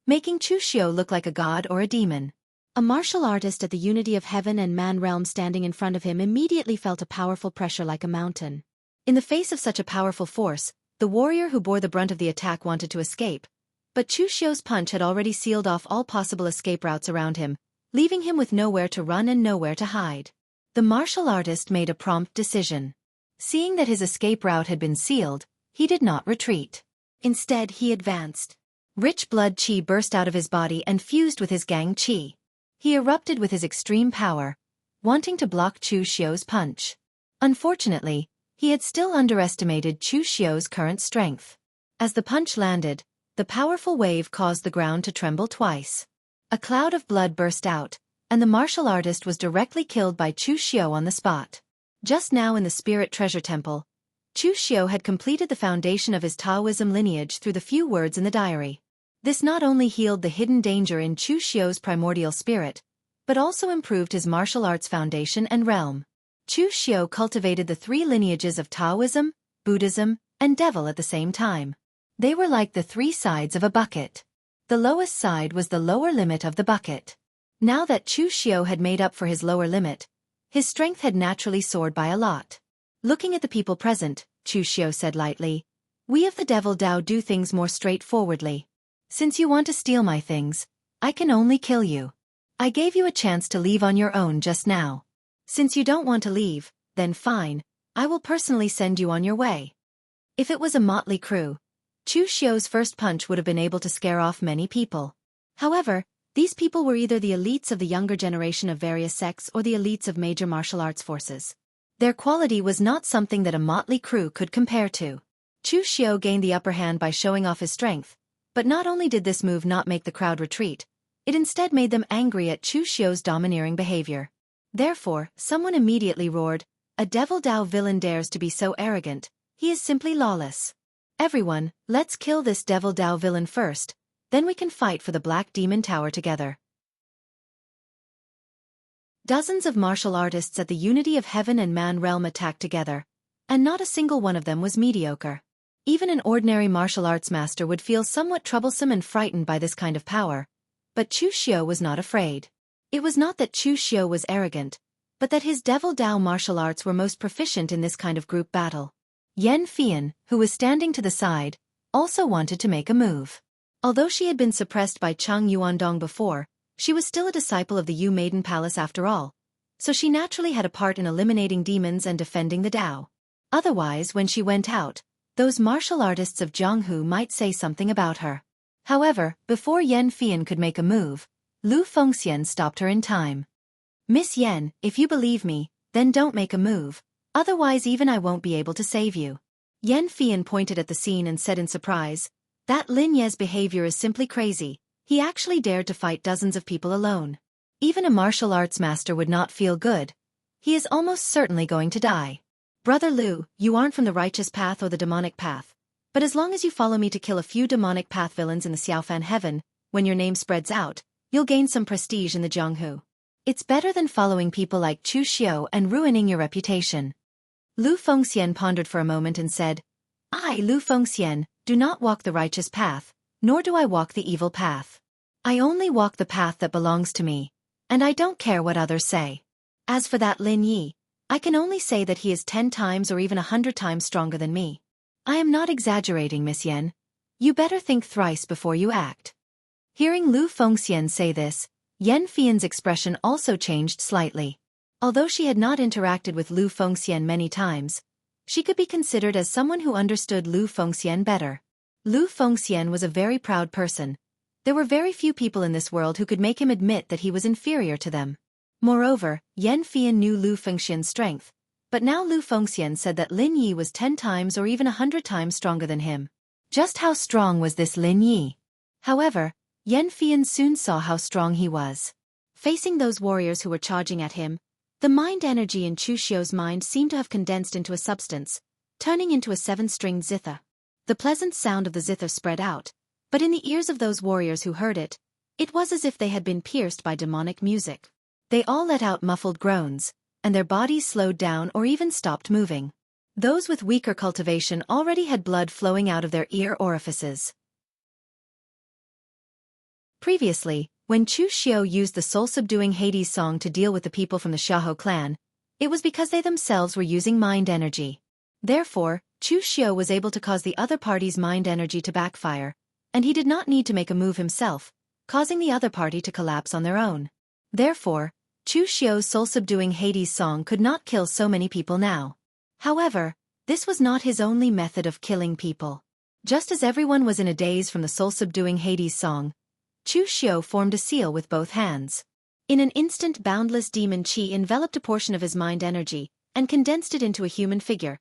making Chu Xiu look like a god or a demon. A martial artist at the unity of heaven and man realm standing in front of him immediately felt a powerful pressure like a mountain. In the face of such a powerful force, the warrior who bore the brunt of the attack wanted to escape, but Chu Xiu's punch had already sealed off all possible escape routes around him, leaving him with nowhere to run and nowhere to hide. The martial artist made a prompt decision. Seeing that his escape route had been sealed, he did not retreat. Instead, he advanced. Rich blood qi burst out of his body and fused with his gang qi. He erupted with his extreme power, wanting to block Chu Xiu's punch. Unfortunately, he had still underestimated Chu Xiu's current strength. As the punch landed, the powerful wave caused the ground to tremble twice. A cloud of blood burst out, and the martial artist was directly killed by Chu Xiu on the spot. Just now in the Spirit Treasure Temple, Chu Xiu had completed the foundation of his Taoism lineage through the few words in the diary. This not only healed the hidden danger in Chu Xiu's primordial spirit, but also improved his martial arts foundation and realm. Chu Xiu cultivated the three lineages of Taoism, Buddhism, and Devil at the same time. They were like the three sides of a bucket. The lowest side was the lower limit of the bucket. Now that Chu Xiu had made up for his lower limit, his strength had naturally soared by a lot. Looking at the people present, Chu Xiu said lightly, "We of the Devil Dao do things more straightforwardly. Since you want to steal my things, I can only kill you. I gave you a chance to leave on your own just now. Since you don't want to leave, then fine, I will personally send you on your way." If it was a motley crew, Chu Xiu's first punch would have been able to scare off many people. However, these people were either the elites of the younger generation of various sects or the elites of major martial arts forces. Their quality was not something that a motley crew could compare to. Chu Xiu gained the upper hand by showing off his strength, but not only did this move not make the crowd retreat, it instead made them angry at Chu Xiu's domineering behavior. Therefore, someone immediately roared, "A Devil Dao villain dares to be so arrogant, he is simply lawless. Everyone, let's kill this Devil Dao villain first, then we can fight for the Black Demon Tower together." Dozens of martial artists at the unity of heaven and man realm attacked together, and not a single one of them was mediocre. Even an ordinary martial arts master would feel somewhat troublesome and frightened by this kind of power, but Chu Xiu was not afraid. It was not that Chu Xiu was arrogant, but that his Devil Dao martial arts were most proficient in this kind of group battle. Yan Fian, who was standing to the side, also wanted to make a move. Although she had been suppressed by Chang Yuandong before, she was still a disciple of the Yu Maiden Palace after all, so she naturally had a part in eliminating demons and defending the Dao. Otherwise, when she went out, those martial artists of Jianghu might say something about her. However, before Yan Fian could make a move, Lu Fengxian stopped her in time. "Miss Yan, if you believe me, then don't make a move, otherwise even I won't be able to save you." Yan Fian pointed at the scene and said in surprise, "That Lin Ye's behavior is simply crazy. He actually dared to fight dozens of people alone. Even a martial arts master would not feel good. He is almost certainly going to die. Brother Lu, you aren't from the righteous path or the demonic path, but as long as you follow me to kill a few demonic path villains in the Xiaofan heaven, when your name spreads out, you'll gain some prestige in the Jianghu. It's better than following people like Chu Xiu and ruining your reputation." Lu Fengxian pondered for a moment and said, "I, Lu Fengxian, do not walk the righteous path, nor do I walk the evil path. I only walk the path that belongs to me, and I don't care what others say. As for that Lin Yi, I can only say that he is 10 times or even 100 times stronger than me. I am not exaggerating, Miss Yan. You better think thrice before you act." Hearing Lu Fengxian say this, Yan Fian's expression also changed slightly. Although she had not interacted with Lu Fengxian many times, she could be considered as someone who understood Lu Fengxian better. Lu Fengxian was a very proud person. There were very few people in this world who could make him admit that he was inferior to them. Moreover, Yan Fian knew Lu Fengxian's strength, but now Lu Fengxian said that Lin Yi was 10 times or even 100 times stronger than him. Just how strong was this Lin Yi? However, Yan Fian soon saw how strong he was. Facing those warriors who were charging at him, the mind energy in Chu Xiu's mind seemed to have condensed into a substance, turning into a 7-stringed zither. The pleasant sound of the zither spread out, but in the ears of those warriors who heard it, it was as if they had been pierced by demonic music. They all let out muffled groans, and their bodies slowed down or even stopped moving. Those with weaker cultivation already had blood flowing out of their ear orifices. Previously, when Chu Xiu used the soul-subduing Hades song to deal with the people from the Xiahou clan, it was because they themselves were using mind energy. Therefore, Chu Xiu was able to cause the other party's mind energy to backfire, and he did not need to make a move himself, causing the other party to collapse on their own. Therefore, Chu Xiu's soul-subduing Hades song could not kill so many people now. However, this was not his only method of killing people. Just as everyone was in a daze from the soul-subduing Hades song, Chu Xiu formed a seal with both hands. In an instant, boundless demon qi enveloped a portion of his mind energy and condensed it into a human figure,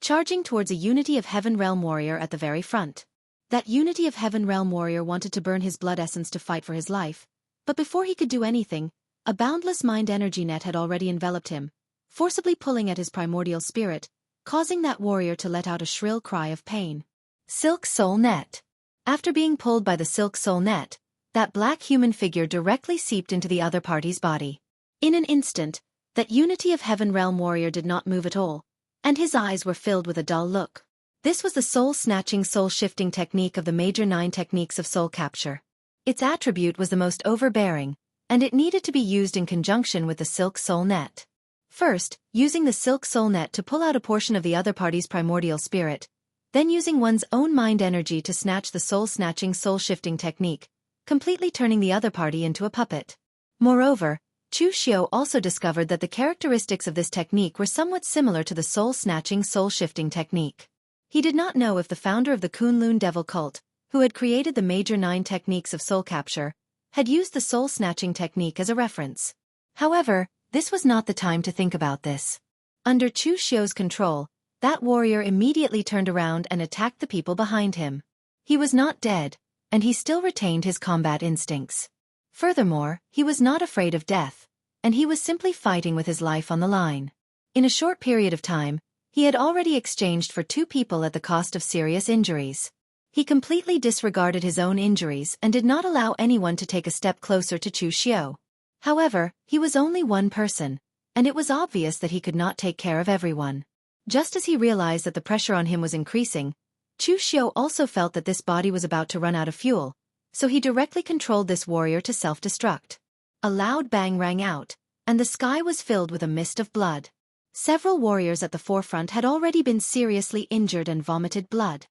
charging towards a Unity of Heaven Realm warrior at the very front. That Unity of Heaven Realm warrior wanted to burn his blood essence to fight for his life, but before he could do anything, a boundless mind energy net had already enveloped him, forcibly pulling at his primordial spirit, causing that warrior to let out a shrill cry of pain. Silk Soul Net. After being pulled by the Silk Soul Net, that black human figure directly seeped into the other party's body. In an instant, that Unity of Heaven Realm warrior did not move at all, and his eyes were filled with a dull look. This was the soul-snatching, soul-shifting technique of the major 9 techniques of soul capture. Its attribute was the most overbearing, and it needed to be used in conjunction with the Silk Soul Net. First, using the Silk Soul Net to pull out a portion of the other party's primordial spirit, then using one's own mind energy to snatch the soul-snatching, soul-shifting technique, completely turning the other party into a puppet. Moreover, Chu Xiu also discovered that the characteristics of this technique were somewhat similar to the soul-snatching, soul-shifting technique. He did not know if the founder of the Kunlun Devil cult, who had created the major 9 techniques of soul capture, had used the soul-snatching technique as a reference. However, this was not the time to think about this. Under Chu Xiu's control, that warrior immediately turned around and attacked the people behind him. He was not dead, and he still retained his combat instincts. Furthermore, he was not afraid of death, and he was simply fighting with his life on the line. In a short period of time, he had already exchanged for 2 people at the cost of serious injuries. He completely disregarded his own injuries and did not allow anyone to take a step closer to Chu Xiu. However, he was only one person, and it was obvious that he could not take care of everyone. Just as he realized that the pressure on him was increasing, Chu Xiu also felt that this body was about to run out of fuel, so he directly controlled this warrior to self-destruct. A loud bang rang out, and the sky was filled with a mist of blood. Several warriors at the forefront had already been seriously injured and vomited blood.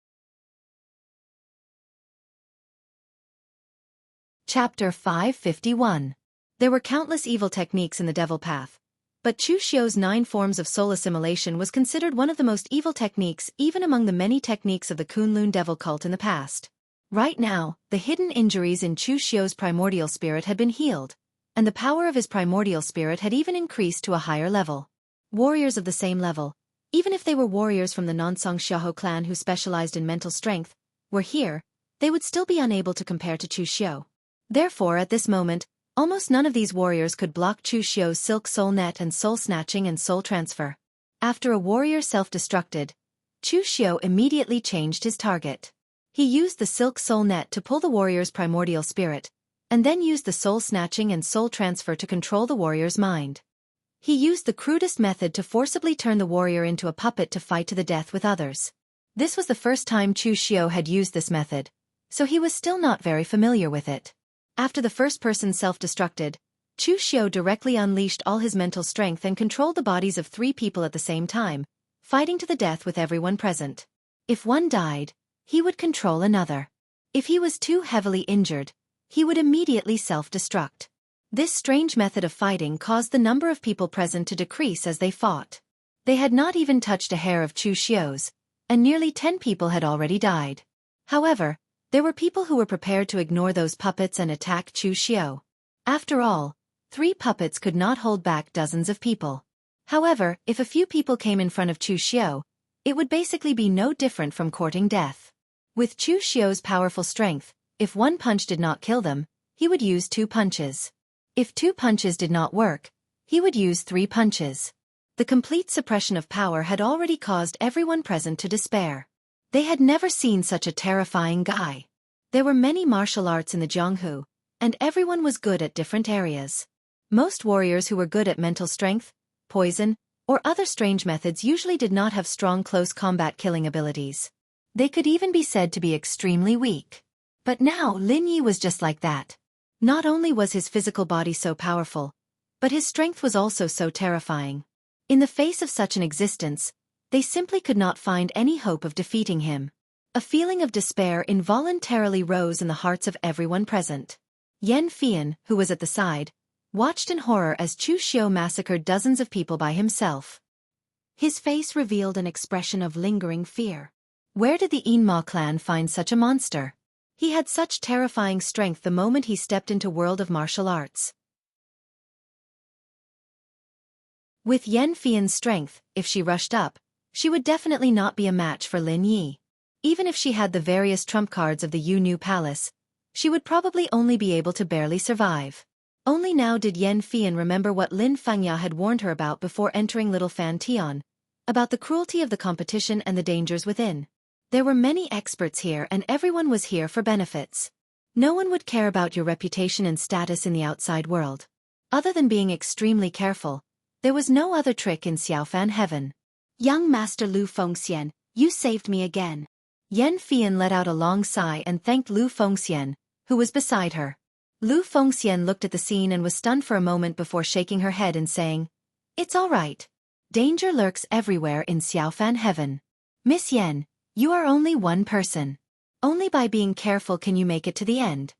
Chapter 551. There were countless evil techniques in the devil path, but Chu Xiu's 9 forms of soul assimilation was considered one of the most evil techniques even among the many techniques of the Kunlun devil cult in the past. Right now, the hidden injuries in Chu Xiu's primordial spirit had been healed, and the power of his primordial spirit had even increased to a higher level. Warriors of the same level, even if they were warriors from the Nansong Xiahou clan who specialized in mental strength, were here, they would still be unable to compare to Chu Xiu. Therefore, at this moment, almost none of these warriors could block Chu Xiu's Silk Soul Net and soul snatching and soul transfer. After a warrior self-destructed, Chu Xiu immediately changed his target. He used the Silk Soul Net to pull the warrior's primordial spirit, and then used the soul snatching and soul transfer to control the warrior's mind. He used the crudest method to forcibly turn the warrior into a puppet to fight to the death with others. This was the first time Chu Xiu had used this method, so he was still not very familiar with it. After the first person self-destructed, Chu Xiu directly unleashed all his mental strength and controlled the bodies of 3 people at the same time, fighting to the death with everyone present. If one died, he would control another. If he was too heavily injured, he would immediately self-destruct. This strange method of fighting caused the number of people present to decrease as they fought. They had not even touched a hair of Chu Xiu's, and nearly 10 people had already died. However, there were people who were prepared to ignore those puppets and attack Chu Xiu. After all, 3 puppets could not hold back dozens of people. However, if a few people came in front of Chu Xiu, it would basically be no different from courting death. With Chu Xiu's powerful strength, if 1 punch did not kill them, he would use 2 punches. If 2 punches did not work, he would use 3 punches. The complete suppression of power had already caused everyone present to despair. They had never seen such a terrifying guy. There were many martial arts in the Jianghu, and everyone was good at different areas. Most warriors who were good at mental strength, poison, or other strange methods usually did not have strong close combat killing abilities. They could even be said to be extremely weak. But now Lin Yi was just like that. Not only was his physical body so powerful, but his strength was also so terrifying. In the face of such an existence, they simply could not find any hope of defeating him. A feeling of despair involuntarily rose in the hearts of everyone present. Yan Fian, who was at the side, watched in horror as Chu Xiu massacred dozens of people by himself. His face revealed an expression of lingering fear. Where did the Yinma clan find such a monster? He had such terrifying strength the moment he stepped into world of martial arts. With Yan Fian's strength, if she rushed up, she would definitely not be a match for Lin Yi. Even if she had the various trump cards of the Yu Palace, she would probably only be able to barely survive. Only now did Yan Fian remember what Lin Fengya had warned her about before entering Little Fan Tian, about the cruelty of the competition and the dangers within. There were many experts here and everyone was here for benefits. No one would care about your reputation and status in the outside world. Other than being extremely careful, there was no other trick in Xiaofan heaven. Young Master Lu Fengxian, you saved me again. Yan Fian let out a long sigh and thanked Lu Fengxian, who was beside her. Lu Fengxian looked at the scene and was stunned for a moment before shaking her head and saying, "It's all right. Danger lurks everywhere in Xiaofan heaven. Miss Yan, you are only one person. Only by being careful can you make it to the end."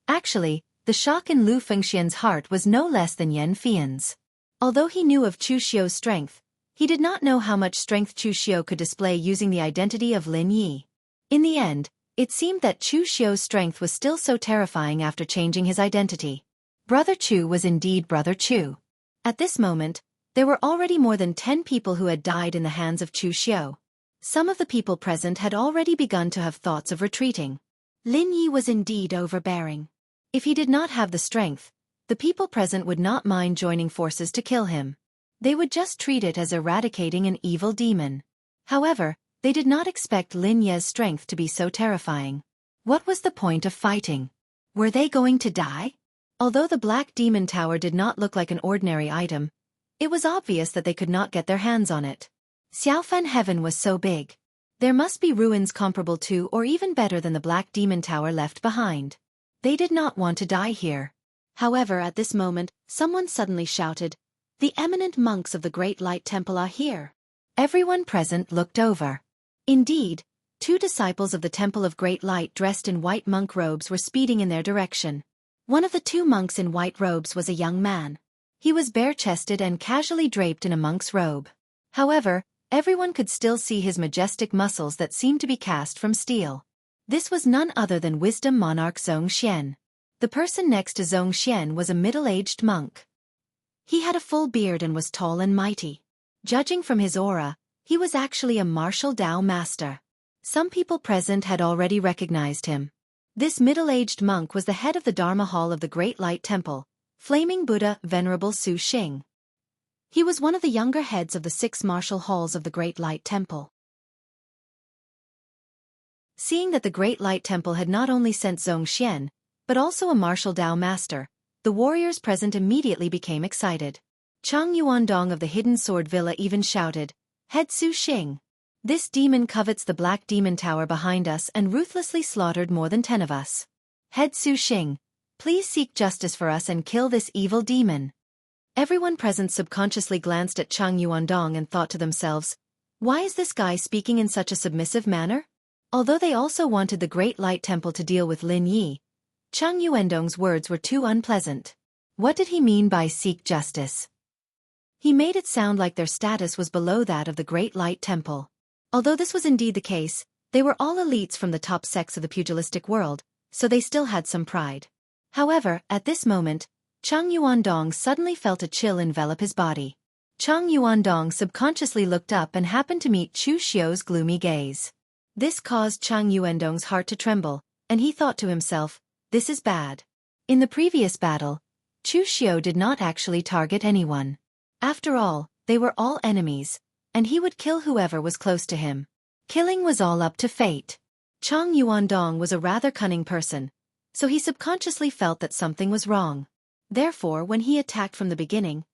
Actually, the shock in Lu Fengxian's heart was no less than Yan Fian's. Although he knew of Chu Xiu's strength, he did not know how much strength Chu Xiu could display using the identity of Lin Yi. In the end, it seemed that Chu Xiu's strength was still so terrifying after changing his identity. Brother Chu was indeed Brother Chu. At this moment, there were already more than 10 people who had died in the hands of Chu Xiu. Some of the people present had already begun to have thoughts of retreating. Lin Yi was indeed overbearing. If he did not have the strength, the people present would not mind joining forces to kill him. They would just treat it as eradicating an evil demon. However, they did not expect Lin Ye's strength to be so terrifying. What was the point of fighting? Were they going to die? Although the Black Demon Tower did not look like an ordinary item, it was obvious that they could not get their hands on it. Xiaofan Heaven was so big. There must be ruins comparable to or even better than the Black Demon Tower left behind. They did not want to die here. However, at this moment, someone suddenly shouted, "The eminent monks of the Great Light Temple are here." Everyone present looked over. Indeed, 2 disciples of the Temple of Great Light dressed in white monk robes were speeding in their direction. One of the 2 monks in white robes was a young man. He was bare-chested and casually draped in a monk's robe. However, everyone could still see his majestic muscles that seemed to be cast from steel. This was none other than Wisdom Monarch Zhongxian. The person next to Zhongxian was a middle-aged monk. He had a full beard and was tall and mighty. Judging from his aura, he was actually a martial Dao master. Some people present had already recognized him. This middle-aged monk was the head of the Dharma Hall of the Great Light Temple, Flaming Buddha Venerable Su Xing. He was one of the younger heads of the 6 martial halls of the Great Light Temple. Seeing that the Great Light Temple had not only sent Zhongxian, but also a martial Dao master, the warriors present immediately became excited. Chang Yuandong of the Hidden Sword Villa even shouted, "Head Su Xing! This demon covets the Black Demon Tower behind us and ruthlessly slaughtered more than 10 of us. Head Su Xing, please seek justice for us and kill this evil demon." Everyone present subconsciously glanced at Chang Yuandong and thought to themselves, why is this guy speaking in such a submissive manner? Although they also wanted the Great Light Temple to deal with Lin Yi, Chang Yuandong's words were too unpleasant. What did he mean by seek justice? He made it sound like their status was below that of the Great Light Temple. Although this was indeed the case, they were all elites from the top sects of the pugilistic world, so they still had some pride. However, at this moment, Chang Yuandong suddenly felt a chill envelop his body. Chang Yuandong subconsciously looked up and happened to meet Chu Xiu's gloomy gaze. This caused Chang Yuandong's heart to tremble, and he thought to himself, this is bad. In the previous battle, Chu Xiu did not actually target anyone. After all, they were all enemies, and he would kill whoever was close to him. Killing was all up to fate. Chang Yuandong was a rather cunning person, so he subconsciously felt that something was wrong. Therefore, when he attacked from the beginning,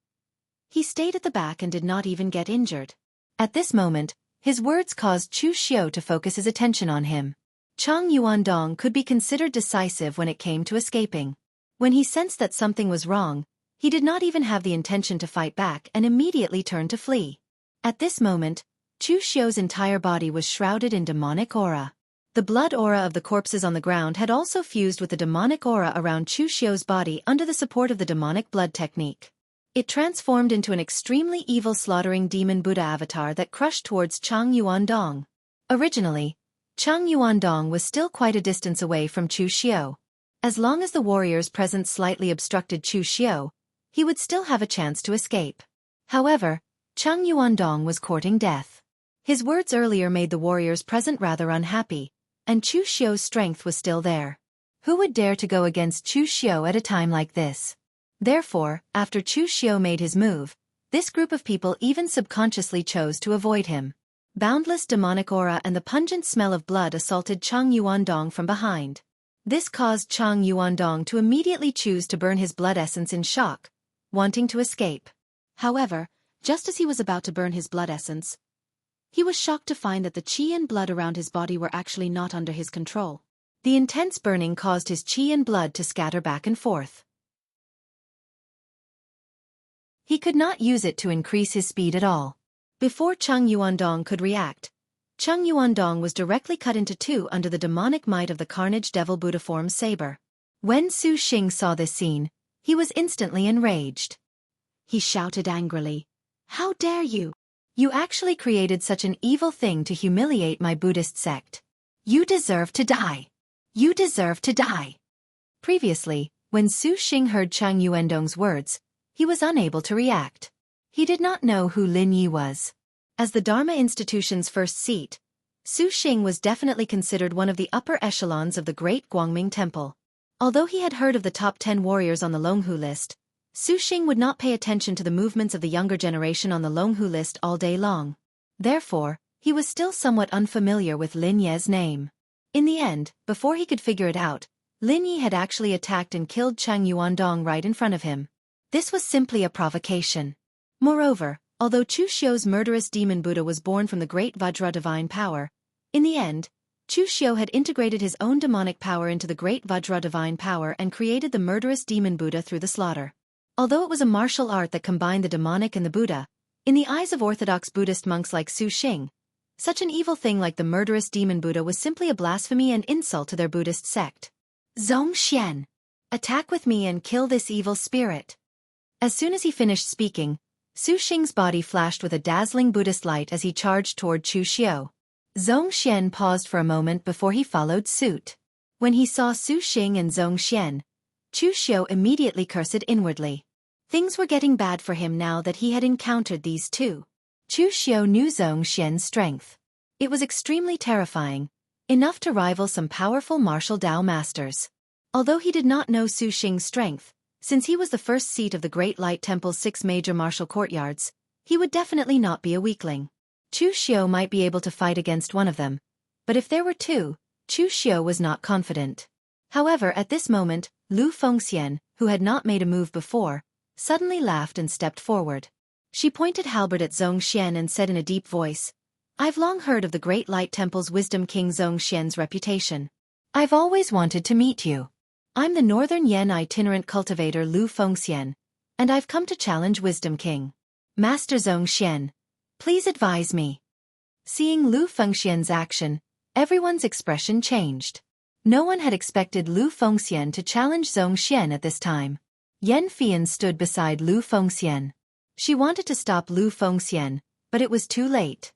he stayed at the back and did not even get injured. At this moment, his words caused Chu Xiu to focus his attention on him. Chang Yuandong could be considered decisive when it came to escaping. When he sensed that something was wrong, he did not even have the intention to fight back and immediately turned to flee. At this moment, Chu Xiu's entire body was shrouded in demonic aura. The blood aura of the corpses on the ground had also fused with the demonic aura around Chu Xiu's body under the support of the demonic blood technique. It transformed into an extremely evil slaughtering demon Buddha avatar that crushed towards Chang Yuandong. Originally, Chang Yuandong was still quite a distance away from Chu Xiu. As long as the warrior's presence slightly obstructed Chu Xiu, he would still have a chance to escape. However, Chang Yuandong was courting death. His words earlier made the warriors present rather unhappy, and Chu Xiu's strength was still there. Who would dare to go against Chu Xiu at a time like this? Therefore, after Chu Xiu made his move, this group of people even subconsciously chose to avoid him. Boundless demonic aura and the pungent smell of blood assaulted Chang Yuandong from behind. This caused Chang Yuandong to immediately choose to burn his blood essence in shock, wanting to escape. However, just as he was about to burn his blood essence, he was shocked to find that the qi and blood around his body were actually not under his control. The intense burning caused his qi and blood to scatter back and forth. He could not use it to increase his speed at all. Before Chang Yuandong could react, Chang Yuandong was directly cut into two under the demonic might of the Carnage Devil Buddha form saber. When Su Xing saw this scene, he was instantly enraged. He shouted angrily, "How dare you! You actually created such an evil thing to humiliate my Buddhist sect. You deserve to die! You deserve to die!" Previously, when Su Xing heard Chang Yuandong's words, he was unable to react. He did not know who Lin Yi was. As the Dharma institution's first seat, Su Xing was definitely considered one of the upper echelons of the Great Guangming Temple. Although he had heard of the top 10 warriors on the Longhu list, Su Xing would not pay attention to the movements of the younger generation on the Longhu list all day long. Therefore, he was still somewhat unfamiliar with Lin Ye's name. In the end, before he could figure it out, Lin Yi had actually attacked and killed Chang Yuandong right in front of him. This was simply a provocation. Moreover, although Chu Xiu's murderous demon Buddha was born from the great Vajra divine power, in the end, Chu Xiu had integrated his own demonic power into the great Vajra divine power and created the murderous demon Buddha through the slaughter. Although it was a martial art that combined the demonic and the Buddha, in the eyes of orthodox Buddhist monks like Su Xing, such an evil thing like the murderous demon Buddha was simply a blasphemy and insult to their Buddhist sect. Zongxian! Attack with me and kill this evil spirit. As soon as he finished speaking, Su Xing's body flashed with a dazzling Buddhist light as he charged toward Chu Xiu. Zongxian paused for a moment before he followed suit. When he saw Su Xing and Zongxian, Chu Xiu immediately cursed inwardly. Things were getting bad for him now that he had encountered these two. Chu Xiu knew Zongxian's strength. It was extremely terrifying, enough to rival some powerful martial Dao masters. Although he did not know Su Xing's strength, since he was the first seat of the Great Light Temple's 6 major martial courtyards, he would definitely not be a weakling. Chu Xiu might be able to fight against one of them, but if there were two, Chu Xiu was not confident. However, at this moment, Lu Fengxian, who had not made a move before, suddenly laughed and stepped forward. She pointed halberd at Zongxian and said in a deep voice, "I've long heard of the Great Light Temple's Wisdom King Zongxian's reputation. I've always wanted to meet you. I'm the Northern Yan itinerant cultivator Lu Fengxian, and I've come to challenge Wisdom King. Master Zongxian, please advise me." Seeing Lu Fengxian's action, everyone's expression changed. No one had expected Lu Fengxian to challenge Zongxian at this time. Yan Fian stood beside Lu Fengxian. She wanted to stop Lu Fengxian, but it was too late.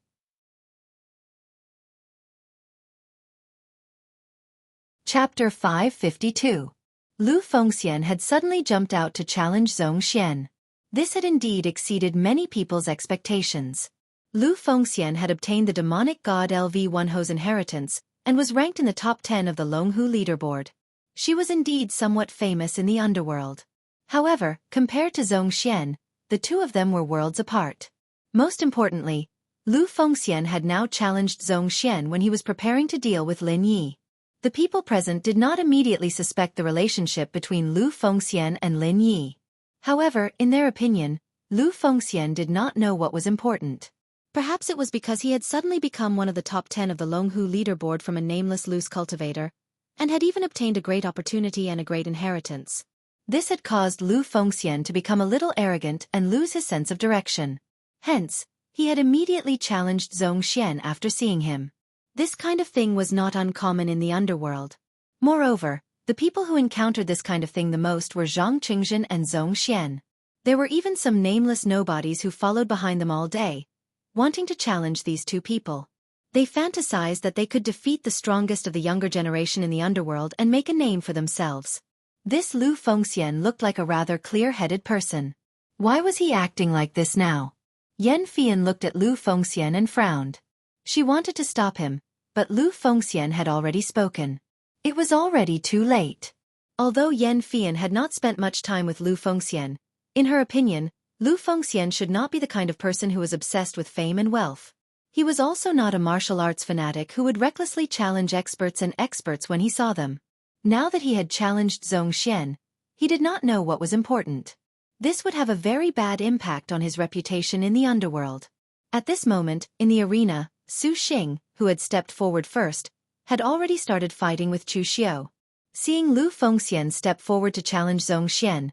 Chapter 552. Lu Fengxian had suddenly jumped out to challenge Zhong Xian. This had indeed exceeded many people's expectations. Lu Fengxian had obtained the demonic god LV1 Ho's inheritance and was ranked in the top 10 of the Longhu leaderboard. She was indeed somewhat famous in the underworld. However, compared to Zhong Xian, the two of them were worlds apart. Most importantly, Lu Fengxian had now challenged Zhong Xian when he was preparing to deal with Lin Yi. The people present did not immediately suspect the relationship between Lu Fengxian and Lin Yi. However, in their opinion, Lu Fengxian did not know what was important. Perhaps it was because he had suddenly become one of the top 10 of the Longhu leaderboard from a nameless loose cultivator, and had even obtained a great opportunity and a great inheritance. This had caused Lu Fengxian to become a little arrogant and lose his sense of direction. Hence, he had immediately challenged Zhong Xian after seeing him. This kind of thing was not uncommon in the underworld. Moreover, the people who encountered this kind of thing the most were Zhang Qingzhen and Zhong Xian. There were even some nameless nobodies who followed behind them all day, wanting to challenge these two people. They fantasized that they could defeat the strongest of the younger generation in the underworld and make a name for themselves. This Lu Fengxian looked like a rather clear-headed person. Why was he acting like this now? Yan Fian looked at Lu Fengxian and frowned. She wanted to stop him, but Lu Fengxian had already spoken. It was already too late. Although Yan Fian had not spent much time with Lu Fengxian, in her opinion, Lu Fengxian should not be the kind of person who was obsessed with fame and wealth. He was also not a martial arts fanatic who would recklessly challenge experts when he saw them. Now that he had challenged Zhong Xian, he did not know what was important. This would have a very bad impact on his reputation in the underworld. At this moment, in the arena, Su Xing, who had stepped forward first, had already started fighting with Chu Xiu. Seeing Lu Fengxian step forward to challenge Zhong Xian,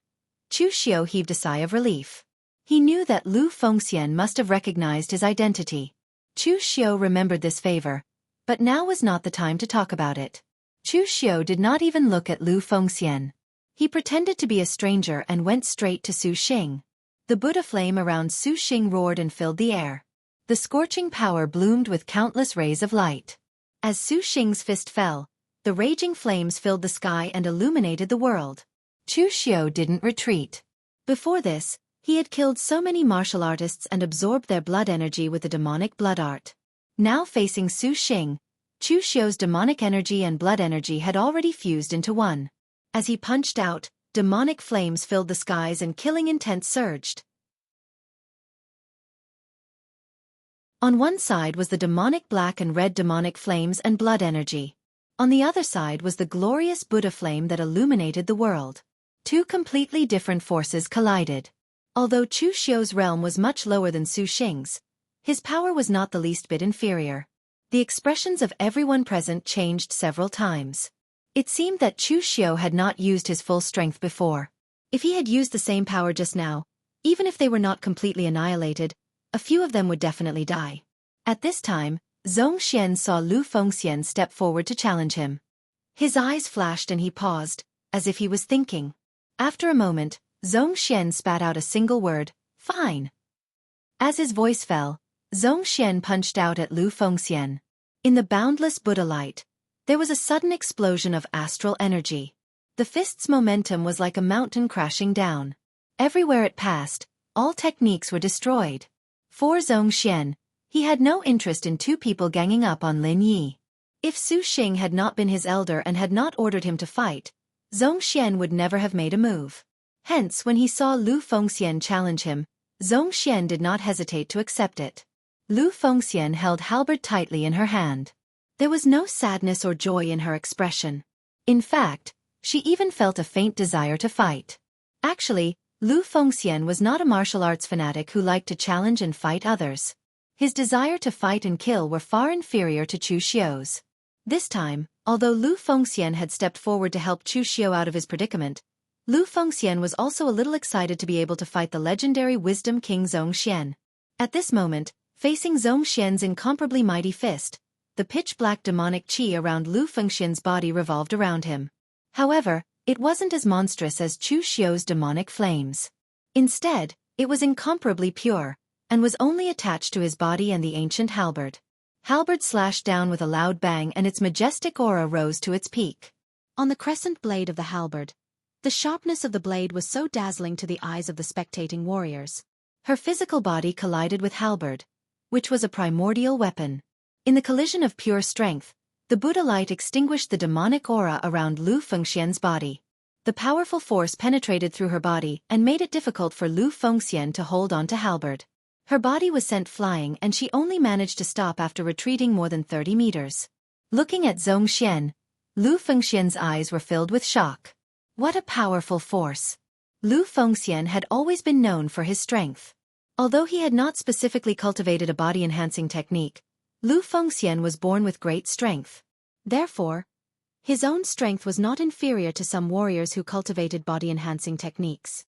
Chu Xiu heaved a sigh of relief. He knew that Lu Fengxian must have recognized his identity. Chu Xiu remembered this favor, but now was not the time to talk about it. Chu Xiu did not even look at Lu Fengxian. He pretended to be a stranger and went straight to Su Xing. The Buddha flame around Su Xing roared and filled the air. The scorching power bloomed with countless rays of light. As Su Xing's fist fell, the raging flames filled the sky and illuminated the world. Chu Xiu didn't retreat. Before this, he had killed so many martial artists and absorbed their blood energy with the demonic blood art. Now facing Su Xing, Chu Xiu's demonic energy and blood energy had already fused into one. As he punched out, demonic flames filled the skies and killing intent surged. On one side was the demonic black and red demonic flames and blood energy. On the other side was the glorious Buddha flame that illuminated the world. Two completely different forces collided. Although Chu Xiu's realm was much lower than Su Xing's, his power was not the least bit inferior. The expressions of everyone present changed several times. It seemed that Chu Xiu had not used his full strength before. If he had used the same power just now, even if they were not completely annihilated, a few of them would definitely die. At this time, Zhong Xian saw Lu Fengxian step forward to challenge him. His eyes flashed and he paused, as if he was thinking. After a moment, Zhong Xian spat out a single word, "Fine." As his voice fell, Zhong Xian punched out at Lu Fengxian. In the boundless Buddha light, there was a sudden explosion of astral energy. The fist's momentum was like a mountain crashing down. Everywhere it passed, all techniques were destroyed. For Zhong Xian, he had no interest in two people ganging up on Lin Yi. If Su Xing had not been his elder and had not ordered him to fight, Zhong Xian would never have made a move. Hence, when he saw Lu Fengxian challenge him, Zhong Xian did not hesitate to accept it. Lu Fengxian held halberd tightly in her hand. There was no sadness or joy in her expression. In fact, she even felt a faint desire to fight. Actually, Lu Fengxian was not a martial arts fanatic who liked to challenge and fight others. His desire to fight and kill were far inferior to Chu Xiu's. This time, although Lu Fengxian had stepped forward to help Chu Xiu out of his predicament, Lu Fengxian was also a little excited to be able to fight the legendary Wisdom King Zhong Xian. At this moment, facing Zhong Xian's incomparably mighty fist, the pitch-black demonic qi around Lu Fengxian's body revolved around him. However, It wasn't as monstrous as Chu Xiu's demonic flames. Instead, it was incomparably pure, and was only attached to his body and the ancient halberd. Halberd slashed down with a loud bang and its majestic aura rose to its peak. On the crescent blade of the halberd, the sharpness of the blade was so dazzling to the eyes of the spectating warriors. Her physical body collided with halberd, which was a primordial weapon. In the collision of pure strength, the Buddha light extinguished the demonic aura around Lu Fengxian's body. The powerful force penetrated through her body and made it difficult for Lu Fengxian to hold on to halberd. Her body was sent flying and she only managed to stop after retreating more than 30 meters. Looking at Zhongxian, Lu Fengxian's eyes were filled with shock. What a powerful force! Lu Fengxian had always been known for his strength. Although he had not specifically cultivated a body-enhancing technique, Lu Fengxian was born with great strength. Therefore, his own strength was not inferior to some warriors who cultivated body-enhancing techniques.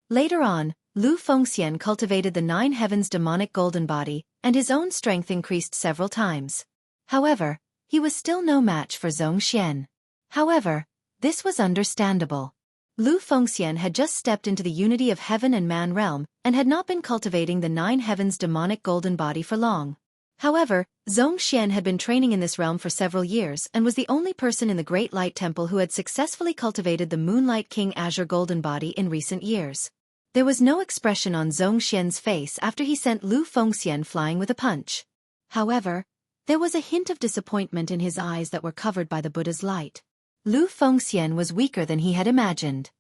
Later on, Lu Fengxian cultivated the Nine Heavens demonic golden body, and his own strength increased several times. However, he was still no match for Zhongxian. However, this was understandable. Lu Fengxian had just stepped into the unity of heaven and man realm, and had not been cultivating the Nine Heavens demonic golden body for long. However, Zhongxian had been training in this realm for several years and was the only person in the Great Light Temple who had successfully cultivated the Moonlight King Azure golden body in recent years. There was no expression on Zhongxian's face after he sent Lu Fengxian flying with a punch. However, there was a hint of disappointment in his eyes that were covered by the Buddha's light. Lu Fengxian was weaker than he had imagined.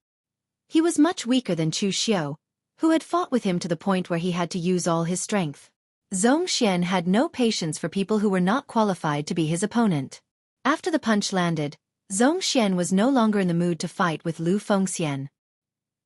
He was much weaker than Chu Xiu, who had fought with him to the point where he had to use all his strength. Zhongxian had no patience for people who were not qualified to be his opponent. After the punch landed, Zhongxian was no longer in the mood to fight with Lu Fengxian.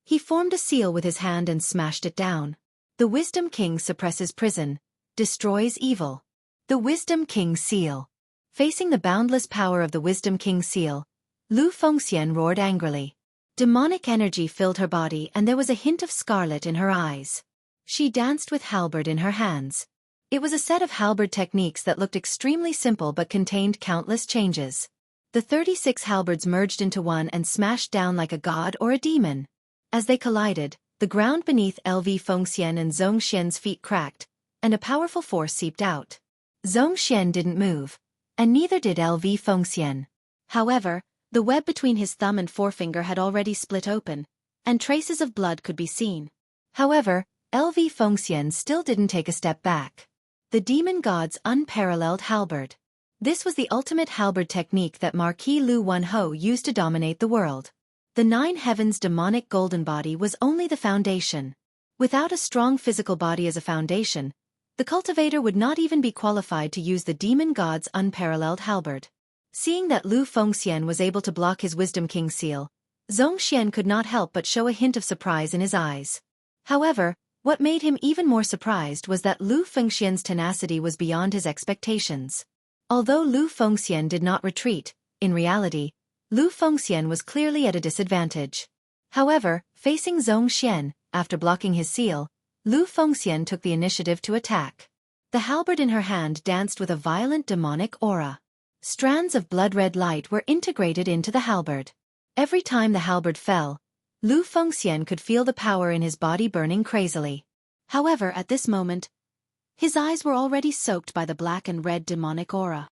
He formed a seal with his hand and smashed it down. The Wisdom King suppresses prison, destroys evil. The Wisdom King Seal. Facing the boundless power of the Wisdom King Seal, Lu Fengxian roared angrily. Demonic energy filled her body and there was a hint of scarlet in her eyes. She danced with halberd in her hands. It was a set of halberd techniques that looked extremely simple but contained countless changes. The 36 halberds merged into one and smashed down like a god or a demon. As they collided, the ground beneath LV Fengxian and Zhongxian's feet cracked, and a powerful force seeped out. Zhongxian didn't move, and neither did LV Fengxian. However, the web between his thumb and forefinger had already split open, and traces of blood could be seen. However, LV Fengxian still didn't take a step back. The demon god's unparalleled halberd. This was the ultimate halberd technique that Marquis Lu Wenho used to dominate the world. The Nine Heavens demonic golden body was only the foundation. Without a strong physical body as a foundation, the cultivator would not even be qualified to use the demon god's unparalleled halberd. Seeing that Lu Fengxian was able to block his Wisdom King seal, Zhongxian could not help but show a hint of surprise in his eyes. However, what made him even more surprised was that Lu Fengxian's tenacity was beyond his expectations. Although Lu Fengxian did not retreat, in reality, Lu Fengxian was clearly at a disadvantage. However, facing Zhongxian, after blocking his seal, Lu Fengxian took the initiative to attack. The halberd in her hand danced with a violent demonic aura. Strands of blood-red light were integrated into the halberd. Every time the halberd fell, Lu Fengxian could feel the power in his body burning crazily. However, at this moment, his eyes were already soaked by the black and red demonic aura.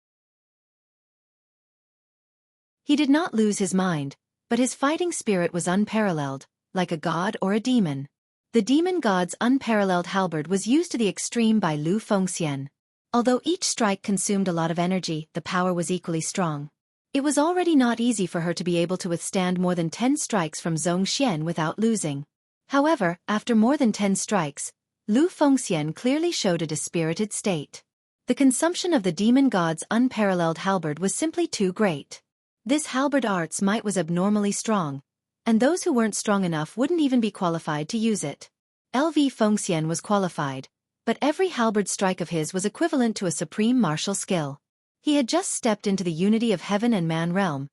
He did not lose his mind, but his fighting spirit was unparalleled, like a god or a demon. The demon god's unparalleled halberd was used to the extreme by Lu Fengxian. Although each strike consumed a lot of energy, the power was equally strong. It was already not easy for her to be able to withstand more than 10 strikes from Zhongxian without losing. However, after more than 10 strikes, Lu Fengxian clearly showed a dispirited state. The consumption of the demon god's unparalleled halberd was simply too great. This halberd art's might was abnormally strong, and those who weren't strong enough wouldn't even be qualified to use it. LV Fengxian was qualified, but every halberd strike of his was equivalent to a supreme martial skill. He had just stepped into the unity of heaven and man realm,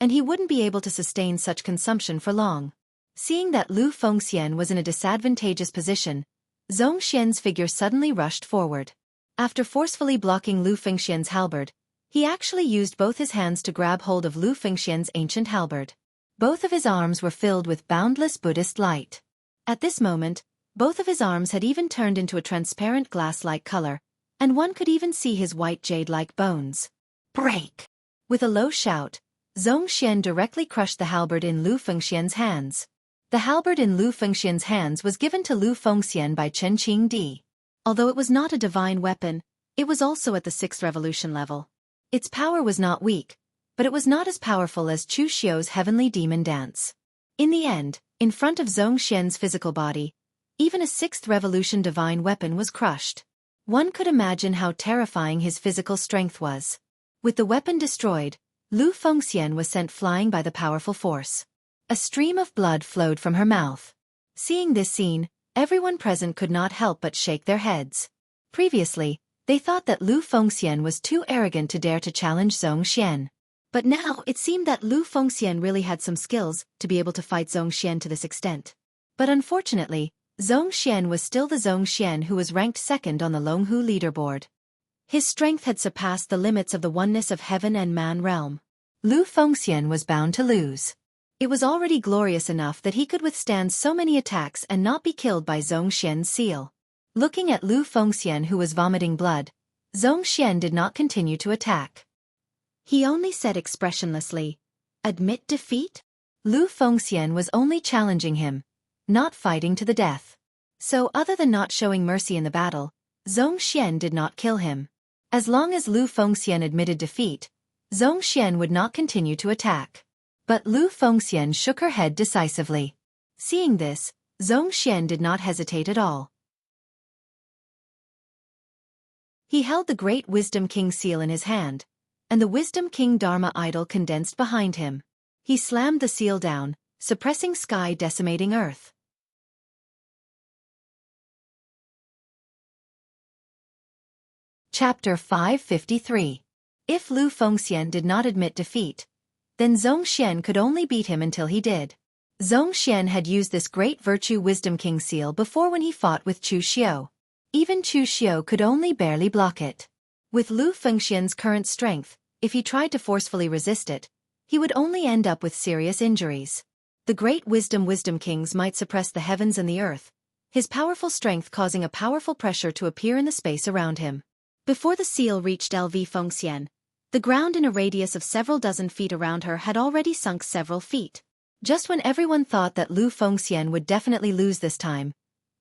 and he wouldn't be able to sustain such consumption for long. Seeing that Lu Fengxian was in a disadvantageous position, Zhongxian's figure suddenly rushed forward. After forcefully blocking Lu Fengxian's halberd, He actually used both his hands to grab hold of Lu Fengxian's ancient halberd. Both of his arms were filled with boundless Buddhist light. At this moment, both of his arms had even turned into a transparent glass-like color, and one could even see his white jade-like bones. Break! With a low shout, Zhongxian directly crushed the halberd in Lu Fengxian's hands. The halberd in Lu Fengxian's hands was given to Lu Fengxian by Chen Qingdi. Although it was not a divine weapon, it was also at the 6th revolution level. Its power was not weak, but it was not as powerful as Chu Xiu's heavenly demon dance. In the end, in front of Zhongxian's physical body, even a 6th revolution divine weapon was crushed. One could imagine how terrifying his physical strength was. With the weapon destroyed, Lu Fengxian was sent flying by the powerful force. A stream of blood flowed from her mouth. Seeing this scene, everyone present could not help but shake their heads. Previously, they thought that Lu Fengxian was too arrogant to dare to challenge Zhongxian. But now it seemed that Lu Fengxian really had some skills to be able to fight Zhongxian to this extent. But unfortunately, Zhongxian was still the Zhongxian who was ranked 2nd on the Longhu leaderboard. His strength had surpassed the limits of the oneness of heaven and man realm. Lu Fengxian was bound to lose. It was already glorious enough that he could withstand so many attacks and not be killed by Zhongxian's seal. Looking at Lu Fengxian who was vomiting blood, Zhongxian did not continue to attack. He only said expressionlessly, "Admit defeat?" Lu Fengxian was only challenging him, not fighting to the death. So other than not showing mercy in the battle, Zhongxian did not kill him. As long as Lu Fengxian admitted defeat, Zhongxian would not continue to attack. But Lu Fengxian shook her head decisively. Seeing this, Zhongxian did not hesitate at all. He held the Great Wisdom King seal in his hand, and the Wisdom King Dharma idol condensed behind him. He slammed the seal down, suppressing sky, decimating earth. Chapter 553. If Lu Fengxian did not admit defeat, then Zhongxian could only beat him until he did. Zhongxian had used this great virtue Wisdom King seal before when he fought with Chu Xiu. Even Chu Xiu could only barely block it. With Lu Fengxian's current strength, if he tried to forcefully resist it, he would only end up with serious injuries. The great Wisdom Kings might suppress the heavens and the earth, his powerful strength causing a powerful pressure to appear in the space around him. Before the seal reached LV Fengxian, the ground in a radius of several dozen feet around her had already sunk several feet. Just when everyone thought that Lu Fengxian would definitely lose this time,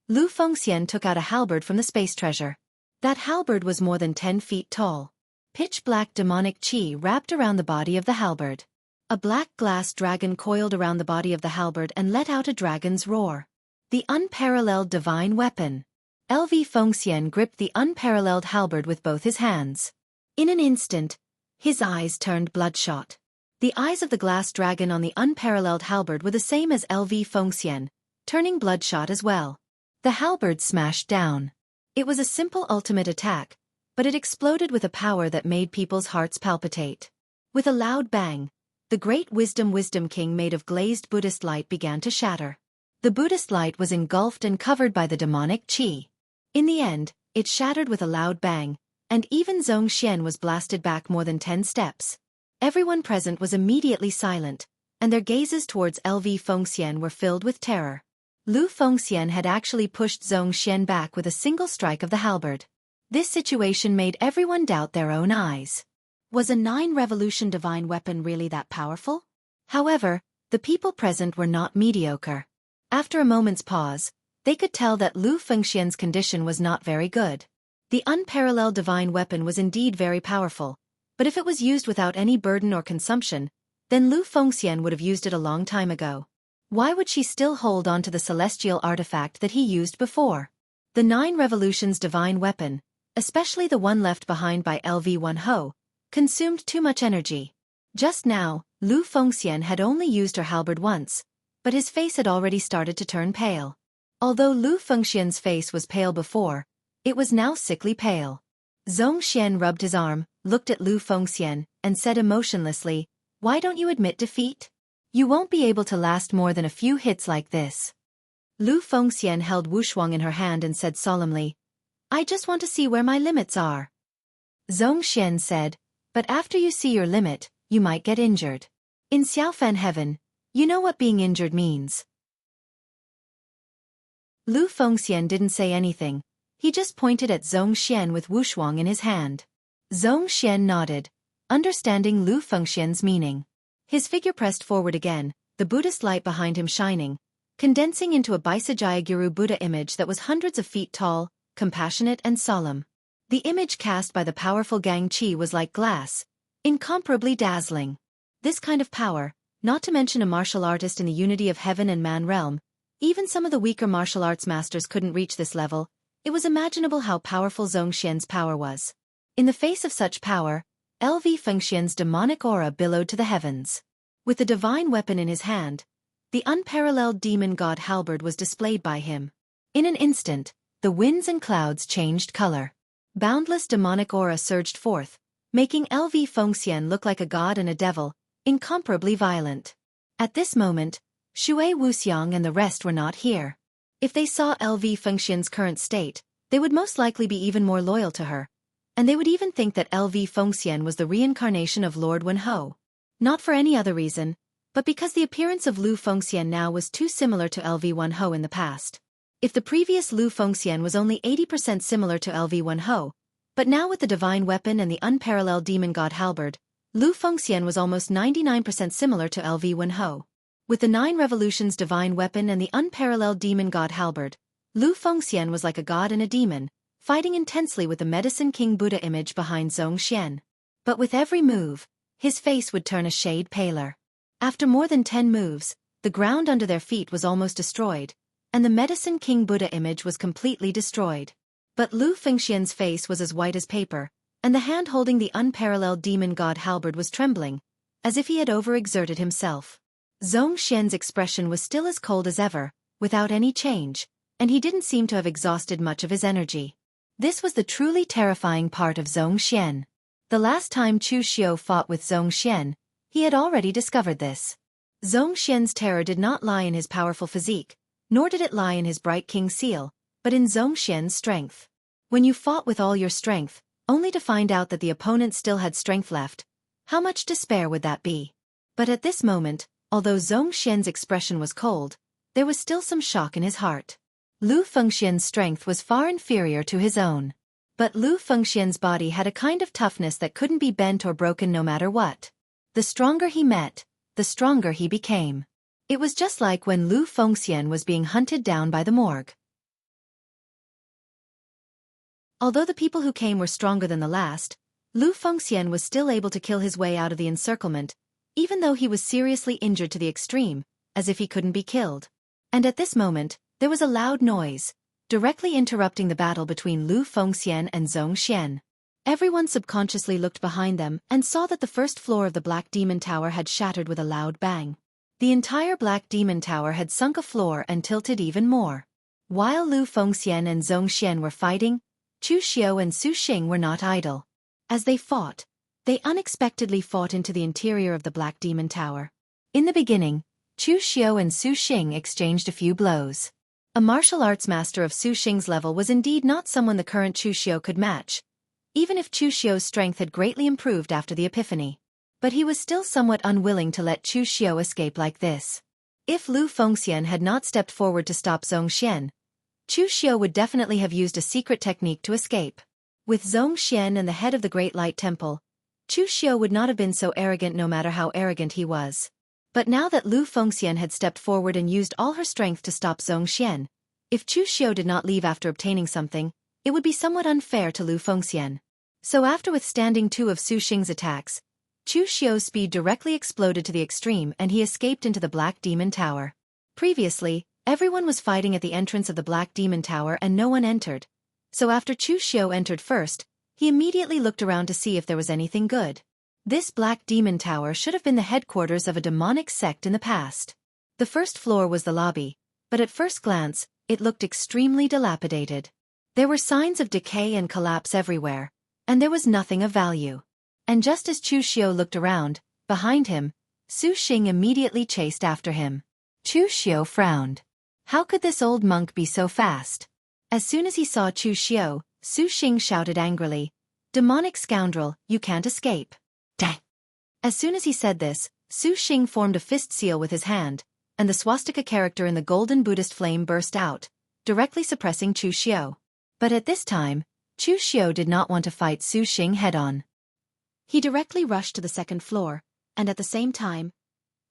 Lu Fengxian took out a halberd from the space treasure. That halberd was more than 10 feet tall. Pitch-black demonic qi wrapped around the body of the halberd. A black glass dragon coiled around the body of the halberd and let out a dragon's roar. The unparalleled divine weapon. LV Fengxian gripped the unparalleled halberd with both his hands. In an instant, his eyes turned bloodshot. The eyes of the glass dragon on the unparalleled halberd were the same as LV Fengxian, turning bloodshot as well. The halberd smashed down. It was a simple ultimate attack, but it exploded with a power that made people's hearts palpitate. With a loud bang, the great Wisdom King made of glazed Buddhist light began to shatter. The Buddhist light was engulfed and covered by the demonic qi. In the end, it shattered with a loud bang, and even Zhongxian was blasted back more than 10 steps. Everyone present was immediately silent, and their gazes towards LV Fengxian were filled with terror. Lu Fengxian had actually pushed Zhongxian back with a single strike of the halberd. This situation made everyone doubt their own eyes. Was a 9-revolution divine weapon really that powerful? However, the people present were not mediocre. After a moment's pause, they could tell that Lu Fengxian's condition was not very good. The unparalleled divine weapon was indeed very powerful, but if it was used without any burden or consumption, then Lu Fengxian would have used it a long time ago. Why would she still hold on to the celestial artifact that he used before? The 9 revolutions divine weapon, especially the one left behind by LV1 Ho, consumed too much energy. Just now, Lu Fengxian had only used her halberd once, but his face had already started to turn pale. Although Lu Fengxian's face was pale before, it was now sickly pale. Zhongxian rubbed his arm, looked at Lu Fengxian, and said emotionlessly, "Why don't you admit defeat? You won't be able to last more than a few hits like this." Lu Fengxian held Wushuang in her hand and said solemnly, "I just want to see where my limits are." Zhongxian said, But after you see your limit, you might get injured. In Xiaofan heaven, you know what being injured means. Lu Fengxian didn't say anything. He just pointed at Zhongxian with Wushuang in his hand. Zhongxian nodded, understanding Lu Fengxian's meaning. His figure pressed forward again, the Buddhist light behind him shining, condensing into a Baisajayaguru Buddha image that was hundreds of feet tall, compassionate and solemn. The image cast by the powerful Gang Qi was like glass, incomparably dazzling. This kind of power, not to mention a martial artist in the unity of heaven and man realm, even some of the weaker martial arts masters couldn't reach this level. It was imaginable how powerful Zhongxian's power was. In the face of such power, LV Fengxian's demonic aura billowed to the heavens. With the divine weapon in his hand, the unparalleled demon god halberd was displayed by him. In an instant, the winds and clouds changed color. Boundless demonic aura surged forth, making LV Fengxian look like a god and a devil, incomparably violent. At this moment, Shui Wuxiang and the rest were not here. If they saw LV Fengxian's current state, they would most likely be even more loyal to her, and they would even think that LV Fengxian was the reincarnation of Lord Wenhou. Not for any other reason, but because the appearance of Lu Fengxian now was too similar to LV Wenhou in the past. If the previous Lu Fengxian was only 80% similar to LV Wenhou, but now with the divine weapon and the unparalleled demon god halberd, Lu Fengxian was almost 99% similar to LV Wenhou. With the 9 revolutions divine weapon and the unparalleled demon god halberd, Lu Fengxian was like a god and a demon, fighting intensely with the medicine king Buddha image behind Zhongxian. But with every move, his face would turn a shade paler. After more than 10 moves, the ground under their feet was almost destroyed, and the medicine king Buddha image was completely destroyed. But Lu Fengxian's face was as white as paper, and the hand holding the unparalleled demon god halberd was trembling, as if he had overexerted himself. Zhongxian's expression was still as cold as ever, without any change, and he didn't seem to have exhausted much of his energy. This was the truly terrifying part of Zhongxian. The last time Chu Xiu fought with Zhongxian, he had already discovered this. Zhongxian's terror did not lie in his powerful physique, nor did it lie in his bright king seal, but in Zhongxian's strength. When you fought with all your strength, only to find out that the opponent still had strength left, how much despair would that be? But at this moment, although Zhongxian's expression was cold, there was still some shock in his heart. Lu Fengxian's strength was far inferior to his own. But Lu Fengxian's body had a kind of toughness that couldn't be bent or broken no matter what. The stronger he met, the stronger he became. It was just like when Lu Fengxian was being hunted down by the morgue. Although the people who came were stronger than the last, Lu Fengxian was still able to kill his way out of the encirclement, even though he was seriously injured to the extreme, as if he couldn't be killed. And at this moment, there was a loud noise, directly interrupting the battle between Lu Fengxian and Zhongxian. Everyone subconsciously looked behind them and saw that the first floor of the Black Demon Tower had shattered with a loud bang. The entire Black Demon Tower had sunk a floor and tilted even more. While Lu Fengxian and Zhongxian were fighting, Chu Xiu and Su Xing were not idle. As they fought, they unexpectedly fought into the interior of the Black Demon Tower. In the beginning, Chu Xiu and Su Xing exchanged a few blows. A martial arts master of Su Xing's level was indeed not someone the current Chu Xiu could match, even if Chu Xiu's strength had greatly improved after the epiphany. But he was still somewhat unwilling to let Chu Xiu escape like this. If Lu Fengxian had not stepped forward to stop Zhongxian, Chu Xiu would definitely have used a secret technique to escape. With Zhongxian and the head of the Great Light Temple, Chu Xiu would not have been so arrogant no matter how arrogant he was. But now that Lu Fengxian had stepped forward and used all her strength to stop Zhongxian, if Chu Xiu did not leave after obtaining something, it would be somewhat unfair to Lu Fengxian. So after withstanding 2 of Su Xing's attacks, Chu Xiu's speed directly exploded to the extreme and he escaped into the Black Demon Tower. Previously, everyone was fighting at the entrance of the Black Demon Tower and no one entered. So after Chu Xiu entered first, he immediately looked around to see if there was anything good. This Black Demon Tower should have been the headquarters of a demonic sect in the past. The first floor was the lobby, but at first glance, it looked extremely dilapidated. There were signs of decay and collapse everywhere, and there was nothing of value. And just as Chu Xiu looked around, behind him, Su Xing immediately chased after him. Chu Xiu frowned. How could this old monk be so fast? As soon as he saw Chu Xiu, Su Xing shouted angrily, "Demonic scoundrel, you can't escape." As soon as he said this, Su Xing formed a fist seal with his hand, and the swastika character in the golden Buddhist flame burst out, directly suppressing Chu Xiao. But at this time, Chu Xiao did not want to fight Su Xing head-on. He directly rushed to the second floor, and at the same time,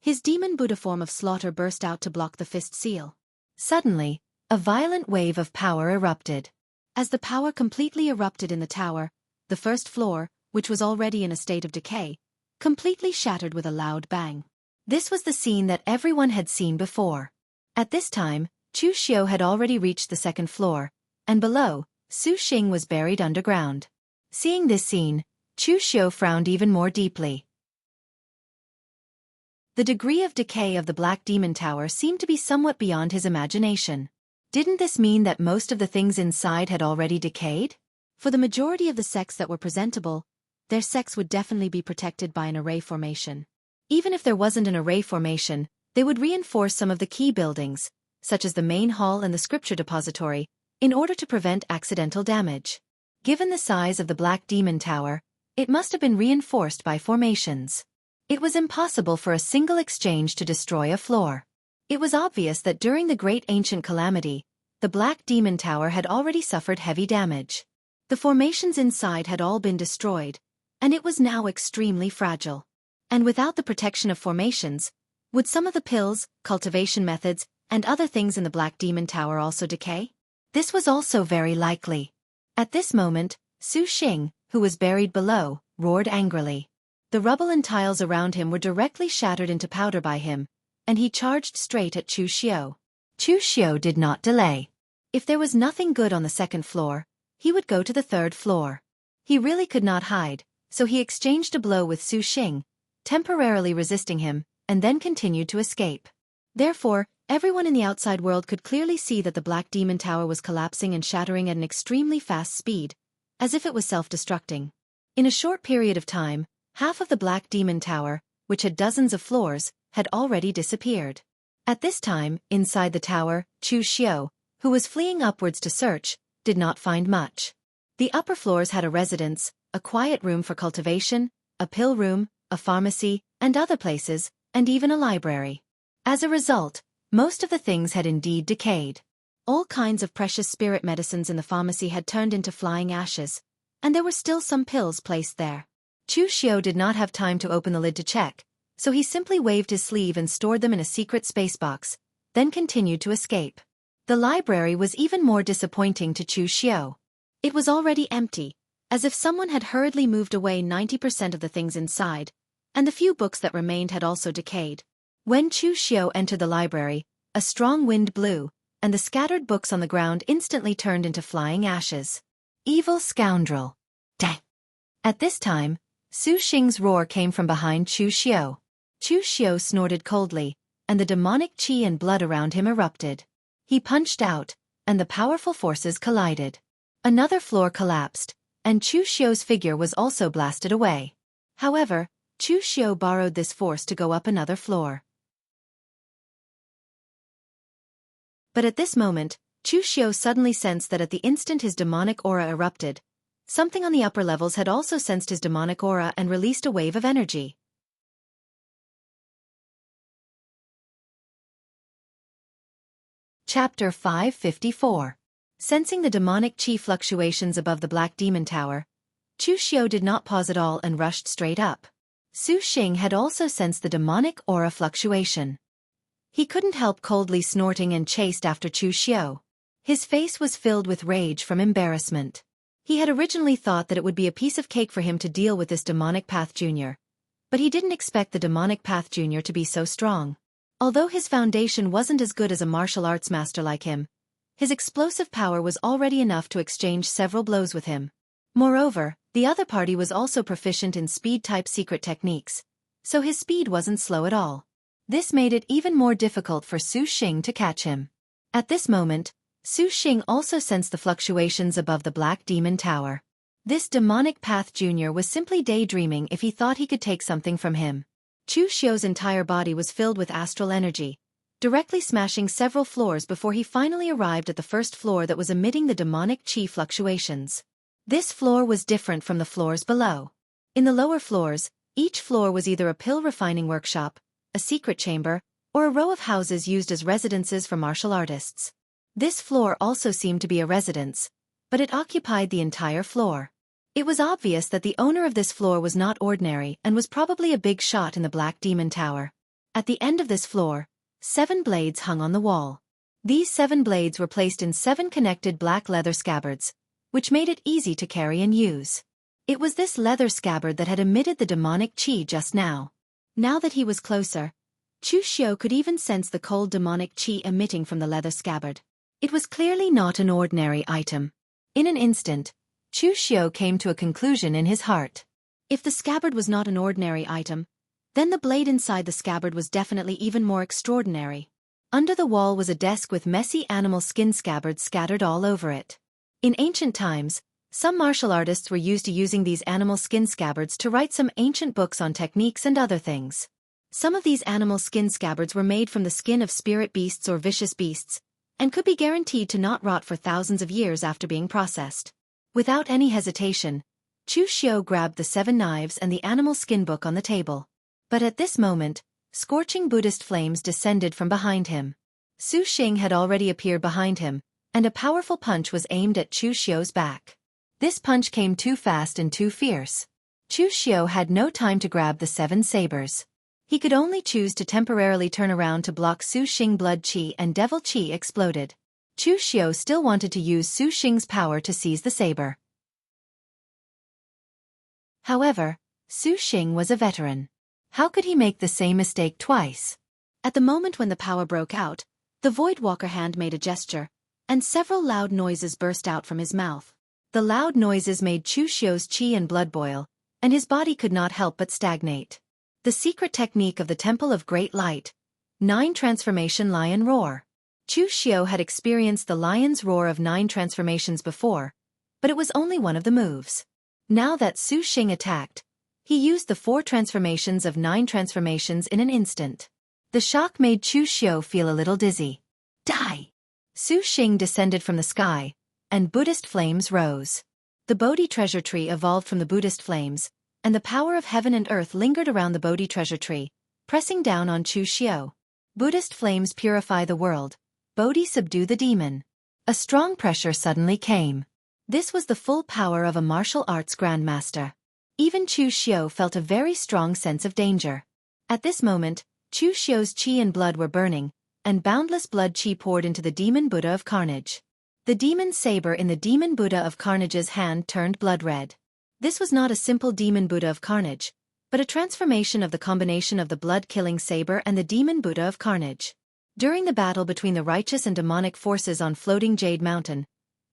his demon Buddha form of slaughter burst out to block the fist seal. Suddenly, a violent wave of power erupted. As the power completely erupted in the tower, the first floor, which was already in a state of decay, completely shattered with a loud bang. This was the scene that everyone had seen before. At this time, Chu Xiao had already reached the second floor, and below, Su Xing was buried underground. Seeing this scene, Chu Xiao frowned even more deeply. The degree of decay of the Black Demon Tower seemed to be somewhat beyond his imagination. Didn't this mean that most of the things inside had already decayed? For the majority of the sects that were presentable, their sects would definitely be protected by an array formation. Even if there wasn't an array formation, they would reinforce some of the key buildings, such as the main hall and the scripture depository, in order to prevent accidental damage. Given the size of the Black Demon Tower, it must have been reinforced by formations. It was impossible for a single exchange to destroy a floor. It was obvious that during the Great Ancient Calamity, the Black Demon Tower had already suffered heavy damage. The formations inside had all been destroyed, and it was now extremely fragile. And without the protection of formations, would some of the pills, cultivation methods, and other things in the Black Demon Tower also decay? This was also very likely. At this moment, Su Xing, who was buried below, roared angrily. The rubble and tiles around him were directly shattered into powder by him, and he charged straight at Chu Xiao. Chu Xiao did not delay. If there was nothing good on the second floor, he would go to the third floor. He really could not hide, so he exchanged a blow with Su Xing, temporarily resisting him, and then continued to escape. Therefore, everyone in the outside world could clearly see that the Black Demon Tower was collapsing and shattering at an extremely fast speed, as if it was self-destructing. In a short period of time, half of the Black Demon Tower, which had dozens of floors, had already disappeared. At this time, inside the tower, Chu Xiao, who was fleeing upwards to search, did not find much. The upper floors had a residence, a quiet room for cultivation, a pill room, a pharmacy, and other places, and even a library. As a result, most of the things had indeed decayed. All kinds of precious spirit medicines in the pharmacy had turned into flying ashes, and there were still some pills placed there. Chu Xiao did not have time to open the lid to check, so he simply waved his sleeve and stored them in a secret space box, then continued to escape. The library was even more disappointing to Chu Xiao. It was already empty, as if someone had hurriedly moved away 90% of the things inside, and the few books that remained had also decayed. When Chu Xiao entered the library, a strong wind blew, and the scattered books on the ground instantly turned into flying ashes. Evil scoundrel! Dang! At this time, Su Xing's roar came from behind Chu Xiao. Chu Xiao snorted coldly, and the demonic qi and blood around him erupted. He punched out, and the powerful forces collided. Another floor collapsed, and Chu Xiao's figure was also blasted away. However, Chu Xiao borrowed this force to go up another floor. But at this moment, Chu Xiao suddenly sensed that at the instant his demonic aura erupted, something on the upper levels had also sensed his demonic aura and released a wave of energy. Chapter 554. Sensing the demonic qi fluctuations above the Black Demon Tower, Chu Xiao did not pause at all and rushed straight up. Su Xing had also sensed the demonic aura fluctuation. He couldn't help coldly snorting and chased after Chu Xiao. His face was filled with rage from embarrassment. He had originally thought that it would be a piece of cake for him to deal with this Demonic Path Jr., but he didn't expect the Demonic Path Jr. to be so strong. Although his foundation wasn't as good as a martial arts master like him, his explosive power was already enough to exchange several blows with him. Moreover, the other party was also proficient in speed-type secret techniques, so his speed wasn't slow at all. This made it even more difficult for Su Xing to catch him. At this moment, Su Xing also sensed the fluctuations above the Black Demon Tower. This Demonic Path Jr. was simply daydreaming if he thought he could take something from him. Chu Xiao's entire body was filled with astral energy, directly smashing several floors before he finally arrived at the first floor that was emitting the demonic qi fluctuations. This floor was different from the floors below. In the lower floors, Each floor was either a pill refining workshop, a secret chamber, or a row of houses used as residences for martial artists. This floor also seemed to be a residence, but it occupied the entire floor. It was obvious that the owner of this floor was not ordinary and was probably a big shot in the Black Demon Tower. At the end of this floor, 7 blades hung on the wall. These 7 blades were placed in 7 connected black leather scabbards, which made it easy to carry and use. It was this leather scabbard that had emitted the demonic qi just now. Now that he was closer, Chu Xiu could even sense the cold demonic qi emitting from the leather scabbard. It was clearly not an ordinary item. In an instant, Chu Xiu came to a conclusion in his heart. If the scabbard was not an ordinary item, then the blade inside the scabbard was definitely even more extraordinary. Under the wall was a desk with messy animal skin scabbards scattered all over it. In ancient times, some martial artists were used to using these animal skin scabbards to write some ancient books on techniques and other things. Some of these animal skin scabbards were made from the skin of spirit beasts or vicious beasts, and could be guaranteed to not rot for thousands of years after being processed. Without any hesitation, Chu Xiu grabbed the 7 knives and the animal skin book on the table. But at this moment, scorching Buddhist flames descended from behind him. Su Xing had already appeared behind him, and a powerful punch was aimed at Chu Xiu's back. This punch came too fast and too fierce. Chu Xiu had no time to grab the 7 sabers. He could only choose to temporarily turn around to block Su Xing. Blood qi and devil qi exploded. Chu Xiu still wanted to use Su Xing's power to seize the saber. However, Su Xing was a veteran. How could he make the same mistake twice? At the moment when the power broke out, the Void Walker hand made a gesture, and several loud noises burst out from his mouth. The loud noises made Chu Xiu's qi and blood boil, and his body could not help but stagnate. The secret technique of the Temple of Great Light, 9 Transformation Lion Roar. Chu Xiu had experienced the lion's roar of 9 transformations before, but it was only one of the moves. Now that Su Xing attacked, he used the 4 transformations of 9 transformations in an instant. The shock made Chu Xiu feel a little dizzy. Die! Su Xing descended from the sky, and Buddhist flames rose. The Bodhi treasure tree evolved from the Buddhist flames, and the power of heaven and earth lingered around the Bodhi treasure tree, pressing down on Chu Xiu. Buddhist flames purify the world. Bodhi subdue the demon. A strong pressure suddenly came. This was the full power of a martial arts grandmaster. Even Chu Xiu felt a very strong sense of danger. At this moment, Chu Xiu's qi and blood were burning, and boundless blood qi poured into the demon Buddha of Carnage. The demon saber in the demon Buddha of Carnage's hand turned blood red. This was not a simple demon Buddha of Carnage, but a transformation of the combination of the blood-killing saber and the demon Buddha of Carnage. During the battle between the righteous and demonic forces on Floating Jade Mountain,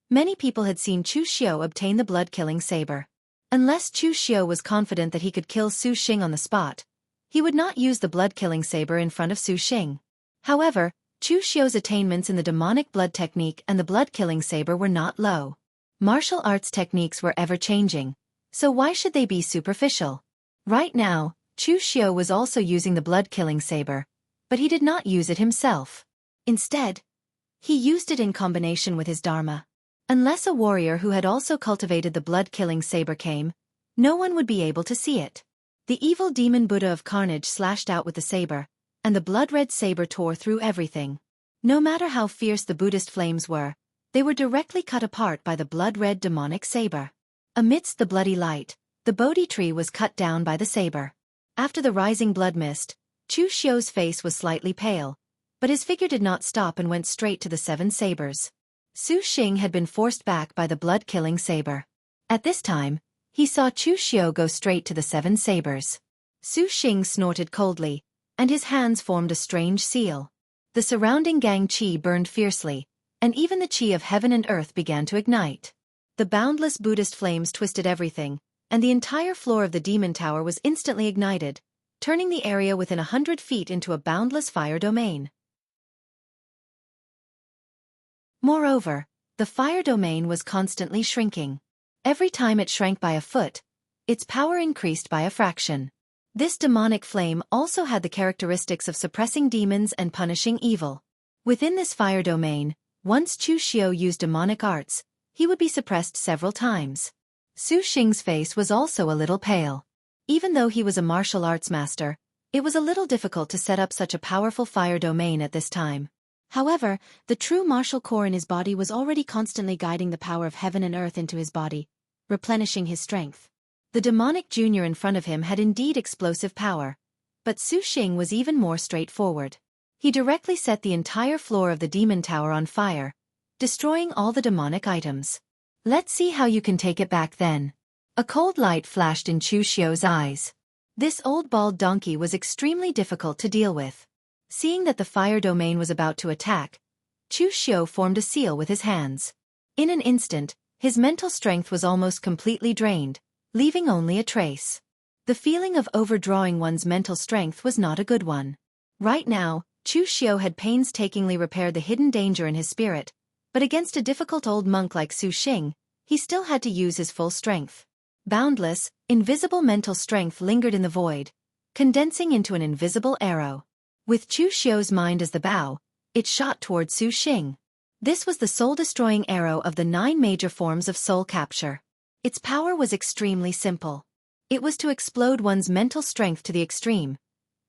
many people had seen Chu Xiu obtain the blood-killing saber. Unless Chu Xiu was confident that he could kill Su Xing on the spot, he would not use the blood-killing saber in front of Su Xing. However, Chu Xiu's attainments in the demonic blood technique and the blood-killing saber were not low. Martial arts techniques were ever-changing, so why should they be superficial? Right now, Chu Xiu was also using the blood-killing saber, but he did not use it himself. Instead, he used it in combination with his dharma. Unless a warrior who had also cultivated the blood-killing saber came, no one would be able to see it. The evil demon Buddha of Carnage slashed out with the saber, and the blood-red saber tore through everything. No matter how fierce the Buddhist flames were, they were directly cut apart by the blood-red demonic saber. Amidst the bloody light, the Bodhi tree was cut down by the saber. After the rising blood mist, Chu Xiu's face was slightly pale, but his figure did not stop and went straight to the 7 sabers. Su Xing had been forced back by the blood-killing saber. At this time, he saw Chu Xiu go straight to the 7 sabers. Su Xing snorted coldly, and his hands formed a strange seal. The surrounding gang qi burned fiercely, and even the qi of heaven and earth began to ignite. The boundless Buddhist flames twisted everything, and the entire floor of the demon tower was instantly ignited, turning the area within 100 feet into a boundless fire domain. Moreover, the fire domain was constantly shrinking. Every time it shrank by a foot, its power increased by a fraction. This demonic flame also had the characteristics of suppressing demons and punishing evil. Within this fire domain, once Chu Xiu used demonic arts, he would be suppressed several times. Su Xing's face was also a little pale. Even though he was a martial arts master, it was a little difficult to set up such a powerful fire domain at this time. However, the true martial core in his body was already constantly guiding the power of heaven and earth into his body, replenishing his strength. The demonic junior in front of him had indeed explosive power, but Su Xing was even more straightforward. He directly set the entire floor of the demon tower on fire, destroying all the demonic items. Let's see how you can take it back then. A cold light flashed in Chu Xiu's eyes. This old bald donkey was extremely difficult to deal with. Seeing that the fire domain was about to attack, Chu Xiu formed a seal with his hands. In an instant, his mental strength was almost completely drained, leaving only a trace. The feeling of overdrawing one's mental strength was not a good one. Right now, Chu Xiu had painstakingly repaired the hidden danger in his spirit, but against a difficult old monk like Su Xing, he still had to use his full strength. Boundless, invisible mental strength lingered in the void, condensing into an invisible arrow. With Chu Xiu's mind as the bow, it shot toward Su Xing. This was the soul-destroying arrow of the 9 major forms of soul capture. Its power was extremely simple. It was to explode one's mental strength to the extreme,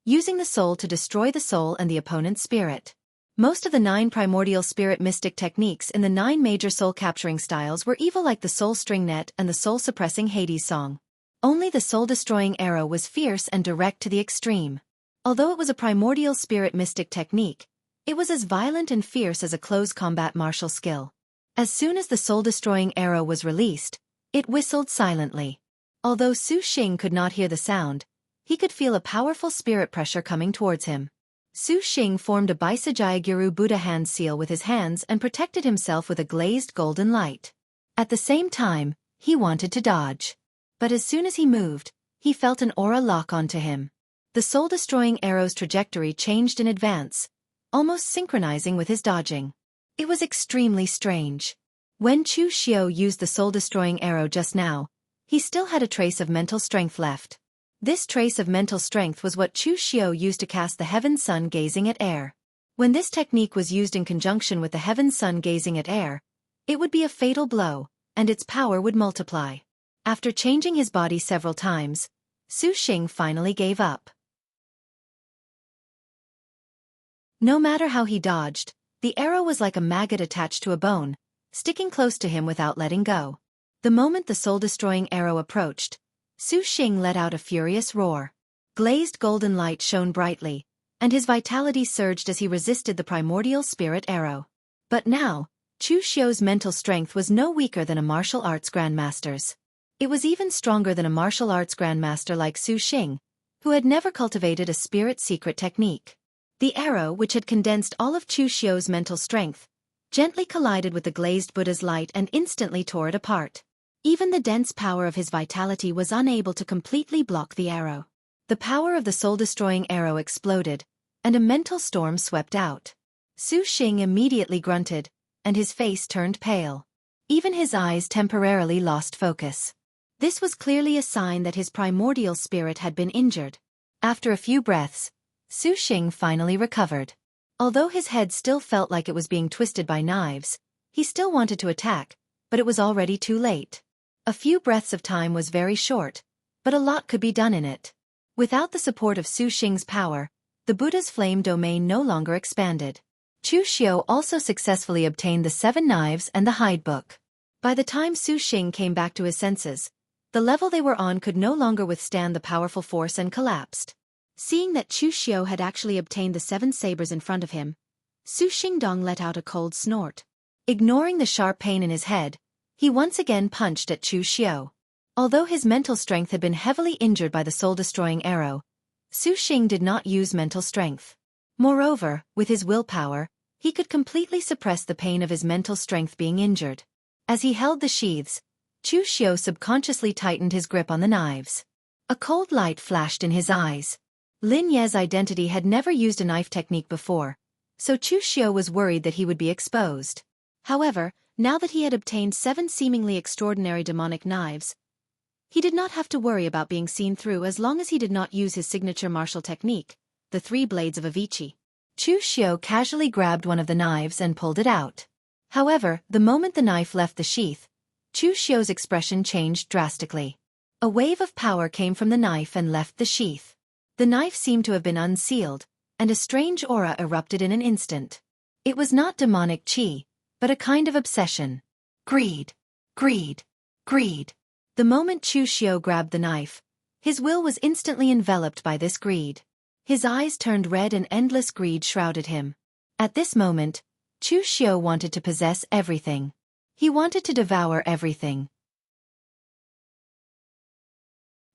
using the soul to destroy the soul and the opponent's spirit. Most of the 9 primordial spirit mystic techniques in the 9 major soul-capturing styles were evil, like the soul string net and the soul-suppressing Hades song. Only the soul-destroying arrow was fierce and direct to the extreme. Although it was a primordial spirit mystic technique, it was as violent and fierce as a close combat martial skill. As soon as the soul-destroying arrow was released, it whistled silently. Although Su Xing could not hear the sound, he could feel a powerful spirit pressure coming towards him. Su Xing formed a Baisajayaguru Buddha hand seal with his hands and protected himself with a glazed golden light. At the same time, he wanted to dodge. But as soon as he moved, he felt an aura lock onto him. The soul-destroying arrow's trajectory changed in advance, almost synchronizing with his dodging. It was extremely strange. When Chu Xiu used the soul-destroying arrow just now, he still had a trace of mental strength left. This trace of mental strength was what Chu Xiu used to cast the Heaven Sun Gazing at Air. When this technique was used in conjunction with the Heaven Sun Gazing at Air, it would be a fatal blow, and its power would multiply. After changing his body several times, Su Xing finally gave up. No matter how he dodged, the arrow was like a maggot attached to a bone, sticking close to him without letting go. The moment the soul-destroying arrow approached, Su Xing let out a furious roar. Glazed golden light shone brightly, and his vitality surged as he resisted the primordial spirit arrow. But now, Chu Xiu's mental strength was no weaker than a martial arts grandmaster's. It was even stronger than a martial arts grandmaster like Su Xing, who had never cultivated a spirit secret technique. The arrow, which had condensed all of Chu Xiu's mental strength, gently collided with the glazed Buddha's light and instantly tore it apart. Even the dense power of his vitality was unable to completely block the arrow. The power of the soul-destroying arrow exploded, and a mental storm swept out. Su Xing immediately grunted, and his face turned pale. Even his eyes temporarily lost focus. This was clearly a sign that his primordial spirit had been injured. After a few breaths, Su Xing finally recovered. Although his head still felt like it was being twisted by knives, he still wanted to attack, but it was already too late. A few breaths of time was very short, but a lot could be done in it. Without the support of Su Xing's power, the Buddha's flame domain no longer expanded. Chu Xiu also successfully obtained the 7 knives and the hide book. By the time Su Xing came back to his senses, the level they were on could no longer withstand the powerful force and collapsed. Seeing that Chu Xiu had actually obtained the 7 sabers in front of him, Su Xingdong let out a cold snort. Ignoring the sharp pain in his head, he once again punched at Chu Xiu. Although his mental strength had been heavily injured by the soul-destroying arrow, Su Xing did not use mental strength. Moreover, with his willpower, he could completely suppress the pain of his mental strength being injured. As he held the sheaths, Chu Xiu subconsciously tightened his grip on the knives. A cold light flashed in his eyes. Lin Ye's identity had never used a knife technique before, so Chu Xiu was worried that he would be exposed. However, now that he had obtained 7 seemingly extraordinary demonic knives, he did not have to worry about being seen through as long as he did not use his signature martial technique, the 3 blades of Avicii. Chu Xiu casually grabbed one of the knives and pulled it out. However, the moment the knife left the sheath, Chu Xiu's expression changed drastically. A wave of power came from the knife and left the sheath. The knife seemed to have been unsealed, and a strange aura erupted in an instant. It was not demonic qi, but a kind of obsession. Greed. Greed. Greed. The moment Chu Xiao grabbed the knife, his will was instantly enveloped by this greed. His eyes turned red and endless greed shrouded him. At this moment, Chu Xiao wanted to possess everything. He wanted to devour everything.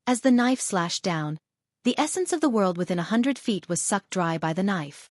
As the knife slashed down, the essence of the world within 100 feet was sucked dry by the knife.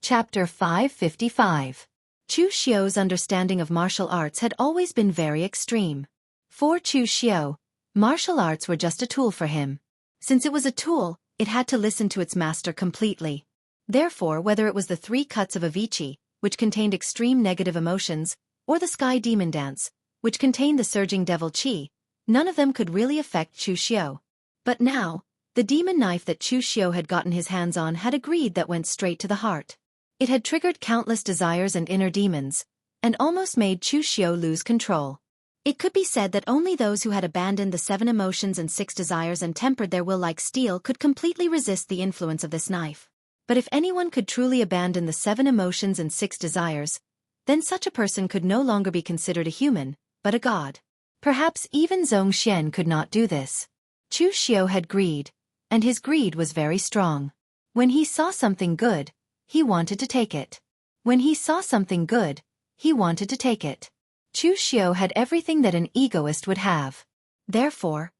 Chapter 555. Chu Xiao's understanding of martial arts had always been very extreme. For Chu Xiao, martial arts were just a tool for him. Since it was a tool, it had to listen to its master completely. Therefore, whether it was the 3 cuts of Avicii, which contained extreme negative emotions, or the Sky Demon Dance, which contained the surging devil qi, none of them could really affect Chu Xiao. But now, the demon knife that Chu Xiao had gotten his hands on had a greed that went straight to the heart. It had triggered countless desires and inner demons, and almost made Chu Xiao lose control. It could be said that only those who had abandoned the 7 emotions and 6 desires and tempered their will like steel could completely resist the influence of this knife. But if anyone could truly abandon the 7 emotions and 6 desires, then such a person could no longer be considered a human, but a god. Perhaps even Zhongxian could not do this. Chu Xiao had greed, and his greed was very strong. When he saw something good, he wanted to take it. When he saw something good, he wanted to take it. Chu Xiao had everything that an egoist would have. Therefore,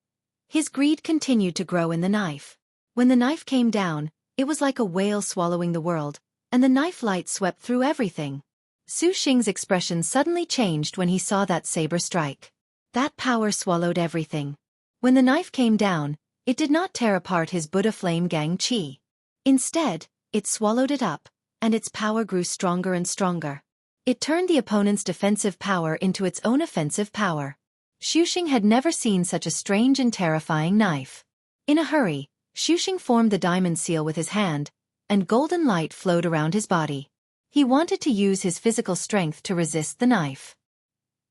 his greed continued to grow in the knife. When the knife came down, it was like a whale swallowing the world, and the knife light swept through everything. Su Xing's expression suddenly changed when he saw that saber strike. That power swallowed everything. When the knife came down, it did not tear apart his Buddha flame gang qi. Instead, it swallowed it up, and its power grew stronger and stronger. It turned the opponent's defensive power into its own offensive power. Xu Xing had never seen such a strange and terrifying knife. In a hurry, Xu Xing formed the diamond seal with his hand, and golden light flowed around his body. He wanted to use his physical strength to resist the knife.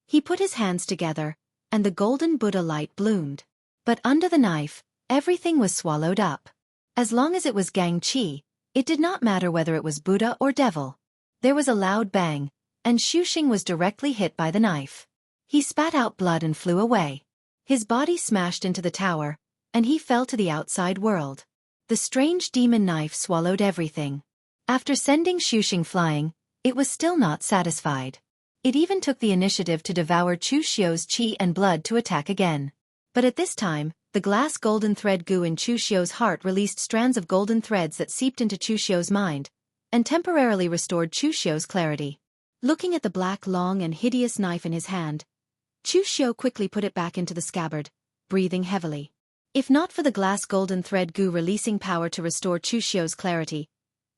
He put his hands together, and the golden Buddha light bloomed. But under the knife, everything was swallowed up. As long as it was gang qi, it did not matter whether it was Buddha or devil. There was a loud bang, and Xu Xing was directly hit by the knife. He spat out blood and flew away. His body smashed into the tower, and he fell to the outside world. The strange demon knife swallowed everything. After sending Xu Xing flying, it was still not satisfied. It even took the initiative to devour Chu Xiao's qi and blood to attack again. But at this time, the glass golden thread goo in Chu Xiao's heart released strands of golden threads that seeped into Chu Xiao's mind, and temporarily restored Chu Xiao's clarity. Looking at the black long and hideous knife in his hand, Chu Xiao quickly put it back into the scabbard, breathing heavily. If not for the glass golden thread goo releasing power to restore Chu Xiao's clarity,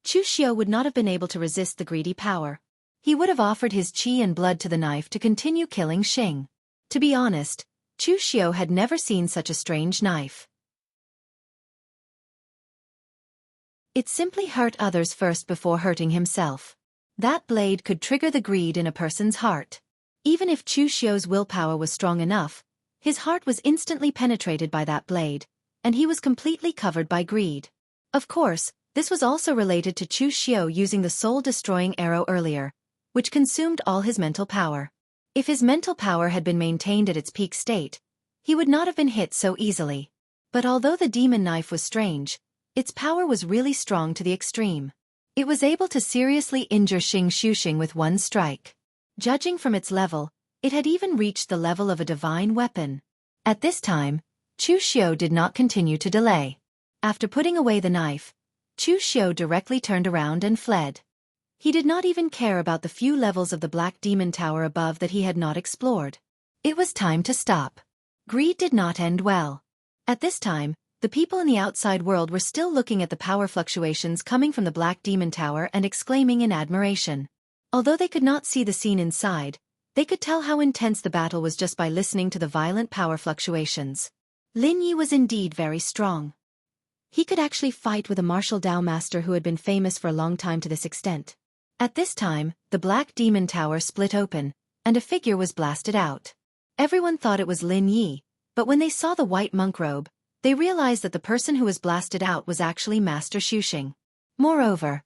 Chu Xiao would not have been able to resist the greedy power. He would have offered his qi and blood to the knife to continue killing Xing. To be honest, Chu Xiao had never seen such a strange knife. It simply hurt others first before hurting himself. That blade could trigger the greed in a person's heart. Even if Chu Xiao's willpower was strong enough, his heart was instantly penetrated by that blade, and he was completely covered by greed. Of course, this was also related to Chu Xiao using the soul-destroying arrow earlier, which consumed all his mental power. If his mental power had been maintained at its peak state, he would not have been hit so easily. But although the demon knife was strange, its power was really strong to the extreme. It was able to seriously injure Xu Xing with one strike. Judging from its level, it had even reached the level of a divine weapon. At this time, Chu Xiao did not continue to delay. After putting away the knife, Chu Xiao directly turned around and fled. He did not even care about the few levels of the Black Demon Tower above that he had not explored. It was time to stop. Greed did not end well. At this time, the people in the outside world were still looking at the power fluctuations coming from the Black Demon Tower and exclaiming in admiration. Although they could not see the scene inside, they could tell how intense the battle was just by listening to the violent power fluctuations. Lin Yi was indeed very strong. He could actually fight with a martial Dao master who had been famous for a long time to this extent. At this time, the Black Demon Tower split open, and a figure was blasted out. Everyone thought it was Lin Yi, but when they saw the white monk robe, they realized that the person who was blasted out was actually Master Xuxing. Moreover,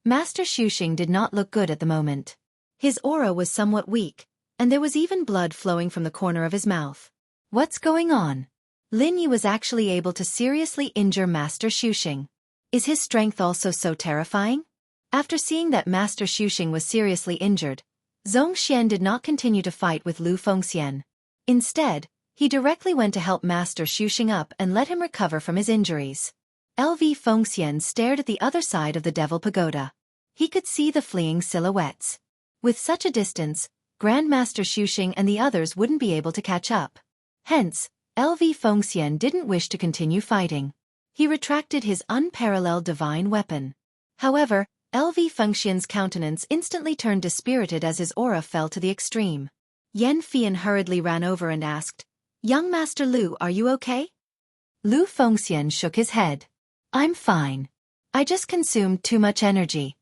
Master Xuxing did not look good at the moment. His aura was somewhat weak, and there was even blood flowing from the corner of his mouth. What's going on? Lin Yi was actually able to seriously injure Master Xuxing. Is his strength also so terrifying? After seeing that Master Xuxing was seriously injured, Zhongxian did not continue to fight with Lu Fengxian. Instead, he directly went to help Master Xuxing up and let him recover from his injuries. LV Fengxian stared at the other side of the Devil Pagoda. He could see the fleeing silhouettes. With such a distance, Grandmaster Xuxing and the others wouldn't be able to catch up. Hence, LV Fengxian didn't wish to continue fighting. He retracted his unparalleled divine weapon. However, LV Fengxian's countenance instantly turned dispirited as his aura fell to the extreme. Yan Fian hurriedly ran over and asked, "Young Master Lu, are you okay?" Lu Fengxian shook his head. "I'm fine. I just consumed too much energy."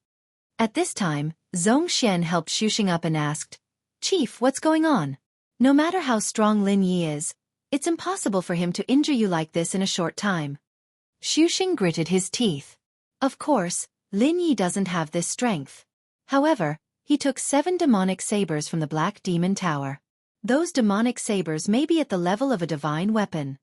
At this time, Zhongxian helped Xuxing up and asked, "Chief, what's going on? No matter how strong Lin Yi is, it's impossible for him to injure you like this in a short time." Xuxing gritted his teeth. Of course, Lin Yi doesn't have this strength. However, he took 7 demonic sabers from the Black Demon Tower. Those demonic sabers may be at the level of a divine weapon.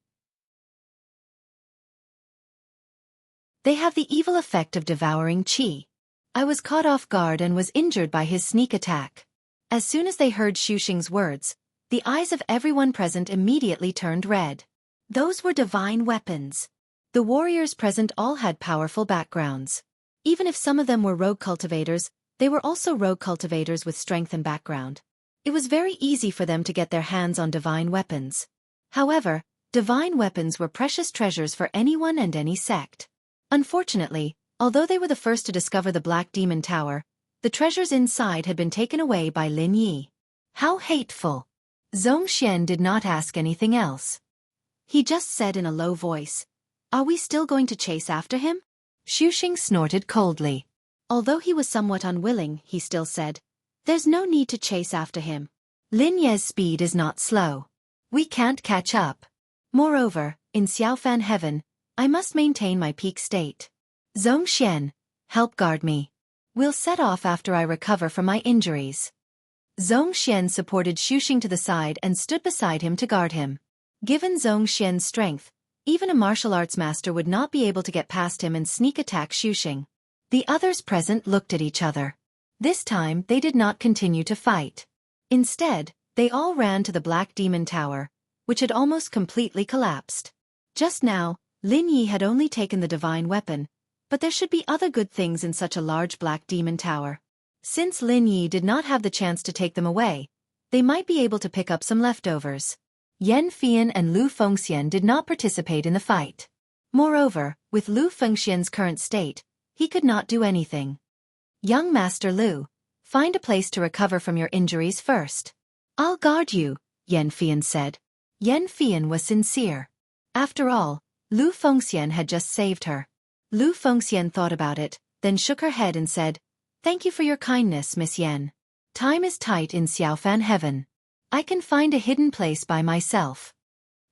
They have the evil effect of devouring qi. I was caught off guard and was injured by his sneak attack. As soon as they heard Xuxing's words, the eyes of everyone present immediately turned red. Those were divine weapons. The warriors present all had powerful backgrounds. Even if some of them were rogue cultivators, they were also rogue cultivators with strength and background. It was very easy for them to get their hands on divine weapons. However, divine weapons were precious treasures for anyone and any sect. Unfortunately, although they were the first to discover the Black Demon Tower, the treasures inside had been taken away by Lin Yi. How hateful! Zhongxian did not ask anything else. He just said in a low voice, "Are we still going to chase after him?" Xuxing snorted coldly. Although he was somewhat unwilling, he still said, "There's no need to chase after him. Lin Ye's speed is not slow. We can't catch up. Moreover, in Xiaofan heaven, I must maintain my peak state. Zhongxian, help guard me. We'll set off after I recover from my injuries." Zhongxian supported Xuxing to the side and stood beside him to guard him. Given Zhongxian's strength, even a martial arts master would not be able to get past him and sneak attack Xuxing. The others present looked at each other. This time they did not continue to fight. Instead, they all ran to the Black Demon Tower, which had almost completely collapsed. Just now, Lin Yi had only taken the divine weapon, but there should be other good things in such a large Black Demon Tower. Since Lin Yi did not have the chance to take them away, they might be able to pick up some leftovers. Yan Fian and Lu Fengxian did not participate in the fight. Moreover, with Lu Fengxian's current state, he could not do anything. "Young Master Lu, find a place to recover from your injuries first." "I'll guard you," Yan Fian said. Yan Fian was sincere. After all, Lu Fengxian had just saved her. Lu Fengxian thought about it, then shook her head and said, "Thank you for your kindness, Miss Yan. Time is tight in Xiaofan heaven. I can find a hidden place by myself."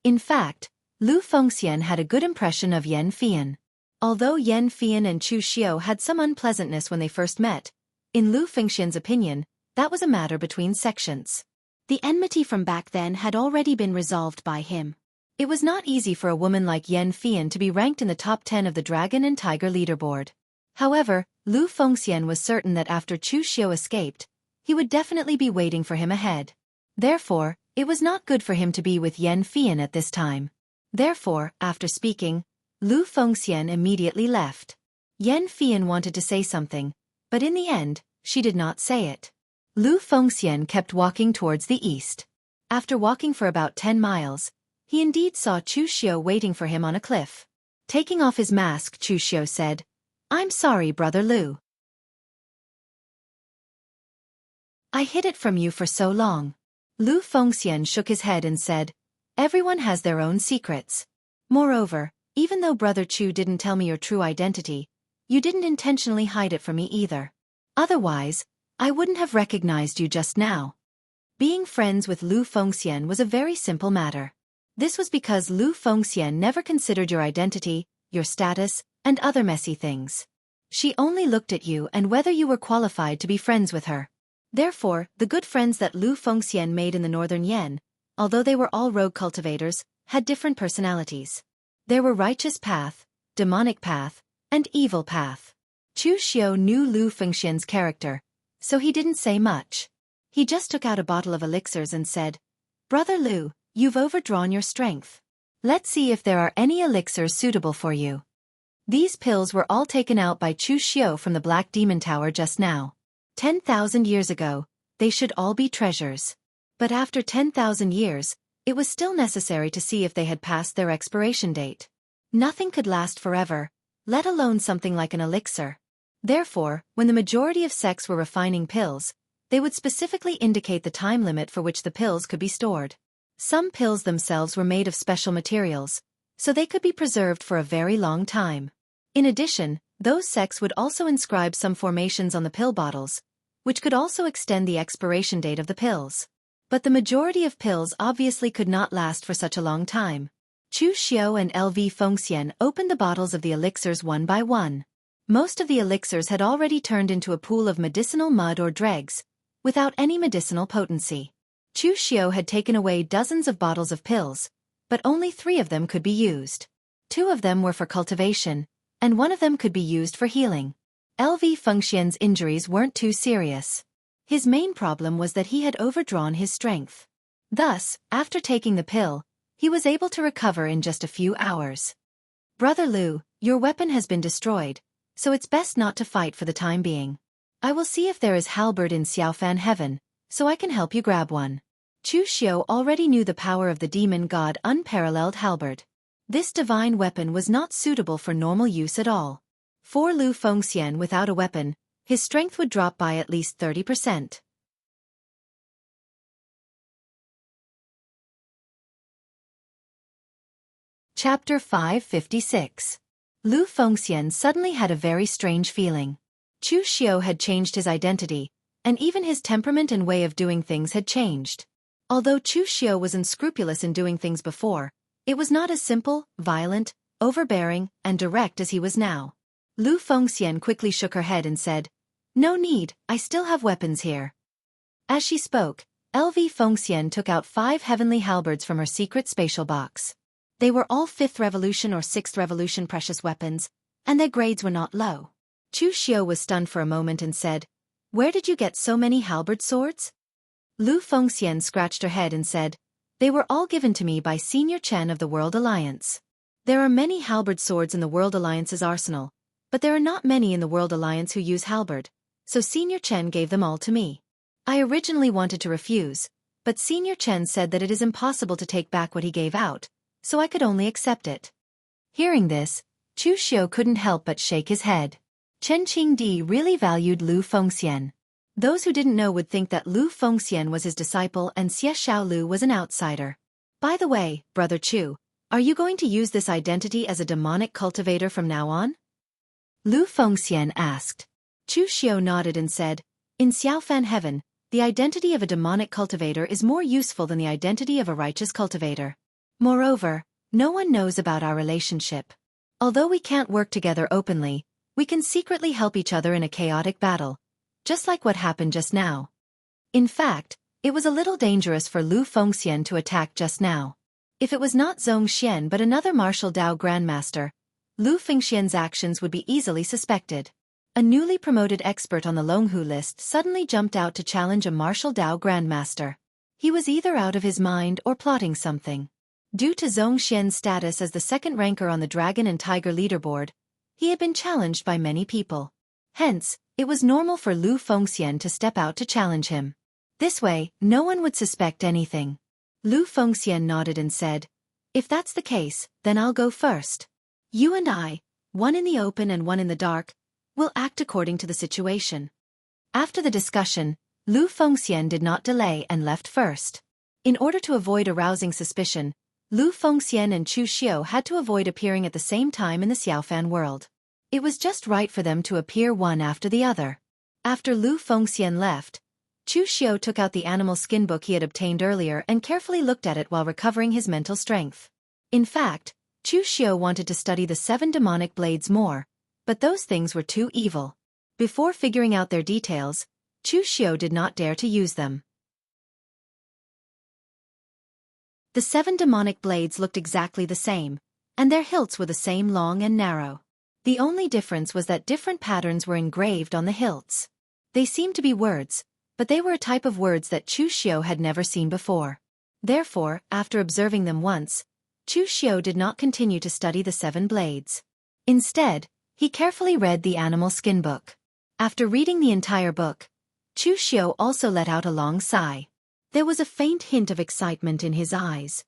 In fact, Lu Fengxian had a good impression of Yan Fian. Although Yan Fian and Chu Xiao had some unpleasantness when they first met, in Lu Fengxian's opinion, that was a matter between sections. The enmity from back then had already been resolved by him. It was not easy for a woman like Yan Fian to be ranked in the top 10 of the Dragon and Tiger leaderboard. However, Lu Fengxian was certain that after Chu Xiao escaped, he would definitely be waiting for him ahead. Therefore, it was not good for him to be with Yan Fian at this time. Therefore, after speaking, Lu Fengxian immediately left. Yan Fian wanted to say something, but in the end, she did not say it. Lu Fengxian kept walking towards the east. After walking for about 10 miles, he indeed saw Chu Xiao waiting for him on a cliff. Taking off his mask, Chu Xiao said, "I'm sorry, Brother Lu. I hid it from you for so long." Lu Fengxian shook his head and said, "Everyone has their own secrets. Moreover, even though Brother Chu didn't tell me your true identity, you didn't intentionally hide it from me either. Otherwise, I wouldn't have recognized you just now." Being friends with Lu Fengxian was a very simple matter. This was because Lu Fengxian never considered your identity, your status, and other messy things. She only looked at you and whether you were qualified to be friends with her. Therefore, the good friends that Lu Fengxian made in the northern Yan, although they were all rogue cultivators, had different personalities. There were righteous path, demonic path, and evil path. Chu Xiu knew Lu Fengxian's character, so he didn't say much. He just took out a bottle of elixirs and said, "Brother Lu, you've overdrawn your strength. Let's see if there are any elixirs suitable for you." These pills were all taken out by Chu Xiu from the Black Demon Tower just now. 10,000 years ago, they should all be treasures. But after 10,000 years, it was still necessary to see if they had passed their expiration date. Nothing could last forever, let alone something like an elixir. Therefore, when the majority of sects were refining pills, they would specifically indicate the time limit for which the pills could be stored. Some pills themselves were made of special materials, so they could be preserved for a very long time. In addition, those sects would also inscribe some formations on the pill bottles, which could also extend the expiration date of the pills. But the majority of pills obviously could not last for such a long time. Chu Xiu and LV Fengxian opened the bottles of the elixirs one by one. Most of the elixirs had already turned into a pool of medicinal mud or dregs, without any medicinal potency. Chu Xiu had taken away dozens of bottles of pills, but only 3 of them could be used. 2 of them were for cultivation, and 1 of them could be used for healing. LV Fengxian's injuries weren't too serious. His main problem was that he had overdrawn his strength. Thus, after taking the pill, he was able to recover in just a few hours. "Brother Lu, your weapon has been destroyed, so it's best not to fight for the time being. I will see if there is halberd in Xiaofan heaven, so I can help you grab one." Chu Xiu already knew the power of the demon god unparalleled halberd. This divine weapon was not suitable for normal use at all. For Lu Fengxian without a weapon, his strength would drop by at least 30%. Chapter 556. Lu Fengxian suddenly had a very strange feeling. Chu Xiu had changed his identity, and even his temperament and way of doing things had changed. Although Chu Xiu was unscrupulous in doing things before, it was not as simple, violent, overbearing, and direct as he was now. Lu Fengxian quickly shook her head and said, "No need, I still have weapons here." As she spoke, LV Fengxian took out 5 heavenly halberds from her secret spatial box. They were all 5th Revolution or 6th Revolution precious weapons, and their grades were not low. Chu Xiu was stunned for a moment and said, "Where did you get so many halberd swords?" Lu Fengxian scratched her head and said, "They were all given to me by Senior Chen of the World Alliance. There are many halberd swords in the World Alliance's arsenal, but there are not many in the World Alliance who use halberd, so Senior Chen gave them all to me. I originally wanted to refuse, but Senior Chen said that it is impossible to take back what he gave out, so I could only accept it." Hearing this, Chu Xiu couldn't help but shake his head. Chen Qingdi really valued Lu Fengxian. Those who didn't know would think that Lu Fengxian was his disciple and Xie Xiaolu was an outsider. "By the way, Brother Chu, are you going to use this identity as a demonic cultivator from now on?" Lu Fengxian asked. Chu Xiu nodded and said, "In Xiaofan heaven, the identity of a demonic cultivator is more useful than the identity of a righteous cultivator. Moreover, no one knows about our relationship. Although we can't work together openly, we can secretly help each other in a chaotic battle, just like what happened just now." In fact, it was a little dangerous for Lu Fengxian to attack just now. If it was not Zhong Xian but another martial Dao grandmaster, Lu Fengxian's actions would be easily suspected. A newly promoted expert on the Longhu list suddenly jumped out to challenge a martial Dao grandmaster. He was either out of his mind or plotting something. Due to Zhong Xian's status as the second ranker on the Dragon and Tiger leaderboard, he had been challenged by many people. Hence, it was normal for Lu Fengxian to step out to challenge him. This way, no one would suspect anything. Lu Fengxian nodded and said, "If that's the case, then I'll go first. You and I, one in the open and one in the dark, will act according to the situation." After the discussion, Lu Fengxian did not delay and left first. In order to avoid arousing suspicion, Lu Fengxian and Chu Xiu had to avoid appearing at the same time in the Xiaofan world. It was just right for them to appear one after the other. After Lu Fengxian left, Chu Xiao took out the animal skin book he had obtained earlier and carefully looked at it while recovering his mental strength. In fact, Chu Xiao wanted to study the 7 demonic blades more, but those things were too evil. Before figuring out their details, Chu Xiao did not dare to use them. The 7 demonic blades looked exactly the same, and their hilts were the same long and narrow. The only difference was that different patterns were engraved on the hilts. They seemed to be words, but they were a type of words that Chu Xiao had never seen before. Therefore, after observing them once, Chu Xiao did not continue to study the 7 blades. Instead, he carefully read the animal skin book. After reading the entire book, Chu Xiao also let out a long sigh. There was a faint hint of excitement in his eyes.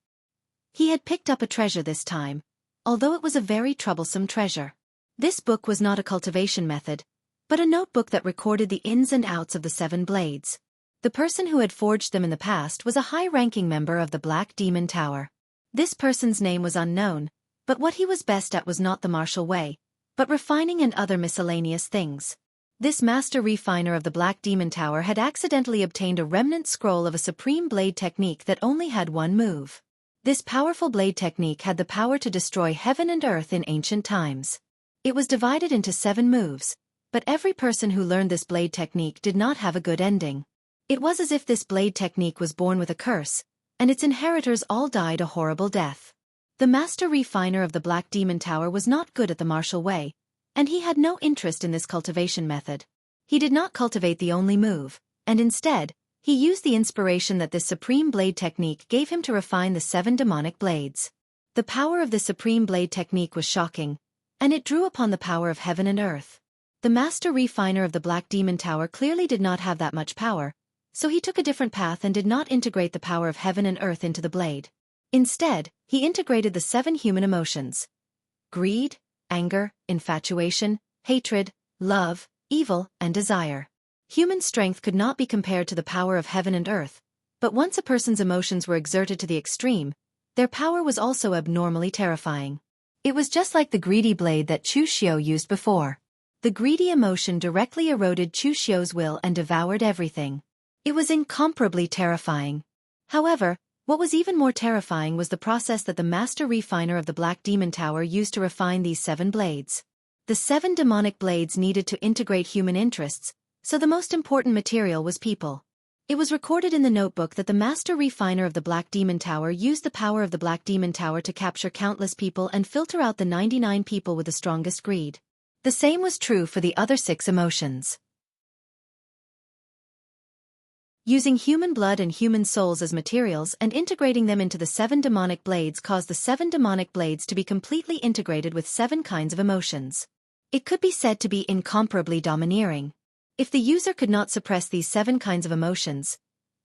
He had picked up a treasure this time, although it was a very troublesome treasure. This book was not a cultivation method, but a notebook that recorded the ins and outs of the 7 blades. The person who had forged them in the past was a high-ranking member of the Black Demon Tower. This person's name was unknown, but what he was best at was not the martial way, but refining and other miscellaneous things. This master refiner of the Black Demon Tower had accidentally obtained a remnant scroll of a supreme blade technique that only had one move. This powerful blade technique had the power to destroy heaven and earth in ancient times. It was divided into 7 moves, but every person who learned this blade technique did not have a good ending. It was as if this blade technique was born with a curse, and its inheritors all died a horrible death. The master refiner of the Black Demon Tower was not good at the martial way, and he had no interest in this cultivation method. He did not cultivate the only move, and instead, he used the inspiration that this supreme blade technique gave him to refine the 7 demonic blades. The power of this supreme blade technique was shocking, and it drew upon the power of heaven and earth. The master refiner of the Black Demon Tower clearly did not have that much power, so he took a different path and did not integrate the power of heaven and earth into the blade. Instead, he integrated the 7 human emotions: greed, anger, infatuation, hatred, love, evil, and desire. Human strength could not be compared to the power of heaven and earth, but once a person's emotions were exerted to the extreme, their power was also abnormally terrifying. It was just like the greedy blade that Chu Xiao used before. The greedy emotion directly eroded Chu Xiao's will and devoured everything. It was incomparably terrifying. However, what was even more terrifying was the process that the master refiner of the Black Demon Tower used to refine these 7 blades. The 7 demonic blades needed to integrate human interests, so the most important material was people. It was recorded in the notebook that the master refiner of the Black Demon Tower used the power of the Black Demon Tower to capture countless people and filter out the 99 people with the strongest greed. The same was true for the other 6 emotions. Using human blood and human souls as materials and integrating them into the 7 demonic blades caused the 7 demonic blades to be completely integrated with 7 kinds of emotions. It could be said to be incomparably domineering. If the user could not suppress these 7 kinds of emotions,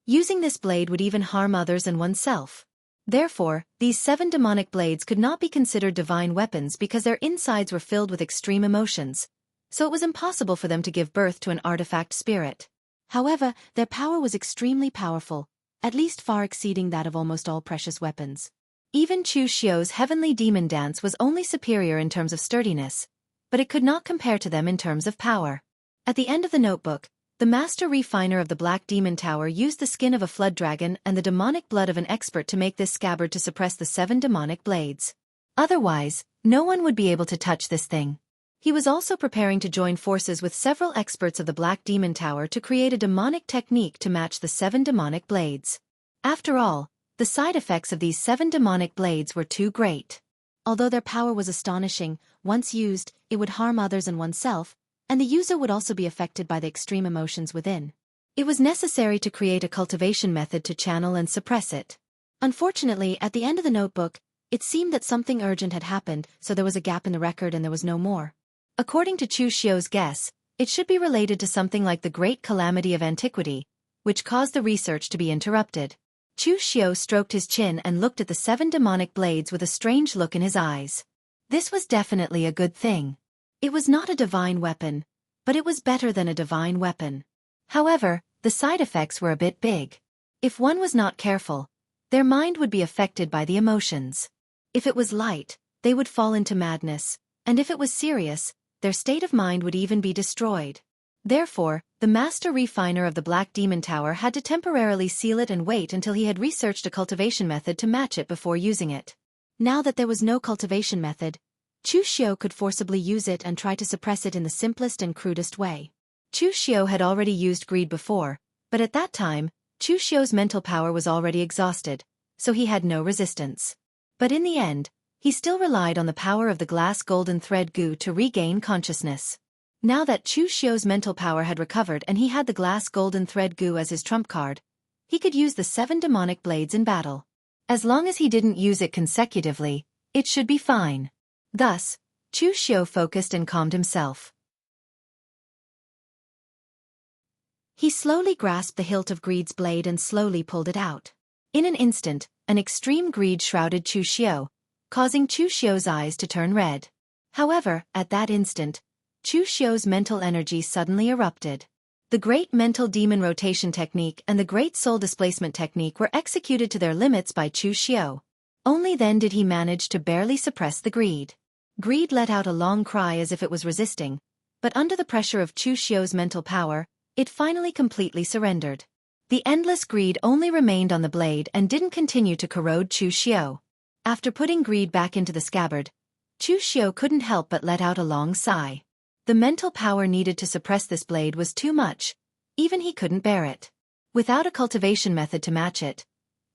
using this blade would even harm others and oneself. Therefore, these 7 demonic blades could not be considered divine weapons because their insides were filled with extreme emotions, so it was impossible for them to give birth to an artifact spirit. However, their power was extremely powerful, at least far exceeding that of almost all precious weapons. Even Chu Xiao's heavenly demon dance was only superior in terms of sturdiness, but it could not compare to them in terms of power. At the end of the notebook, the master refiner of the Black Demon Tower used the skin of a flood dragon and the demonic blood of an expert to make this scabbard to suppress the 7 demonic blades. Otherwise, no one would be able to touch this thing. He was also preparing to join forces with several experts of the Black Demon Tower to create a demonic technique to match the 7 demonic blades. After all, the side effects of these 7 demonic blades were too great. Although their power was astonishing, once used, it would harm others and oneself, and the user would also be affected by the extreme emotions within. It was necessary to create a cultivation method to channel and suppress it. Unfortunately, at the end of the notebook, it seemed that something urgent had happened, so there was a gap in the record and there was no more. According to Chu Xiao's guess, it should be related to something like the Great Calamity of Antiquity, which caused the research to be interrupted. Chu Xiao stroked his chin and looked at the 7 demonic blades with a strange look in his eyes. This was definitely a good thing. It was not a divine weapon, but it was better than a divine weapon. However, the side effects were a bit big. If one was not careful, their mind would be affected by the emotions. If it was light, they would fall into madness, and if it was serious, their state of mind would even be destroyed. Therefore, The master refiner of the Black Demon Tower had to temporarily seal it and wait until he had researched a cultivation method to match it before using it. Now that there was no cultivation method, Chu Xiu could forcibly use it and try to suppress it in the simplest and crudest way. Chu Xiu had already used greed before, but at that time, Chu Xiu's mental power was already exhausted, so he had no resistance. But in the end, he still relied on the power of the glass golden thread goo to regain consciousness. Now that Chu Xiu's mental power had recovered and he had the glass golden thread goo as his trump card, he could use the 7 demonic blades in battle. As long as he didn't use it consecutively, it should be fine. Thus, Chu Xiu focused and calmed himself. He slowly grasped the hilt of greed's blade and slowly pulled it out. In an instant, an extreme greed shrouded Chu Xiu, causing Chu Xiu's eyes to turn red. However, at that instant, Chu Xiu's mental energy suddenly erupted. The Great Mental Demon Rotation Technique and the Great Soul Displacement Technique were executed to their limits by Chu Xiu. Only then did he manage to barely suppress the greed. Greed let out a long cry as if it was resisting, but under the pressure of Chu Xiu's mental power, it finally completely surrendered. The endless greed only remained on the blade and didn't continue to corrode Chu Xiu. After putting greed back into the scabbard, Chu Xiu couldn't help but let out a long sigh. The mental power needed to suppress this blade was too much, even he couldn't bear it. Without a cultivation method to match it,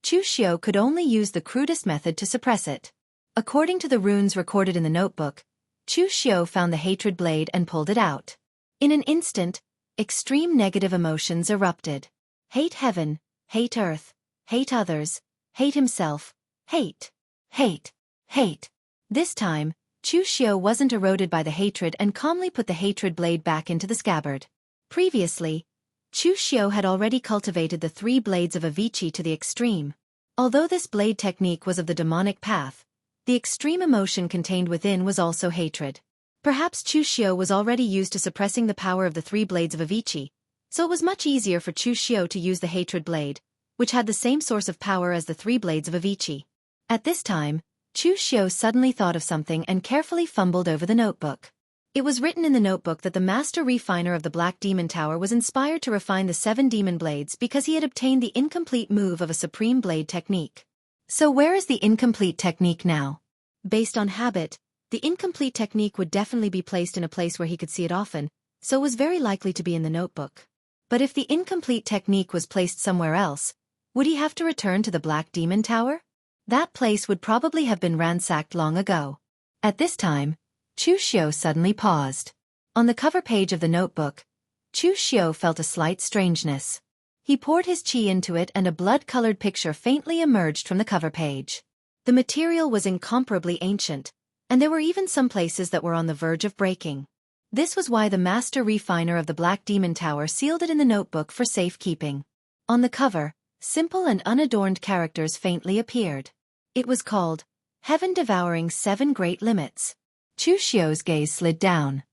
Chu Xiu could only use the crudest method to suppress it. According to the runes recorded in the notebook, Chu Xiu found the hatred blade and pulled it out. In an instant, extreme negative emotions erupted. Hate heaven, hate earth, hate others, hate himself, hate, hate, hate. This time, Chu Xiu wasn't eroded by the hatred and calmly put the hatred blade back into the scabbard. Previously, Chu Xiu had already cultivated the 3 blades of Avicii to the extreme. Although this blade technique was of the demonic path, the extreme emotion contained within was also hatred. Perhaps Chu Xiu was already used to suppressing the power of the 3 blades of Avicii, so it was much easier for Chu Xiu to use the hatred blade, which had the same source of power as the 3 blades of Avicii. At this time, Chu Xiu suddenly thought of something and carefully fumbled over the notebook. It was written in the notebook that the master refiner of the Black Demon Tower was inspired to refine the 7 demon blades because he had obtained the incomplete move of a supreme blade technique. So where is the incomplete technique now? Based on habit, the incomplete technique would definitely be placed in a place where he could see it often, so it was very likely to be in the notebook. But if the incomplete technique was placed somewhere else, would he have to return to the Black Demon Tower? That place would probably have been ransacked long ago. At this time, Chu Xiu suddenly paused. On the cover page of the notebook, Chu Xiu felt a slight strangeness. He poured his qi into it and a blood-colored picture faintly emerged from the cover page. The material was incomparably ancient, and there were even some places that were on the verge of breaking. This was why the master refiner of the Black Demon Tower sealed it in the notebook for safekeeping. On the cover, simple and unadorned characters faintly appeared. It was called, Heaven Devouring 7 Great Limits. Chu Xiu's gaze slid down.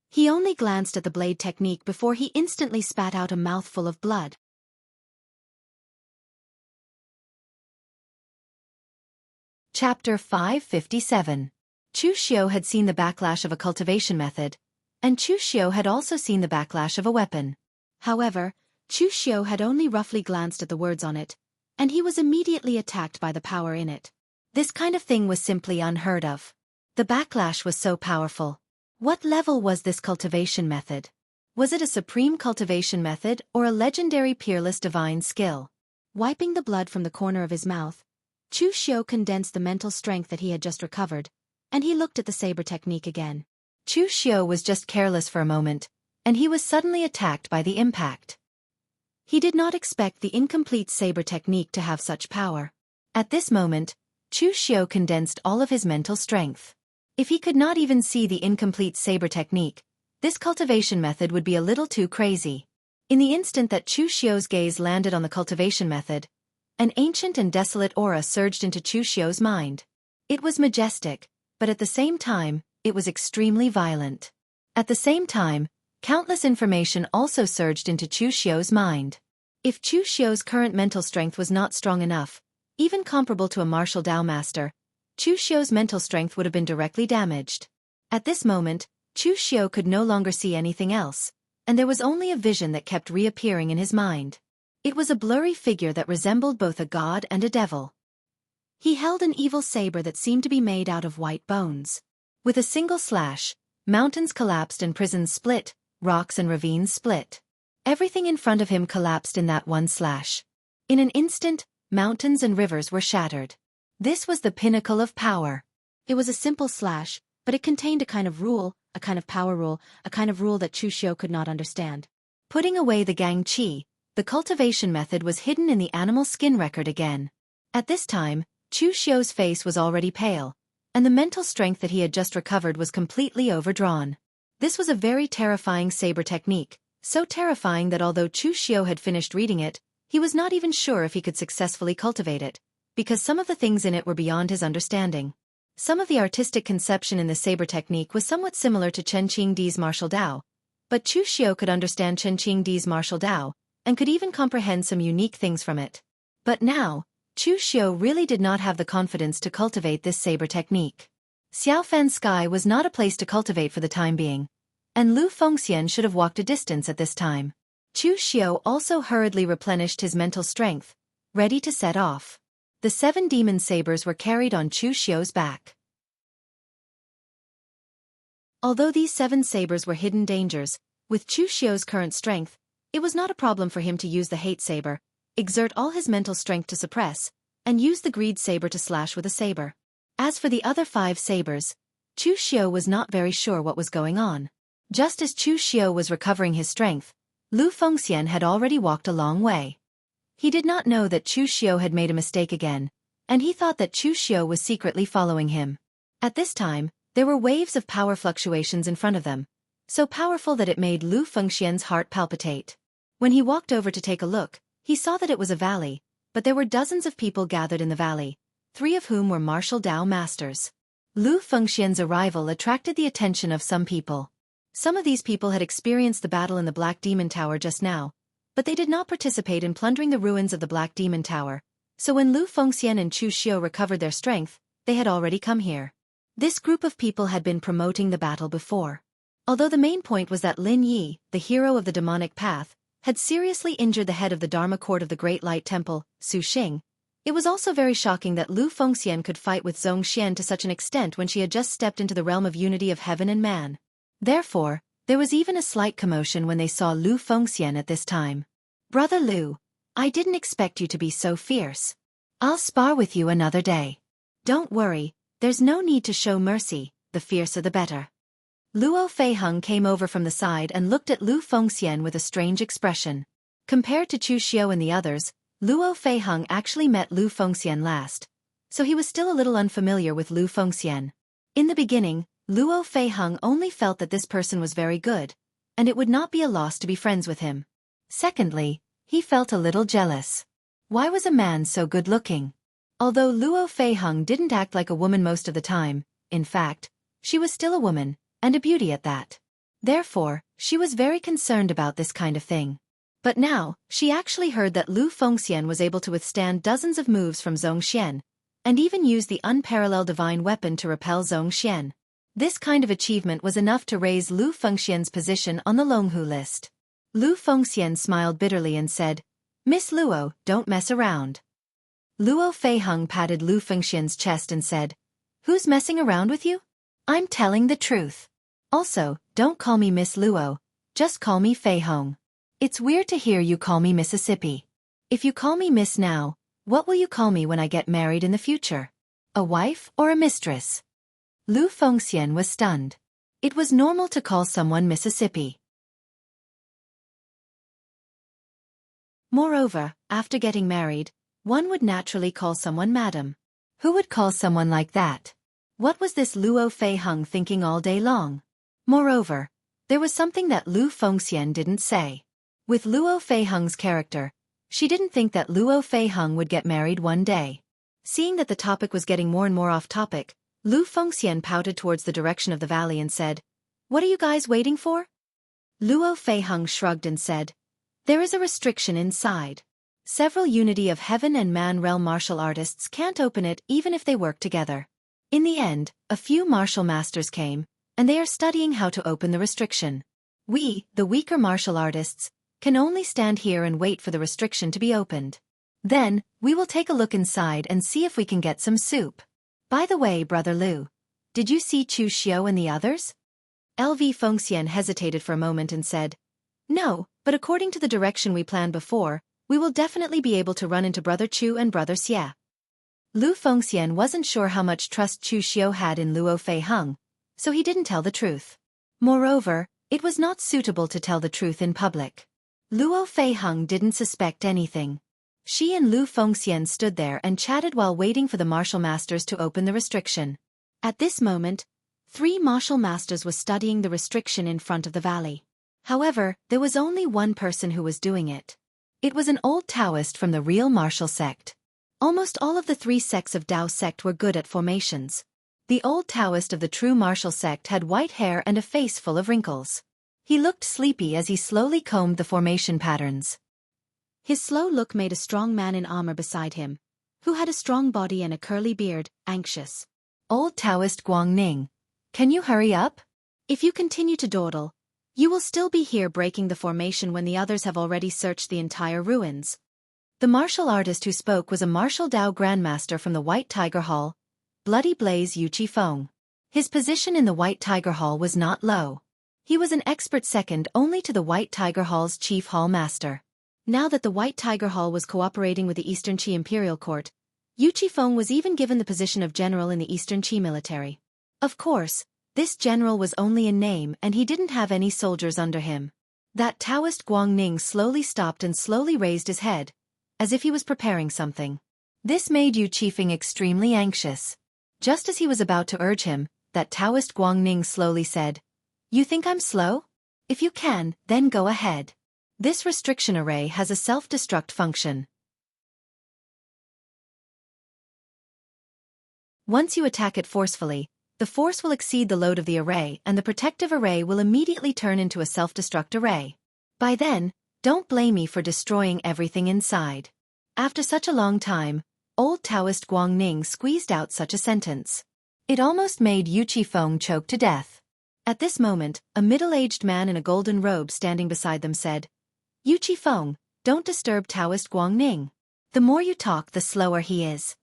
He only glanced at the blade technique before he instantly spat out a mouthful of blood. Chapter 557. Chu Xiu had seen the backlash of a cultivation method, and Chu Xiu had also seen the backlash of a weapon. However, Chu Xiu had only roughly glanced at the words on it, and he was immediately attacked by the power in it. This kind of thing was simply unheard of. The backlash was so powerful. What level was this cultivation method? Was it a supreme cultivation method or a legendary peerless divine skill? Wiping the blood from the corner of his mouth, Chu Xiu condensed the mental strength that he had just recovered, and he looked at the saber technique again. Chu Xiu was just careless for a moment, and he was suddenly attacked by the impact. He did not expect the incomplete saber technique to have such power. At this moment, Chu Xiu condensed all of his mental strength. If he could not even see the incomplete saber technique, this cultivation method would be a little too crazy. In the instant that Chu Xiu's gaze landed on the cultivation method, an ancient and desolate aura surged into Chu Xiu's mind. It was majestic, but at the same time, it was extremely violent. At the same time, countless information also surged into Chu Xiu's mind. If Chu Xiu's current mental strength was not strong enough, even comparable to a martial Dao master, Chu Xiu's mental strength would have been directly damaged. At this moment, Chu Xiu could no longer see anything else, and there was only a vision that kept reappearing in his mind. It was a blurry figure that resembled both a god and a devil. He held an evil saber that seemed to be made out of white bones. With a single slash, mountains collapsed and prisons split, rocks and ravines split. Everything in front of him collapsed in that one slash. In an instant, mountains and rivers were shattered. This was the pinnacle of power. It was a simple slash, but it contained a kind of rule, a kind of power rule, a kind of rule that Chu Xiu could not understand. Putting away the Gang Qi, the cultivation method was hidden in the animal skin record again. At this time, Chu Xiu's face was already pale, and the mental strength that he had just recovered was completely overdrawn. This was a very terrifying saber technique, so terrifying that although Chu Xiu had finished reading it, he was not even sure if he could successfully cultivate it, because some of the things in it were beyond his understanding. Some of the artistic conception in the saber technique was somewhat similar to Chen Qingdi's martial Dao, but Chu Xiu could understand Chen Qingdi's martial Dao, and could even comprehend some unique things from it. But now, Chu Xiu really did not have the confidence to cultivate this saber technique. Xiaofan's sky was not a place to cultivate for the time being, and Lu Fengxian should have walked a distance at this time. Chu Xiu also hurriedly replenished his mental strength, ready to set off. The 7 demon sabers were carried on Chu Xiu's back. Although these 7 sabers were hidden dangers, with Chu Xiu's current strength, it was not a problem for him to use the hate saber, exert all his mental strength to suppress, and use the greed saber to slash with a saber. As for the other 5 sabers, Chu Xiu was not very sure what was going on. Just as Chu Xiu was recovering his strength, Lu Fengxian had already walked a long way. He did not know that Chu Xiu had made a mistake again, and he thought that Chu Xiu was secretly following him. At this time, there were waves of power fluctuations in front of them, so powerful that it made Lu Fengxian's heart palpitate. When he walked over to take a look, he saw that it was a valley, but there were dozens of people gathered in the valley, 3 of whom were martial Dao masters. Lu Fengxian's arrival attracted the attention of some people. Some of these people had experienced the battle in the Black Demon Tower just now, but they did not participate in plundering the ruins of the Black Demon Tower, so when Lu Fengxian and Chu Xiu recovered their strength, they had already come here. This group of people had been promoting the battle before. Although the main point was that Lin Yi, the hero of the demonic path, had seriously injured the head of the Dharma court of the Great Light Temple, Su Xing, it was also very shocking that Lu Fengxian could fight with Zhong Xian to such an extent when she had just stepped into the realm of unity of heaven and man. Therefore, there was even a slight commotion when they saw Lu Fengxian at this time. "Brother Lu, I didn't expect you to be so fierce. I'll spar with you another day. Don't worry, there's no need to show mercy, the fiercer the better." Luo Feiheng came over from the side and looked at Lu Fengxian with a strange expression. Compared to Chu Xiu and the others, Luo Feiheng actually met Lu Fengxian last, so he was still a little unfamiliar with Lu Fengxian. In the beginning, Luo Feiheng only felt that this person was very good, and it would not be a loss to be friends with him. Secondly, he felt a little jealous. Why was a man so good-looking? Although Luo Feiheng didn't act like a woman most of the time, in fact, she was still a woman, and a beauty at that. Therefore, she was very concerned about this kind of thing. But now, she actually heard that Lu Fengxian was able to withstand dozens of moves from Zhong Xian, and even use the unparalleled divine weapon to repel Zhong Xian. This kind of achievement was enough to raise Lu Fengxian's position on the Longhu list. Lu Fengxian smiled bitterly and said, "Miss Luo, don't mess around." Luo Feiheng patted Lu Fengxian's chest and said, "Who's messing around with you? I'm telling the truth. Also, don't call me Miss Luo, just call me Feiheng. It's weird to hear you call me Mississippi. If you call me Miss now, what will you call me when I get married in the future? A wife or a mistress?" Lu Fengxian was stunned. It was normal to call someone Mississippi. Moreover, after getting married, one would naturally call someone Madam. Who would call someone like that? What was this Luo Feiheng thinking all day long? Moreover, there was something that Lu Fengxian didn't say. With Luo Feiheng's character, she didn't think that Luo Feiheng would get married one day. Seeing that the topic was getting more and more off topic, Lu Fengxian pouted towards the direction of the valley and said, "What are you guys waiting for?" Luo Feiheng shrugged and said, "There is a restriction inside. Several unity of heaven and man realm martial artists can't open it even if they work together. In the end, a few martial masters came, and they are studying how to open the restriction. We, the weaker martial artists, can only stand here and wait for the restriction to be opened. Then, we will take a look inside and see if we can get some soup. By the way, Brother Liu, did you see Chu Xiao and the others? LV Fengxian hesitated for a moment and said, No, but according to the direction we planned before, we will definitely be able to run into Brother Chu and Brother Xia. Lu Fengxian wasn't sure how much trust Chu Xiao had in Luo Feiheng, so he didn't tell the truth. Moreover, it was not suitable to tell the truth in public. Luo Feiheng didn't suspect anything. She and Lu Fengxian stood there and chatted while waiting for the martial masters to open the restriction. At this moment, 3 martial masters were studying the restriction in front of the valley. However, there was only one person who was doing it. It was an old Taoist from the real martial sect. Almost all of the 3 sects of Tao sect were good at formations. The old Taoist of the true martial sect had white hair and a face full of wrinkles. He looked sleepy as he slowly combed the formation patterns. His slow look made a strong man in armor beside him, who had a strong body and a curly beard, anxious. Old Taoist Guangning, can you hurry up? If you continue to dawdle, you will still be here breaking the formation when the others have already searched the entire ruins. The martial artist who spoke was a martial Dao grandmaster from the White Tiger Hall, Bloody Blaze Yuchi Feng. His position in the White Tiger Hall was not low. He was an expert second only to the White Tiger Hall's chief hall master. Now that the White Tiger Hall was cooperating with the Eastern Qi Imperial Court, Yuchi Feng was even given the position of general in the Eastern Qi military. Of course, this general was only in name and he didn't have any soldiers under him. That Taoist Guangning slowly stopped and slowly raised his head, as if he was preparing something. This made Yuchi Feng extremely anxious. Just as he was about to urge him, that Taoist Guangning slowly said, You think I'm slow? If you can, then go ahead. This restriction array has a self-destruct function. Once you attack it forcefully, the force will exceed the load of the array and the protective array will immediately turn into a self-destruct array. By then, don't blame me for destroying everything inside. After such a long time, old Taoist Guangning squeezed out such a sentence. It almost made Yuchi Feng choke to death. At this moment, a middle-aged man in a golden robe standing beside them said, Yuchi Feng, don't disturb Taoist Guangning. The more you talk, the slower he is.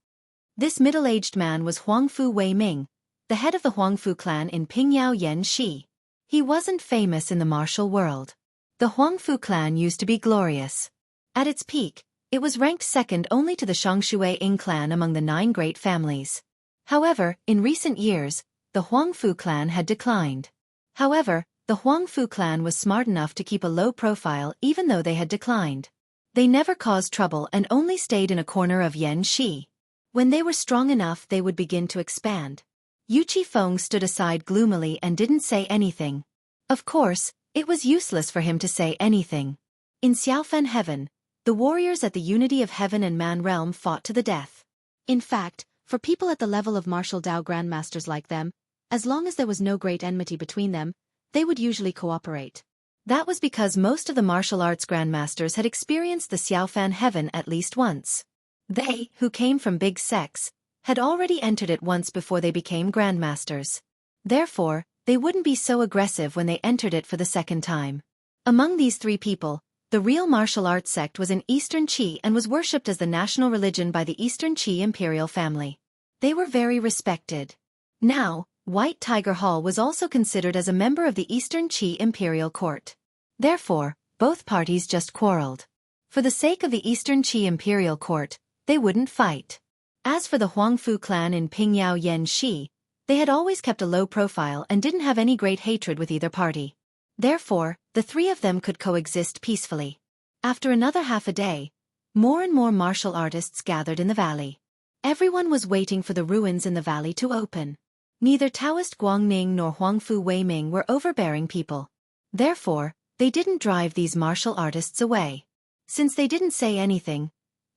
This middle-aged man was Huangfu Weiming, the head of the Huangfu clan in Pingyao Yan Shi. He wasn't famous in the martial world. The Huangfu clan used to be glorious. At its peak, it was ranked second only to the Shongshui Ying clan among the 9 great families. However, in recent years, the Huangfu clan had declined. However, the Huangfu clan was smart enough to keep a low profile even though they had declined. They never caused trouble and only stayed in a corner of Yan Shi. When they were strong enough they would begin to expand. Yuchi Feng stood aside gloomily and didn't say anything. Of course, it was useless for him to say anything. In Xiaofan heaven, the warriors at the unity of heaven and man realm fought to the death. In fact, for people at the level of martial Dao grandmasters like them, as long as there was no great enmity between them, they would usually cooperate. That was because most of the martial arts grandmasters had experienced the Xiaofan heaven at least once. They, who came from big sects, had already entered it once before they became grandmasters. Therefore, they wouldn't be so aggressive when they entered it for the second time. Among these 3 people, the real martial arts sect was in Eastern Qi and was worshipped as the national religion by the Eastern Qi imperial family. They were very respected. Now, White Tiger Hall was also considered as a member of the Eastern Qi imperial court. Therefore, both parties just quarreled. For the sake of the Eastern Qi imperial court, they wouldn't fight. As for the Huangfu clan in Pingyao Yan Shi, they had always kept a low profile and didn't have any great hatred with either party. Therefore, the 3 of them could coexist peacefully. After another half a day, more and more martial artists gathered in the valley. Everyone was waiting for the ruins in the valley to open. Neither Taoist Guangning nor Huangfu Weiming were overbearing people. Therefore, they didn't drive these martial artists away. Since they didn't say anything,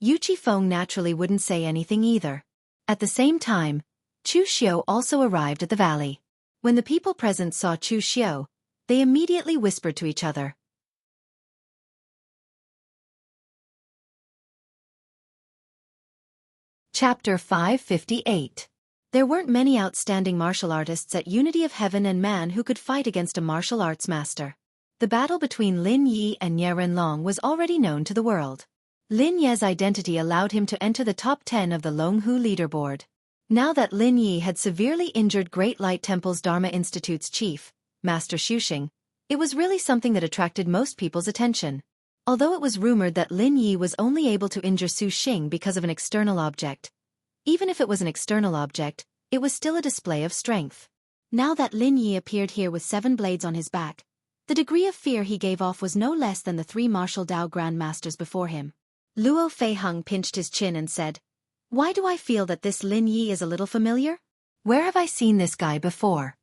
Yuchi Feng naturally wouldn't say anything either. At the same time, Chu Xiao also arrived at the valley. When the people present saw Chu Xiao, they immediately whispered to each other. Chapter 558. There weren't many outstanding martial artists at Unity of Heaven and Man who could fight against a martial arts master. The battle between Lin Yi and Ye Renlong was already known to the world. Lin Ye's identity allowed him to enter the top 10 of the Longhu leaderboard. Now that Lin Yi had severely injured Great Light Temple's Dharma Institute's chief, Master Xuxing, it was really something that attracted most people's attention. Although it was rumored that Lin Yi was only able to injure Xuxing because of an external object. Even if it was an external object, it was still a display of strength. Now that Lin Yi appeared here with 7 blades on his back, the degree of fear he gave off was no less than the 3 martial Dao grandmasters before him. Luo Feiheng pinched his chin and said, "Why do I feel that this Lin Yi is a little familiar? Where have I seen this guy before?"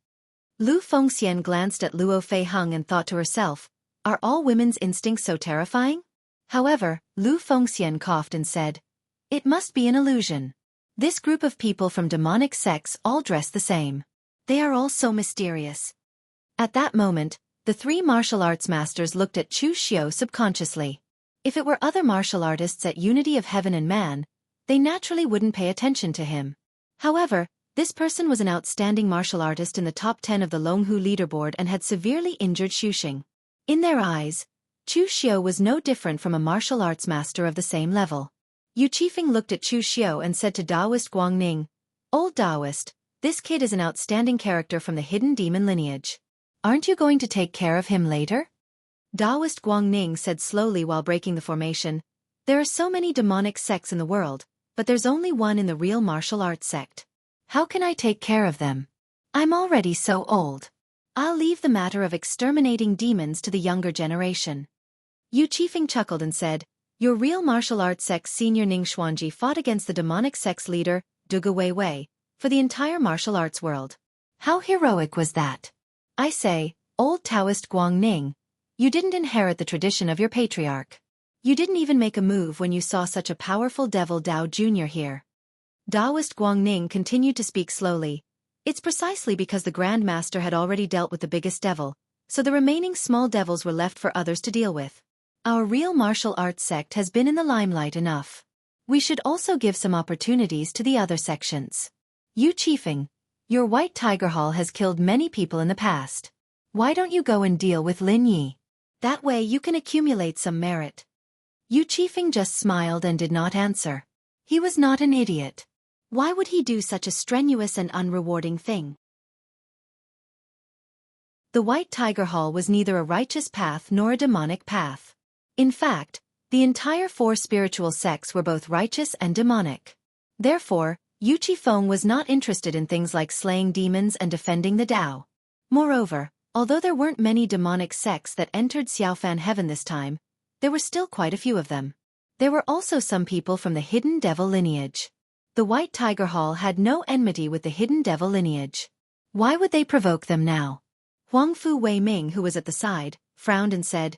Lu Fengxian glanced at Luo Feiheng and thought to herself, "Are all women's instincts so terrifying?" However, Lu Fengxian coughed and said, "It must be an illusion. This group of people from demonic sects all dress the same. They are all so mysterious." At that moment, the 3 martial arts masters looked at Chu Xiao subconsciously. If it were other martial artists at Unity of Heaven and Man, they naturally wouldn't pay attention to him. However, this person was an outstanding martial artist in the top 10 of the Longhu leaderboard and had severely injured Xuxing. In their eyes, Chu Xiao was no different from a martial arts master of the same level. Yu Qifeng looked at Chu Xiao and said to Taoist Guangning, "Old Taoist, this kid is an outstanding character from the hidden demon lineage. Aren't you going to take care of him later?" Taoist Guangning said slowly while breaking the formation, "There are so many demonic sects in the world, but there's only one in the real martial arts sect. How can I take care of them? I'm already so old. I'll leave the matter of exterminating demons to the younger generation." Yu Qifeng chuckled and said, "Your real martial arts sect's senior Ning Xuanji fought against the demonic sect's leader, Duge Wei Wei, for the entire martial arts world. How heroic was that? I say, old Taoist Guangning, you didn't inherit the tradition of your patriarch. You didn't even make a move when you saw such a powerful devil Dao Jr. here." Taoist Guangning continued to speak slowly. "It's precisely because the Grand Master had already dealt with the biggest devil, so the remaining small devils were left for others to deal with. Our real martial arts sect has been in the limelight enough. We should also give some opportunities to the other sections. Yu Qifeng, your White Tiger Hall has killed many people in the past. Why don't you go and deal with Lin Yi? That way you can accumulate some merit." Yu Qifeng just smiled and did not answer. He was not an idiot. Why would he do such a strenuous and unrewarding thing? The White Tiger Hall was neither a righteous path nor a demonic path. In fact, the entire 4 spiritual sects were both righteous and demonic. Therefore, Yu Qifeng was not interested in things like slaying demons and defending the Tao. Moreover, although there weren't many demonic sects that entered Xiaofan heaven this time, there were still quite a few of them. There were also some people from the hidden devil lineage. The White Tiger Hall had no enmity with the hidden devil lineage. Why would they provoke them now? Huangfu Weiming, who was at the side, frowned and said,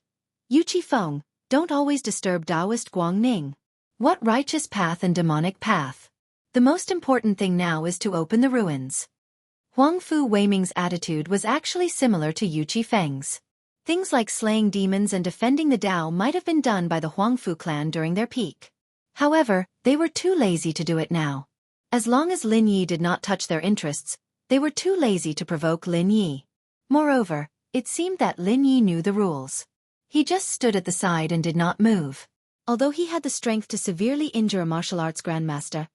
"Yu Qifeng, don't always disturb Taoist Guangning. What righteous path and demonic path? The most important thing now is to open the ruins." Huangfu Weiming's attitude was actually similar to Yu Qifeng's. Things like slaying demons and defending the Tao might have been done by the Huangfu clan during their peak. However, they were too lazy to do it now. As long as Lin Yi did not touch their interests, they were too lazy to provoke Lin Yi. Moreover, it seemed that Lin Yi knew the rules. He just stood at the side and did not move. Although he had the strength to severely injure a martial arts grandmaster,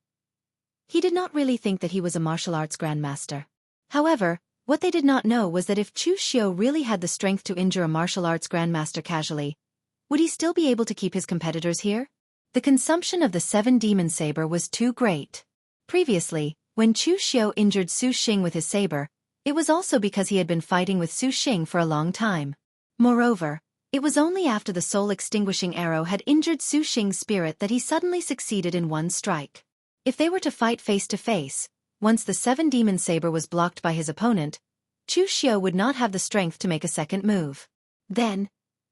he did not really think that he was a martial arts grandmaster. However, what they did not know was that if Chu Xiao really had the strength to injure a martial arts grandmaster casually, would he still be able to keep his competitors here? The consumption of the 7 demon saber was too great. Previously, when Chu Xiao injured Su Xing with his saber, it was also because he had been fighting with Su Xing for a long time. Moreover, it was only after the soul-extinguishing arrow had injured Su Xing's spirit that he suddenly succeeded in one strike. If they were to fight face-to-face, once the 7 demon saber was blocked by his opponent, Chu Xiao would not have the strength to make a second move. Then,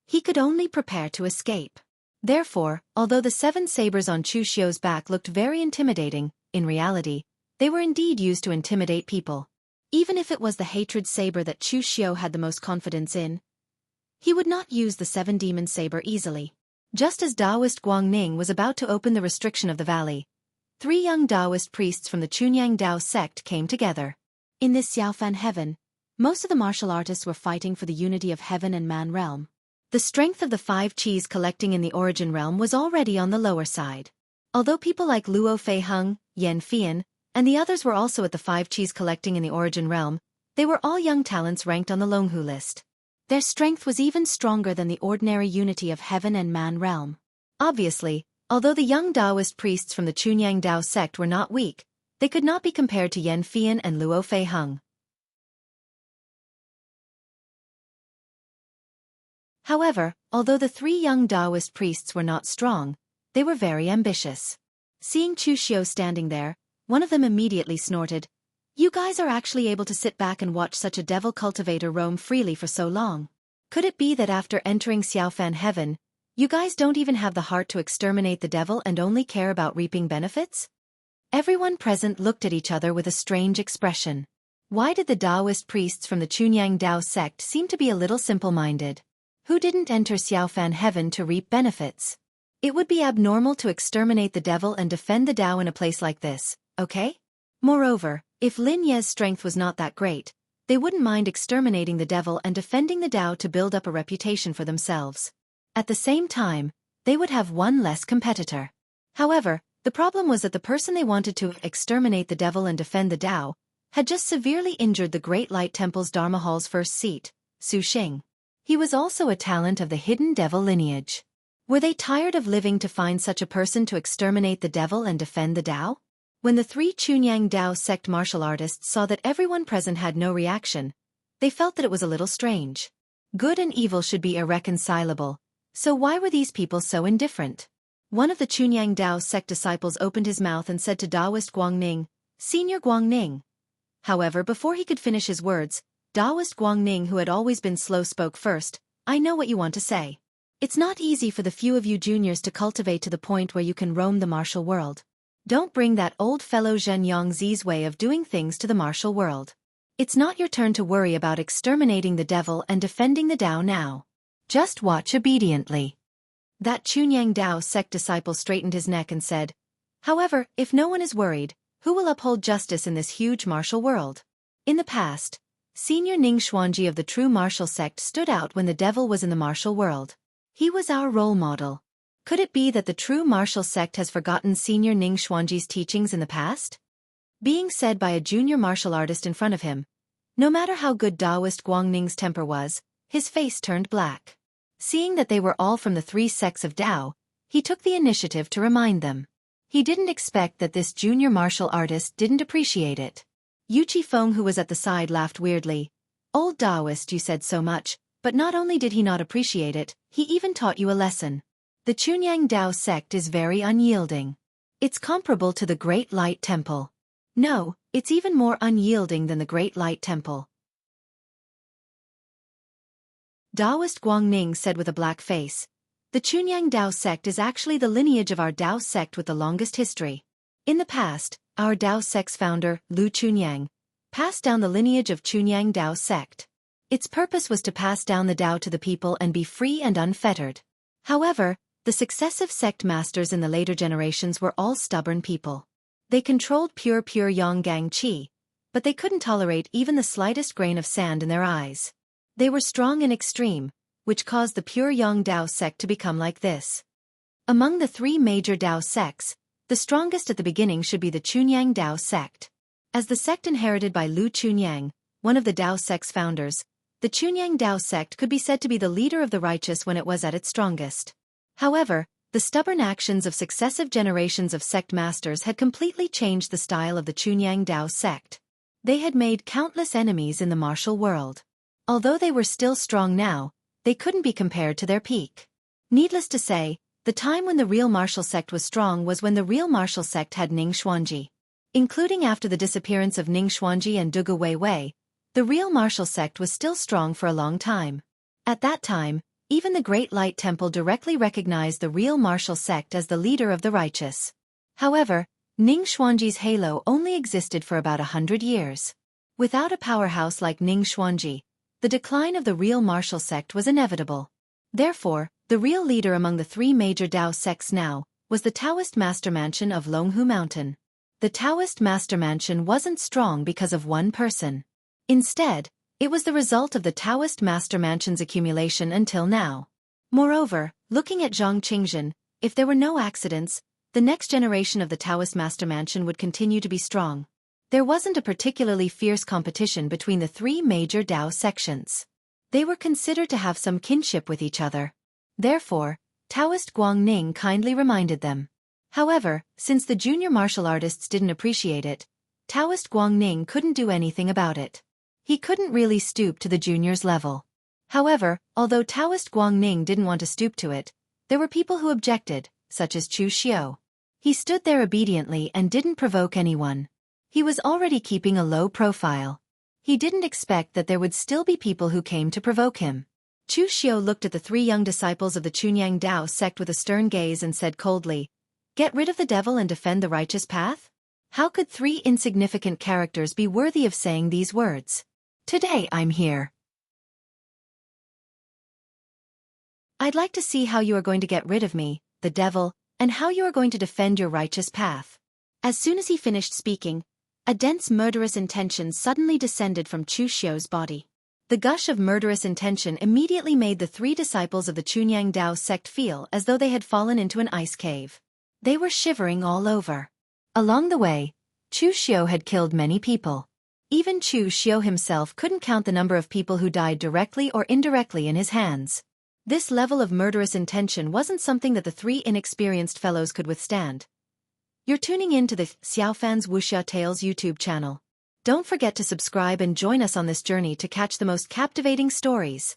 he could only prepare to escape. Therefore, although the 7 sabers on Chu Xiao's back looked very intimidating, in reality, they were indeed used to intimidate people. Even if it was the hatred saber that Chu Xiao had the most confidence in, he would not use the 7 demon saber easily. Just as Taoist Guangning was about to open the restriction of the valley, 3 young Taoist priests from the Chunyang Dao sect came together. In this Xiaofan heaven, Most of the martial artists were fighting for the unity of heaven and man realm. The strength of the 5 Qis collecting in the origin realm was already on the lower side. Although people like Luo Feiheng, Yan Fian, and the others were also at the 5 Qis collecting in the origin realm, they were all young talents ranked on the Longhu list. Their strength was even stronger than the ordinary unity of heaven and man realm. Obviously, although the young Taoist priests from the Chunyang Dao sect were not weak, they could not be compared to Yan Fian and Luo Feiheng. However, although the 3 young Taoist priests were not strong, they were very ambitious. Seeing Chu Xiao standing there, one of them immediately snorted, "You guys are actually able to sit back and watch such a devil cultivator roam freely for so long. Could it be that after entering Xiaofan heaven, you guys don't even have the heart to exterminate the devil and only care about reaping benefits?" Everyone present looked at each other with a strange expression. Why did the Taoist priests from the Chunyang Dao sect seem to be a little simple-minded? Who didn't enter Xiaofan heaven to reap benefits? It would be abnormal to exterminate the devil and defend the Dao in a place like this, okay? Moreover, if Lin Ye's strength was not that great, they wouldn't mind exterminating the devil and defending the Dao to build up a reputation for themselves. At the same time, they would have one less competitor. However, the problem was that the person they wanted to exterminate the devil and defend the Dao had just severely injured the Great Light Temple's Dharma Hall's first seat, Su Xing. He was also a talent of the hidden devil lineage. Were they tired of living to find such a person to exterminate the devil and defend the Dao? When the 3 Chunyang Dao sect martial artists saw that everyone present had no reaction, they felt that it was a little strange. Good and evil should be irreconcilable, so why were these people so indifferent? One of the Chunyang Dao sect disciples opened his mouth and said to Taoist Guangning, "Senior Guangning." However, before he could finish his words, Taoist Guangning, who had always been slow, spoke first. "I know what you want to say. It's not easy for the few of you juniors to cultivate to the point where you can roam the martial world. Don't bring that old fellow Zhen Yongzi's way of doing things to the martial world. It's not your turn to worry about exterminating the devil and defending the Dao now. Just watch obediently." That Chunyang Dao sect disciple straightened his neck and said, "However, if no one is worried, who will uphold justice in this huge martial world?" In the past, Senior Ning Xuanji of the true martial sect stood out when the devil was in the martial world. He was our role model. Could it be that the true martial sect has forgotten Senior Ning Xuanji's teachings in the past? Being said by a junior martial artist in front of him, no matter how good Taoist Guangning's temper was, his face turned black. Seeing that they were all from the 3 sects of Dao, he took the initiative to remind them. He didn't expect that this junior martial artist didn't appreciate it. Yu Qifeng, who was at the side, laughed weirdly. "Old Taoist, you said so much, but not only did he not appreciate it, he even taught you a lesson. The Chunyang Dao sect is very unyielding. It's comparable to the Great Light Temple. No, it's even more unyielding than the Great Light Temple." Taoist Guangning said with a black face, "The Chunyang Dao sect is actually the lineage of our Dao sect with the longest history. In the past, our Dao sect's founder, Lu Chunyang, passed down the lineage of Chunyang Dao sect. Its purpose was to pass down the Dao to the people and be free and unfettered. However, the successive sect masters in the later generations were all stubborn people. They controlled pure Yonggang Qi, but they couldn't tolerate even the slightest grain of sand in their eyes. They were strong in extreme, which caused the pure Yang Dao sect to become like this. Among the 3 major Dao sects, the strongest at the beginning should be the Chunyang Dao sect. As the sect inherited by Lu Chunyang, one of the Dao sect's founders, the Chunyang Dao sect could be said to be the leader of the righteous when it was at its strongest. However, the stubborn actions of successive generations of sect masters had completely changed the style of the Chunyang Dao sect. They had made countless enemies in the martial world. Although they were still strong now, they couldn't be compared to their peak. Needless to say, the time when the real martial sect was strong was when the real martial sect had Ning Xuanji. Including after the disappearance of Ning Xuanji and Dugu Weiwei, the real martial sect was still strong for a long time. At that time, even the Great Light Temple directly recognized the real martial sect as the leader of the righteous. However, Ning Xuanji's halo only existed for about 100 years. Without a powerhouse like Ning Xuanji, the decline of the real martial sect was inevitable. Therefore, the real leader among the 3 major Dao sects now was the Taoist master mansion of Longhu Mountain. The Taoist master mansion wasn't strong because of one person. Instead, It was the result of the Taoist master mansion's accumulation until now. Moreover, looking at Zhang Qingzhen, if there were no accidents, the next generation of the Taoist master mansion would continue to be strong. There wasn't a particularly fierce competition between the three major Dao sections. They were considered to have some kinship with each other. Therefore, Taoist Guangning kindly reminded them. However, since the junior martial artists didn't appreciate it, Taoist Guangning couldn't do anything about it. He couldn't really stoop to the juniors' level. However, although Taoist Guangning didn't want to stoop to it, there were people who objected, such as Chu Xiao. He stood there obediently and didn't provoke anyone. He was already keeping a low profile. He didn't expect that there would still be people who came to provoke him. Chu Xiao looked at the three young disciples of the Chunyang Dao sect with a stern gaze and said coldly, "Get rid of the devil and defend the righteous path?" How could three insignificant characters be worthy of saying these words? Today I'm here. I'd like to see how you are going to get rid of me, the devil, and how you are going to defend your righteous path. As soon as he finished speaking, a dense murderous intention suddenly descended from Chu Xiao's body. The gush of murderous intention immediately made the three disciples of the Chunyang Dao sect feel as though they had fallen into an ice cave. They were shivering all over. Along the way, Chu Xiao had killed many people. Even Chu Xiao himself couldn't count the number of people who died directly or indirectly in his hands. This level of murderous intention wasn't something that the three inexperienced fellows could withstand. You're tuning in to the Xiaofan's Wuxia Tales YouTube channel. Don't forget to subscribe and join us on this journey to catch the most captivating stories.